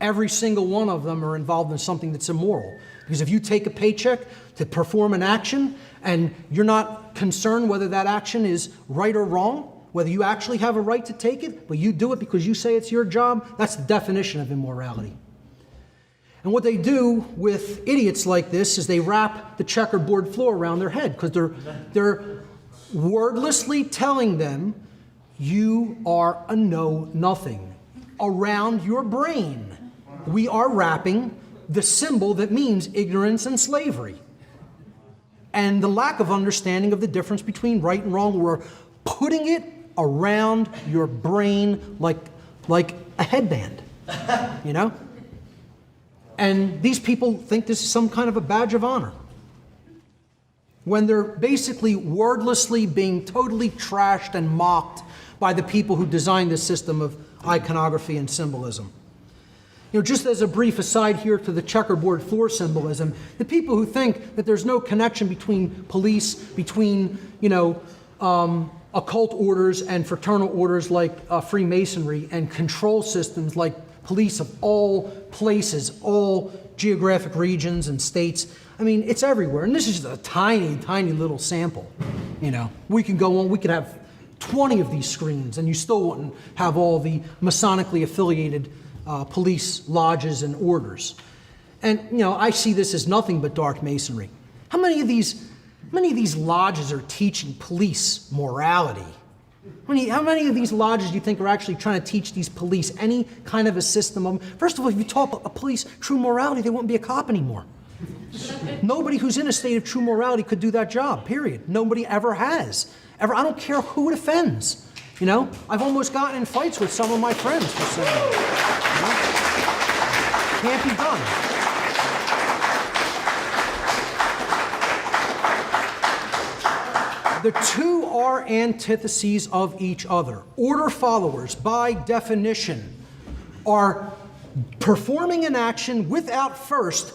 Every single one of them are involved in something that's immoral. Because if you take a paycheck to perform an action and you're not concerned whether that action is right or wrong, whether you actually have a right to take it, but you do it because you say it's your job, that's the definition of immorality. And what they do with idiots like this is they wrap the checkerboard floor around their head, because they're wordlessly telling them, you are a know-nothing. Around your brain, we are wrapping the symbol that means ignorance and slavery. And the lack of understanding of the difference between right and wrong, we're putting it around your brain like a headband, And these people think this is some kind of a badge of honor, when they're basically wordlessly being totally trashed and mocked by the people who designed this system of iconography and symbolism. Just as a brief aside here to the checkerboard floor symbolism, the people who think that there's no connection between police, between, occult orders and fraternal orders like Freemasonry, and control systems like police of all places, all geographic regions and states. It's everywhere. And this is just a tiny, tiny little sample. We can go on, we could have 20 of these screens and you still wouldn't have all the Masonically affiliated police lodges and orders. And, I see this as nothing but dark masonry. How many of these lodges are teaching police morality? How many of these lodges do you think are actually trying to teach these police any kind of a system of... First of all, if you taught a police true morality, they wouldn't be a cop anymore. Nobody who's in a state of true morality could do that job, period. Nobody ever has. I don't care who it offends. I've almost gotten in fights with some of my friends for saying that. Can't be done. The two are antitheses of each other. Order followers, by definition, are performing an action without first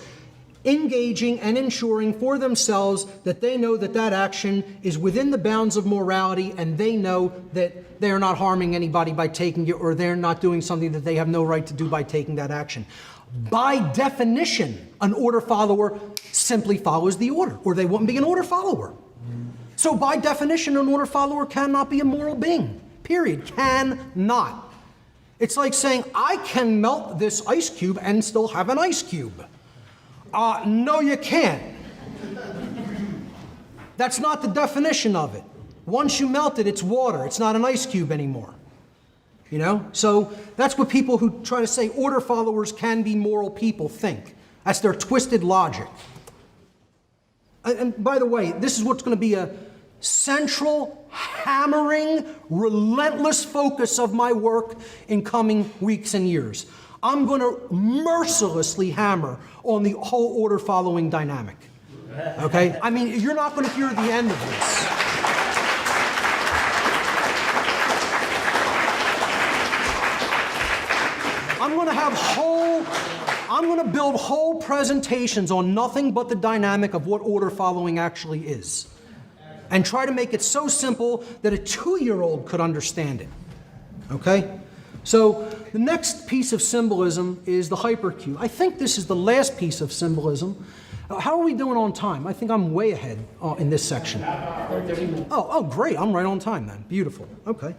engaging and ensuring for themselves that they know that that action is within the bounds of morality, and they know that they are not harming anybody by taking it, or they're not doing something that they have no right to do by taking that action. By definition, an order follower simply follows the order, or they wouldn't be an order follower. So by definition, an order follower cannot be a moral being, period. Cannot. It's like saying, I can melt this ice cube and still have an ice cube. No, you can't. That's not the definition of it. Once you melt it, it's water. It's not an ice cube anymore. So that's what people who try to say order followers can be moral people think. That's their twisted logic. And by the way, this is what's going to be central, hammering, relentless focus of my work in coming weeks and years. I'm going to mercilessly hammer on the whole order following dynamic. Okay? I mean, you're not going to hear the end of this. I'm going to build whole presentations on nothing but the dynamic of what order following actually is. And try to make it so simple that a 2-year-old could understand it. Okay? So the next piece of symbolism is the hypercube. I think this is the last piece of symbolism. How are we doing on time? I think I'm way ahead in this section. Oh, great. I'm right on time then. Beautiful. Okay.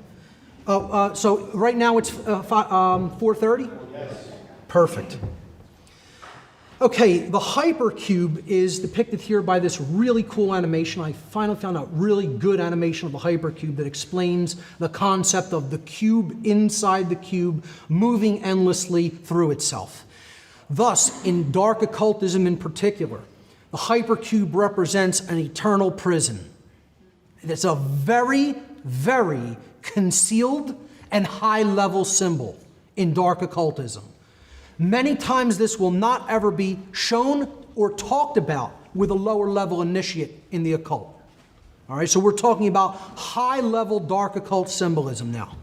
So right now it's 4:30? Yes. Perfect. Okay, the hypercube is depicted here by this really cool animation. I finally found a really good animation of the hypercube that explains the concept of the cube inside the cube moving endlessly through itself. Thus, in dark occultism in particular, the hypercube represents an eternal prison. It's a very, very concealed and high-level symbol in dark occultism. Many times this will not ever be shown or talked about with a lower level initiate in the occult. All right, so we're talking about high-level dark occult symbolism now.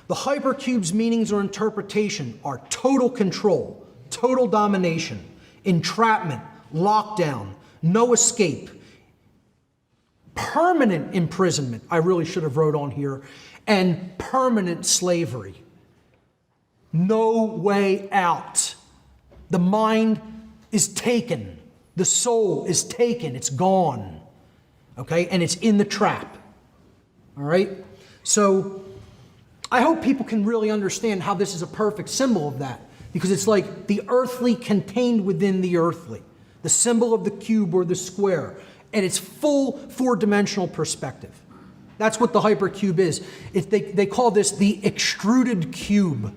The hypercube's meanings or interpretation are total control, total domination, entrapment, lockdown, no escape, permanent imprisonment, I really should have wrote on here, and permanent slavery. No way out. The mind is taken. The soul is taken. It's gone. Okay? And it's in the trap. All right? So I hope people can really understand how this is a perfect symbol of that, because it's like the earthly contained within the earthly, the symbol of the cube or the square, and it's full four-dimensional perspective. That's what the hypercube is. They call this the extruded cube.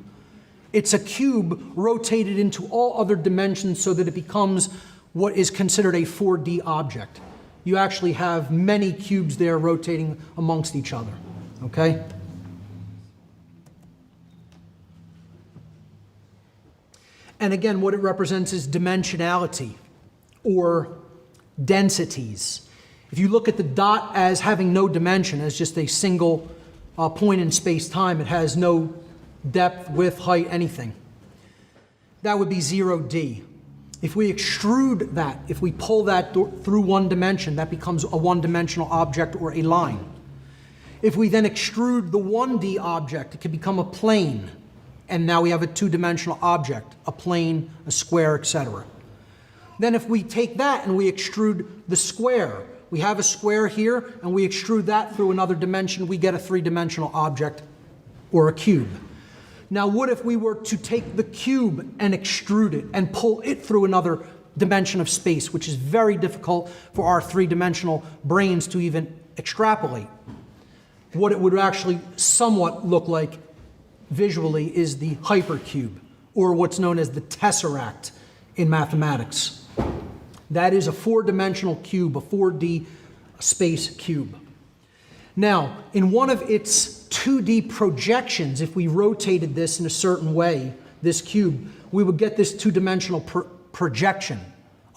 It's a cube rotated into all other dimensions so that it becomes what is considered a 4D object. You actually have many cubes there rotating amongst each other, okay? And again, what it represents is dimensionality or densities. If you look at the dot as having no dimension, as just a single point in space-time, it has no depth, width, height, anything. That would be 0D. If we extrude that, if we pull that through one dimension, that becomes a one-dimensional object or a line. If we then extrude the 1D object, it can become a plane. And now we have a two-dimensional object, a plane, a square, etc. Then if we take that and we extrude the square, we have a square here, and we extrude that through another dimension, we get a three-dimensional object or a cube. Now, what if we were to take the cube and extrude it and pull it through another dimension of space, which is very difficult for our three-dimensional brains to even extrapolate? What it would actually somewhat look like visually is the hypercube, or what's known as the tesseract in mathematics. That is a four-dimensional cube, a 4D space cube. Now, in one of its 2D projections, if we rotated this in a certain way, this cube, we would get this two-dimensional projection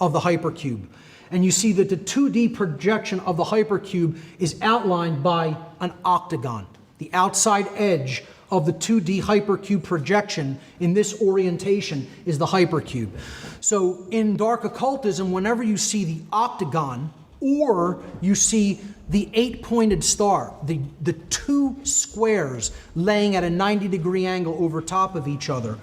of the hypercube. And you see that the 2D projection of the hypercube is outlined by an octagon. The outside edge of the 2D hypercube projection in this orientation is the hypercube. So in dark occultism, whenever you see the octagon or you see the 8-pointed star, the two squares laying at a 90-degree angle over top of each other,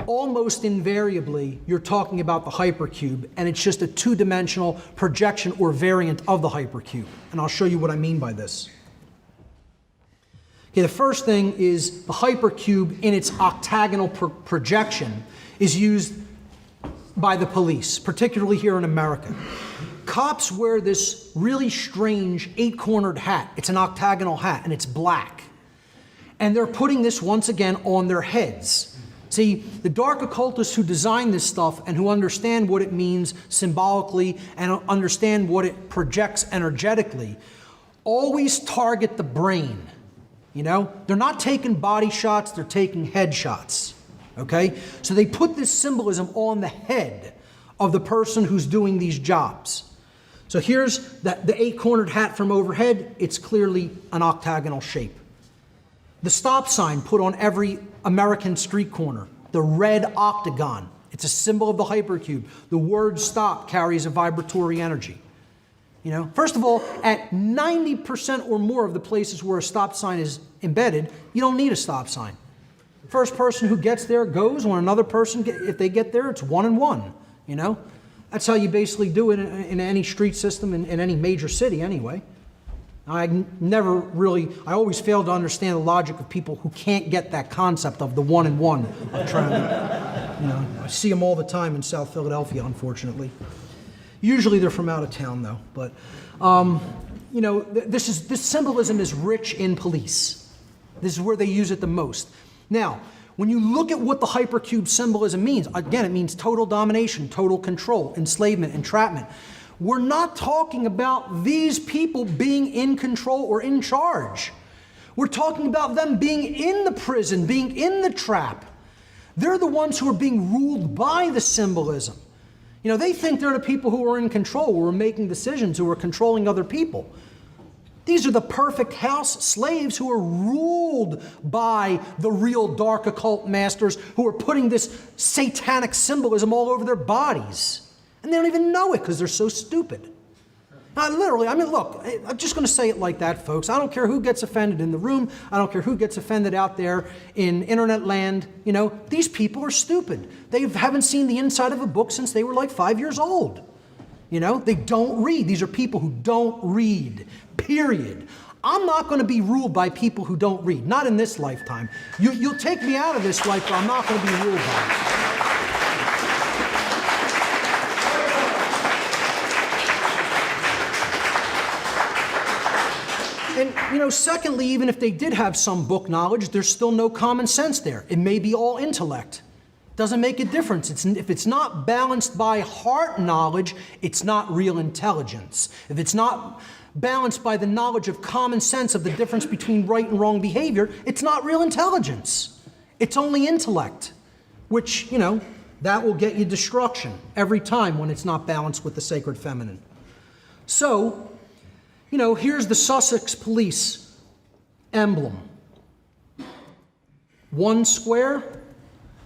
almost invariably you're talking about the hypercube, and it's just a two-dimensional projection or variant of the hypercube. And I'll show you what I mean by this. Okay, the first thing is the hypercube in its octagonal projection is used by the police, particularly here in America. Cops wear this really strange 8-cornered hat. It's an octagonal hat, and it's black. And they're putting this once again on their heads. See, the dark occultists who design this stuff and who understand what it means symbolically and understand what it projects energetically always target the brain. You know, they're not taking body shots, they're taking head shots. Okay? So they put this symbolism on the head of the person who's doing these jobs. So here's the eight-cornered hat from overhead. It's clearly an octagonal shape. The stop sign put on every American street corner, the red octagon. It's a symbol of the hypercube. The word stop carries a vibratory energy. You know, first of all, at 90% or more of the places where a stop sign is embedded, you don't need a stop sign. First person who gets there goes. When another person, if they get there, it's 1 and 1, you know? That's how you basically do it in any street system in any major city anyway. I always fail to understand the logic of people who can't get that concept of the 1 and 1 of transit. You know, I see them all the time in South Philadelphia, unfortunately. Usually they're from out of town though, but you know, this symbolism is rich in police. This is where they use it the most. Now, when you look at what the hypercube symbolism means, again, it means total domination, total control, enslavement, entrapment. We're not talking about these people being in control or in charge. We're talking about them being in the prison, being in the trap. They're the ones who are being ruled by the symbolism. You know, they think they're the people who are in control, who are making decisions, who are controlling other people. These are the perfect house slaves who are ruled by the real dark occult masters who are putting this satanic symbolism all over their bodies. And they don't even know it because they're so stupid. Now, literally, I mean, look, I'm just going to say it like that, folks. I don't care who gets offended in the room. I don't care who gets offended out there in internet land. You know, these people are stupid. They haven't seen the inside of a book since they were like 5 years old. You know, they don't read. These are people who don't read, period. I'm not going to be ruled by people who don't read, not in this lifetime. You'll take me out of this life, but I'm not going to be ruled by it. And, you know, secondly, even if they did have some book knowledge, there's still no common sense there. It may be all intellect. Doesn't make a difference. If it's not balanced by heart knowledge, it's not real intelligence. If it's not balanced by the knowledge of common sense of the difference between right and wrong behavior, it's not real intelligence. It's only intellect, which, you know, that will get you destruction every time when it's not balanced with the sacred feminine. So, you know, here's the Sussex Police emblem. 1 square,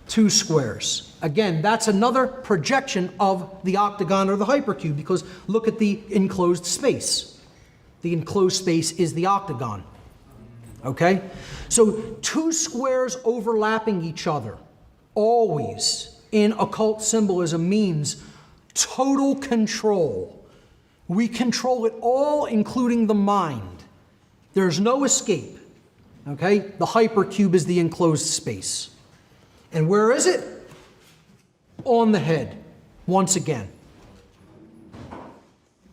2 squares. Again, that's another projection of the octagon or the hypercube, because look at the enclosed space. The enclosed space is the octagon. Okay? So 2 squares overlapping each other, always in occult symbolism, means total control. We control it all, including the mind. There's no escape. Okay? The hypercube is the enclosed space. And where is it? On the head, once again.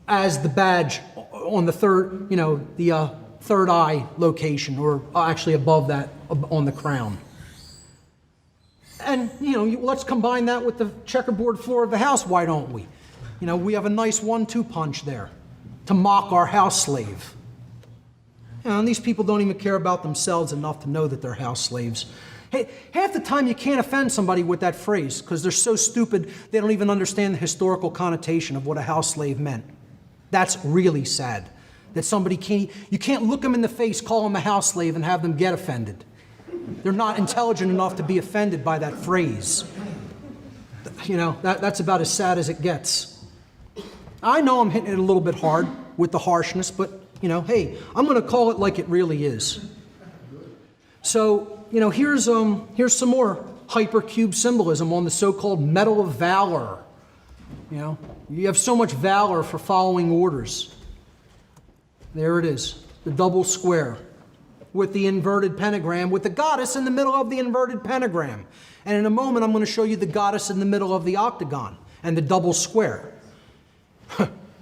As the badge on the third, you know, the third eye location, or actually above that, on the crown. And, you know, let's combine that with the checkerboard floor of the house, why don't we? You know, we have a nice 1-2 punch there to mock our house slave. You know, and these people don't even care about themselves enough to know that they're house slaves. Hey, half the time you can't offend somebody with that phrase because they're so stupid they don't even understand the historical connotation of what a house slave meant. That's really sad. That somebody you can't look them in the face, call them a house slave, and have them get offended. They're not intelligent enough to be offended by that phrase. You know, that's about as sad as it gets. I know I'm hitting it a little bit hard with the harshness, but, you know, hey, I'm going to call it like it really is. So, you know, here's some more hypercube symbolism on the so-called Medal of Valor. You know, you have so much valor for following orders. There it is, the double square with the inverted pentagram, with the goddess in the middle of the inverted pentagram. And in a moment, I'm going to show you the goddess in the middle of the octagon and the double square.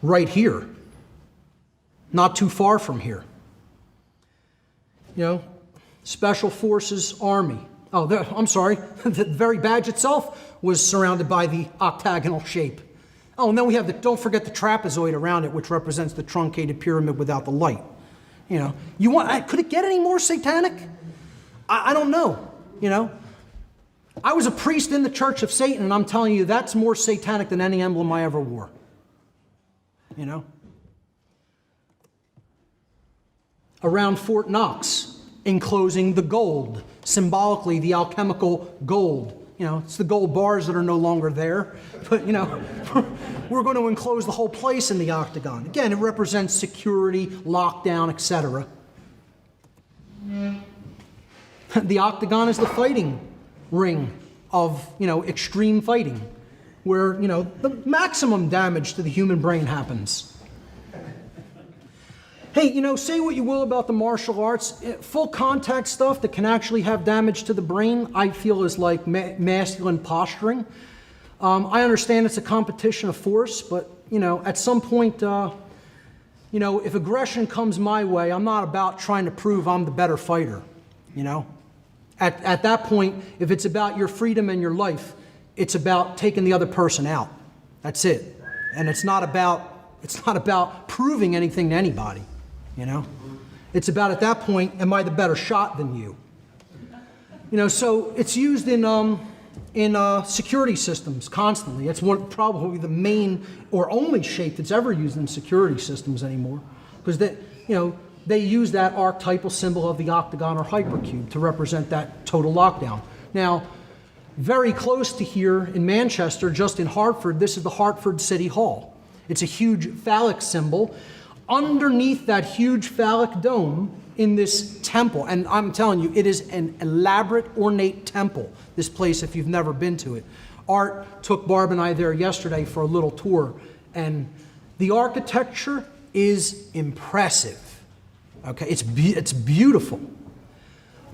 Right here. Not too far from here. You know, Special Forces Army. Oh, I'm sorry. The very badge itself was surrounded by the octagonal shape. Oh, and then we have don't forget the trapezoid around it, which represents the truncated pyramid without the light. You know, could it get any more satanic? I don't know, you know. I was a priest in the Church of Satan, and I'm telling you, that's more satanic than any emblem I ever wore. You know? Around Fort Knox, enclosing the gold, symbolically the alchemical gold. You know, it's the gold bars that are no longer there. But, you know, we're going to enclose the whole place in the octagon. Again, it represents security, lockdown, etc. The octagon is the fighting ring of, you know, extreme fighting, where, you know, the maximum damage to the human brain happens. Hey, you know, say what you will about the martial arts, full contact stuff that can actually have damage to the brain, I feel is like masculine posturing. I understand it's a competition of force, but, you know, at some point, you know, if aggression comes my way, I'm not about trying to prove I'm the better fighter, you know. At that point, if it's about your freedom and your life, it's about taking the other person out. That's it. And it's not about proving anything to anybody, you know. It's about, at that point, am I the better shot than you? You know, so it's used in security systems constantly. It's probably the main or only shape that's ever used in security systems anymore, because you know, they use that archetypal symbol of the octagon or hypercube to represent that total lockdown. Now, very close to here in Manchester, just in Hartford, this is the Hartford City Hall. It's a huge phallic symbol. Underneath that huge phallic dome in this temple, and I'm telling you, it is an elaborate, ornate temple, this place, if you've never been to it. Art took Barb and I there yesterday for a little tour, and the architecture is impressive. Okay, it's beautiful.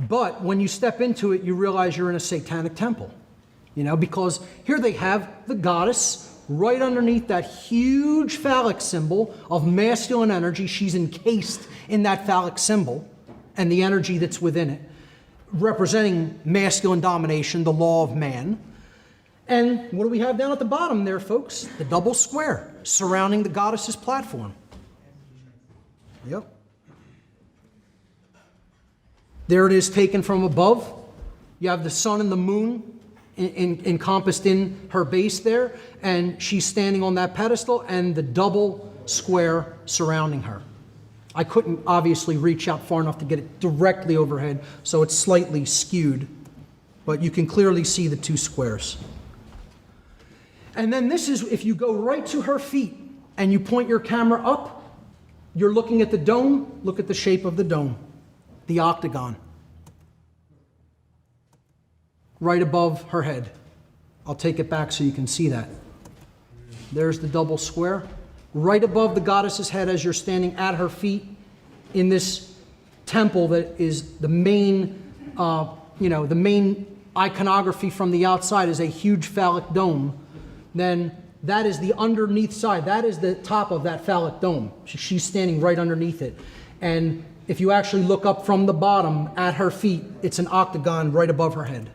But when you step into it, you realize you're in a satanic temple. You know, because here they have the goddess right underneath that huge phallic symbol of masculine energy. She's encased in that phallic symbol and the energy that's within it, representing masculine domination, the law of man. And what do we have down at the bottom there, folks? The double square surrounding the goddess's platform. Yep. There it is, taken from above. You have the sun and the moon encompassed in her base there, and she's standing on that pedestal, and the double square surrounding her. I couldn't obviously reach out far enough to get it directly overhead, so it's slightly skewed, but you can clearly see the two squares. And then this is, if you go right to her feet and you point your camera up, you're looking at the dome. Look at the shape of the dome. The octagon, right above her head. I'll take it back so you can see that. There's the double square. Right above the goddess's head as you're standing at her feet in this temple that is the main, the main iconography from the outside is a huge phallic dome. Then that is the underneath side. That is the top of that phallic dome. She's standing right underneath it. And if you actually look up from the bottom at her feet, it's an octagon right above her head.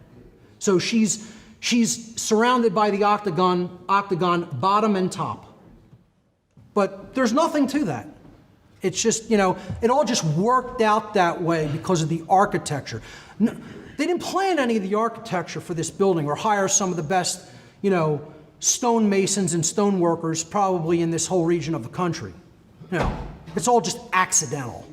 So she's surrounded by the octagon bottom and top. But there's nothing to that. It's just, you know, it all just worked out that way because of the architecture. No, they didn't plan any of the architecture for this building or hire some of the best, you know, stonemasons and stoneworkers probably in this whole region of the country. No, it's all just accidental.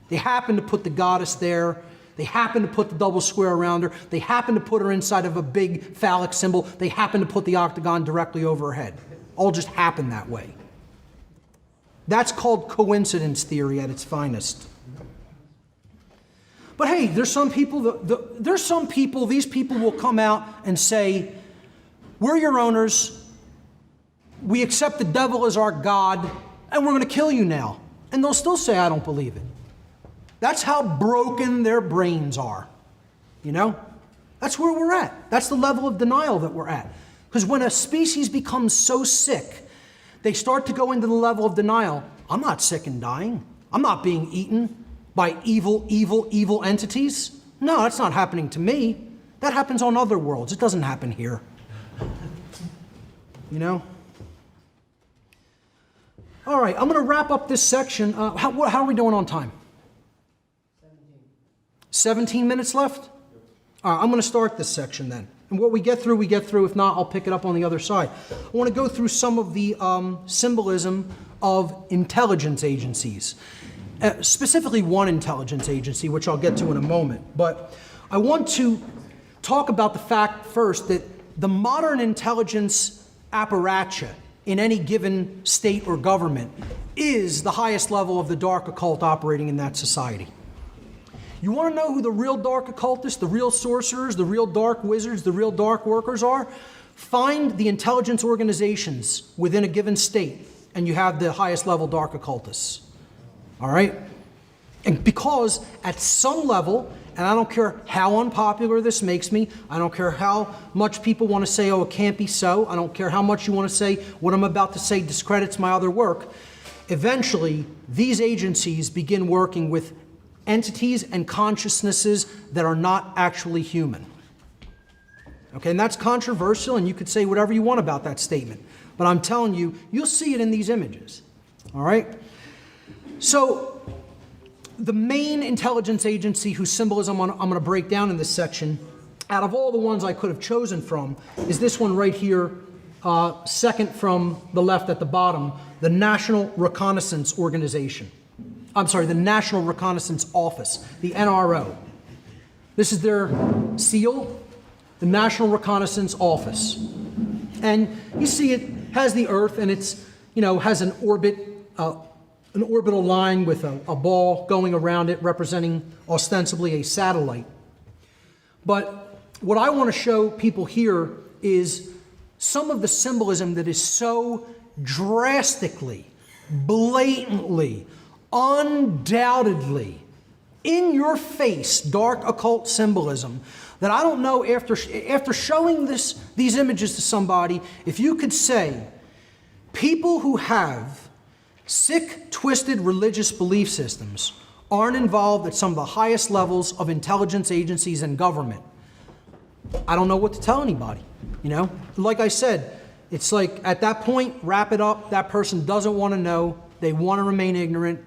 They happened to put the goddess there. They happened to put the double square around her. They happened to put her inside of a big phallic symbol. They happened to put the octagon directly over her head. All just happened that way. That's called coincidence theory at its finest. But hey, there's some people, these people will come out and say, we're your owners, we accept the devil as our God, and we're going to kill you now. And they'll still say, I don't believe it. That's how broken their brains are, you know? That's where we're at. That's the level of denial that we're at. Because when a species becomes so sick, they start to go into the level of denial. I'm not sick and dying. I'm not being eaten by evil entities. No, that's not happening to me. That happens on other worlds. It doesn't happen here. You know? All right, I'm going to wrap up this section. How are we doing on time? 17 minutes left? All right, I'm going to start this section then. And what we get through, we get through. If not, I'll pick it up on the other side. I want to go through some of the symbolism of intelligence agencies. Specifically one intelligence agency, which I'll get to in a moment. But I want to talk about the fact first that the modern intelligence apparatus in any given state or government is the highest level of the dark occult operating in that society. You want to know who the real dark occultists, the real sorcerers, the real dark wizards, the real dark workers are? Find the intelligence organizations within a given state, and you have the highest level dark occultists. All right? And because at some level, and I don't care how unpopular this makes me, I don't care how much people want to say, oh, it can't be so, I don't care how much you want to say what I'm about to say discredits my other work, eventually these agencies begin working with entities and consciousnesses that are not actually human. Okay, and that's controversial, and you could say whatever you want about that statement. But I'm telling you, you'll see it in these images. All right? So, the main intelligence agency whose symbolism I'm going to break down in this section, out of all the ones I could have chosen from, is this one right here, second from the left at the bottom, the National Reconnaissance Organization. I'm sorry, the National Reconnaissance Office, the NRO. This is their seal, the National Reconnaissance Office. And you see it has the Earth, and it's, has an orbit, an orbital line with a ball going around it representing ostensibly a satellite. But what I want to show people here is some of the symbolism that is so drastically, blatantly, undoubtedly, in your face, dark occult symbolism that I don't know after showing these images to somebody, if you could say, people who have sick, twisted religious belief systems aren't involved at some of the highest levels of intelligence agencies and government. I don't know what to tell anybody, Like I said, it's like at that point, wrap it up. That person doesn't want to know. They want to remain ignorant,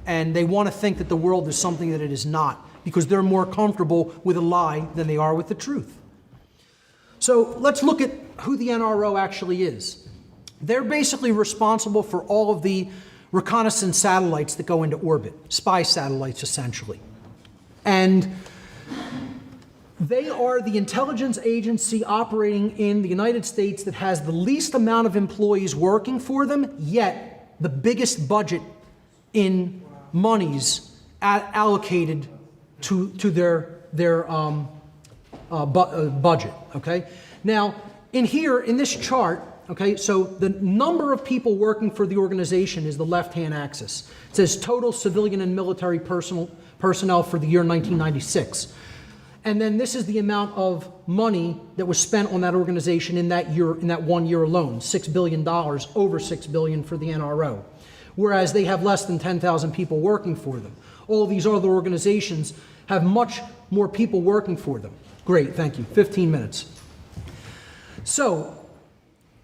and they want to think that the world is something that it is not, because they're more comfortable with a lie than they are with the truth. So let's look at who the NRO actually is. They're basically responsible for all of the reconnaissance satellites that go into orbit, spy satellites essentially. And they are the intelligence agency operating in the United States that has the least amount of employees working for them, yet the biggest budget in monies allocated to their budget, okay? Now, in this chart, okay, so the number of people working for the organization is the left-hand axis. It says total civilian and military personnel for the year 1996. And then this is the amount of money that was spent on that organization in that year, in that 1 year alone, $6 billion, over $6 billion for the NRO. Whereas they have less than 10,000 people working for them. All of these other organizations have much more people working for them. Great, thank you. 15 minutes. So,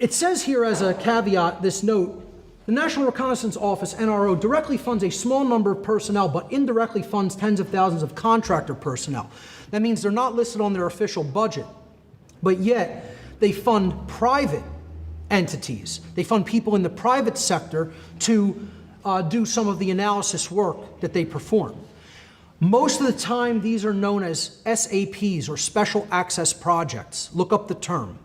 it says here as a caveat, this note, the National Reconnaissance Office, NRO, directly funds a small number of personnel, but indirectly funds tens of thousands of contractor personnel. That means they're not listed on their official budget, but yet they fund private entities. They fund people in the private sector to do some of the analysis work that they perform. Most of the time, these are known as SAPs, or Special Access Projects. Look up the term.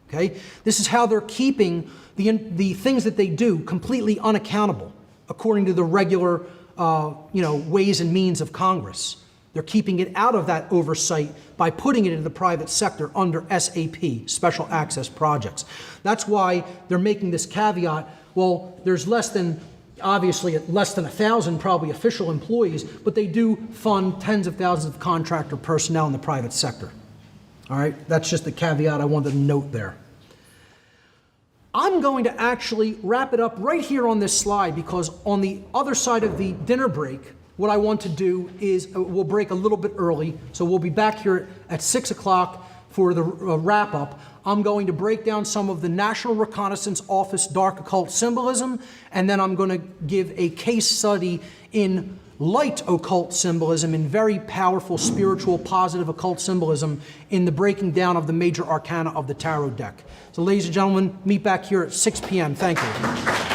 Okay? This is how they're keeping the things that they do completely unaccountable, according to the regular ways and means of Congress. They're keeping it out of that oversight by putting it into the private sector under SAP, Special Access Projects. That's why they're making this caveat, well, there's obviously less than 1,000 probably official employees, but they do fund tens of thousands of contractor personnel in the private sector. All right, that's just the caveat I wanted to note there. I'm going to actually wrap it up right here on this slide, because on the other side of the dinner break, what I want to do is we'll break a little bit early, so we'll be back here at 6 o'clock for the wrap-up. I'm going to break down some of the National Reconnaissance Office dark occult symbolism, and then I'm going to give a case study in light occult symbolism and very powerful spiritual positive occult symbolism in the breaking down of the major arcana of the tarot deck. So ladies and gentlemen, meet back here at 6 p.m. Thank you.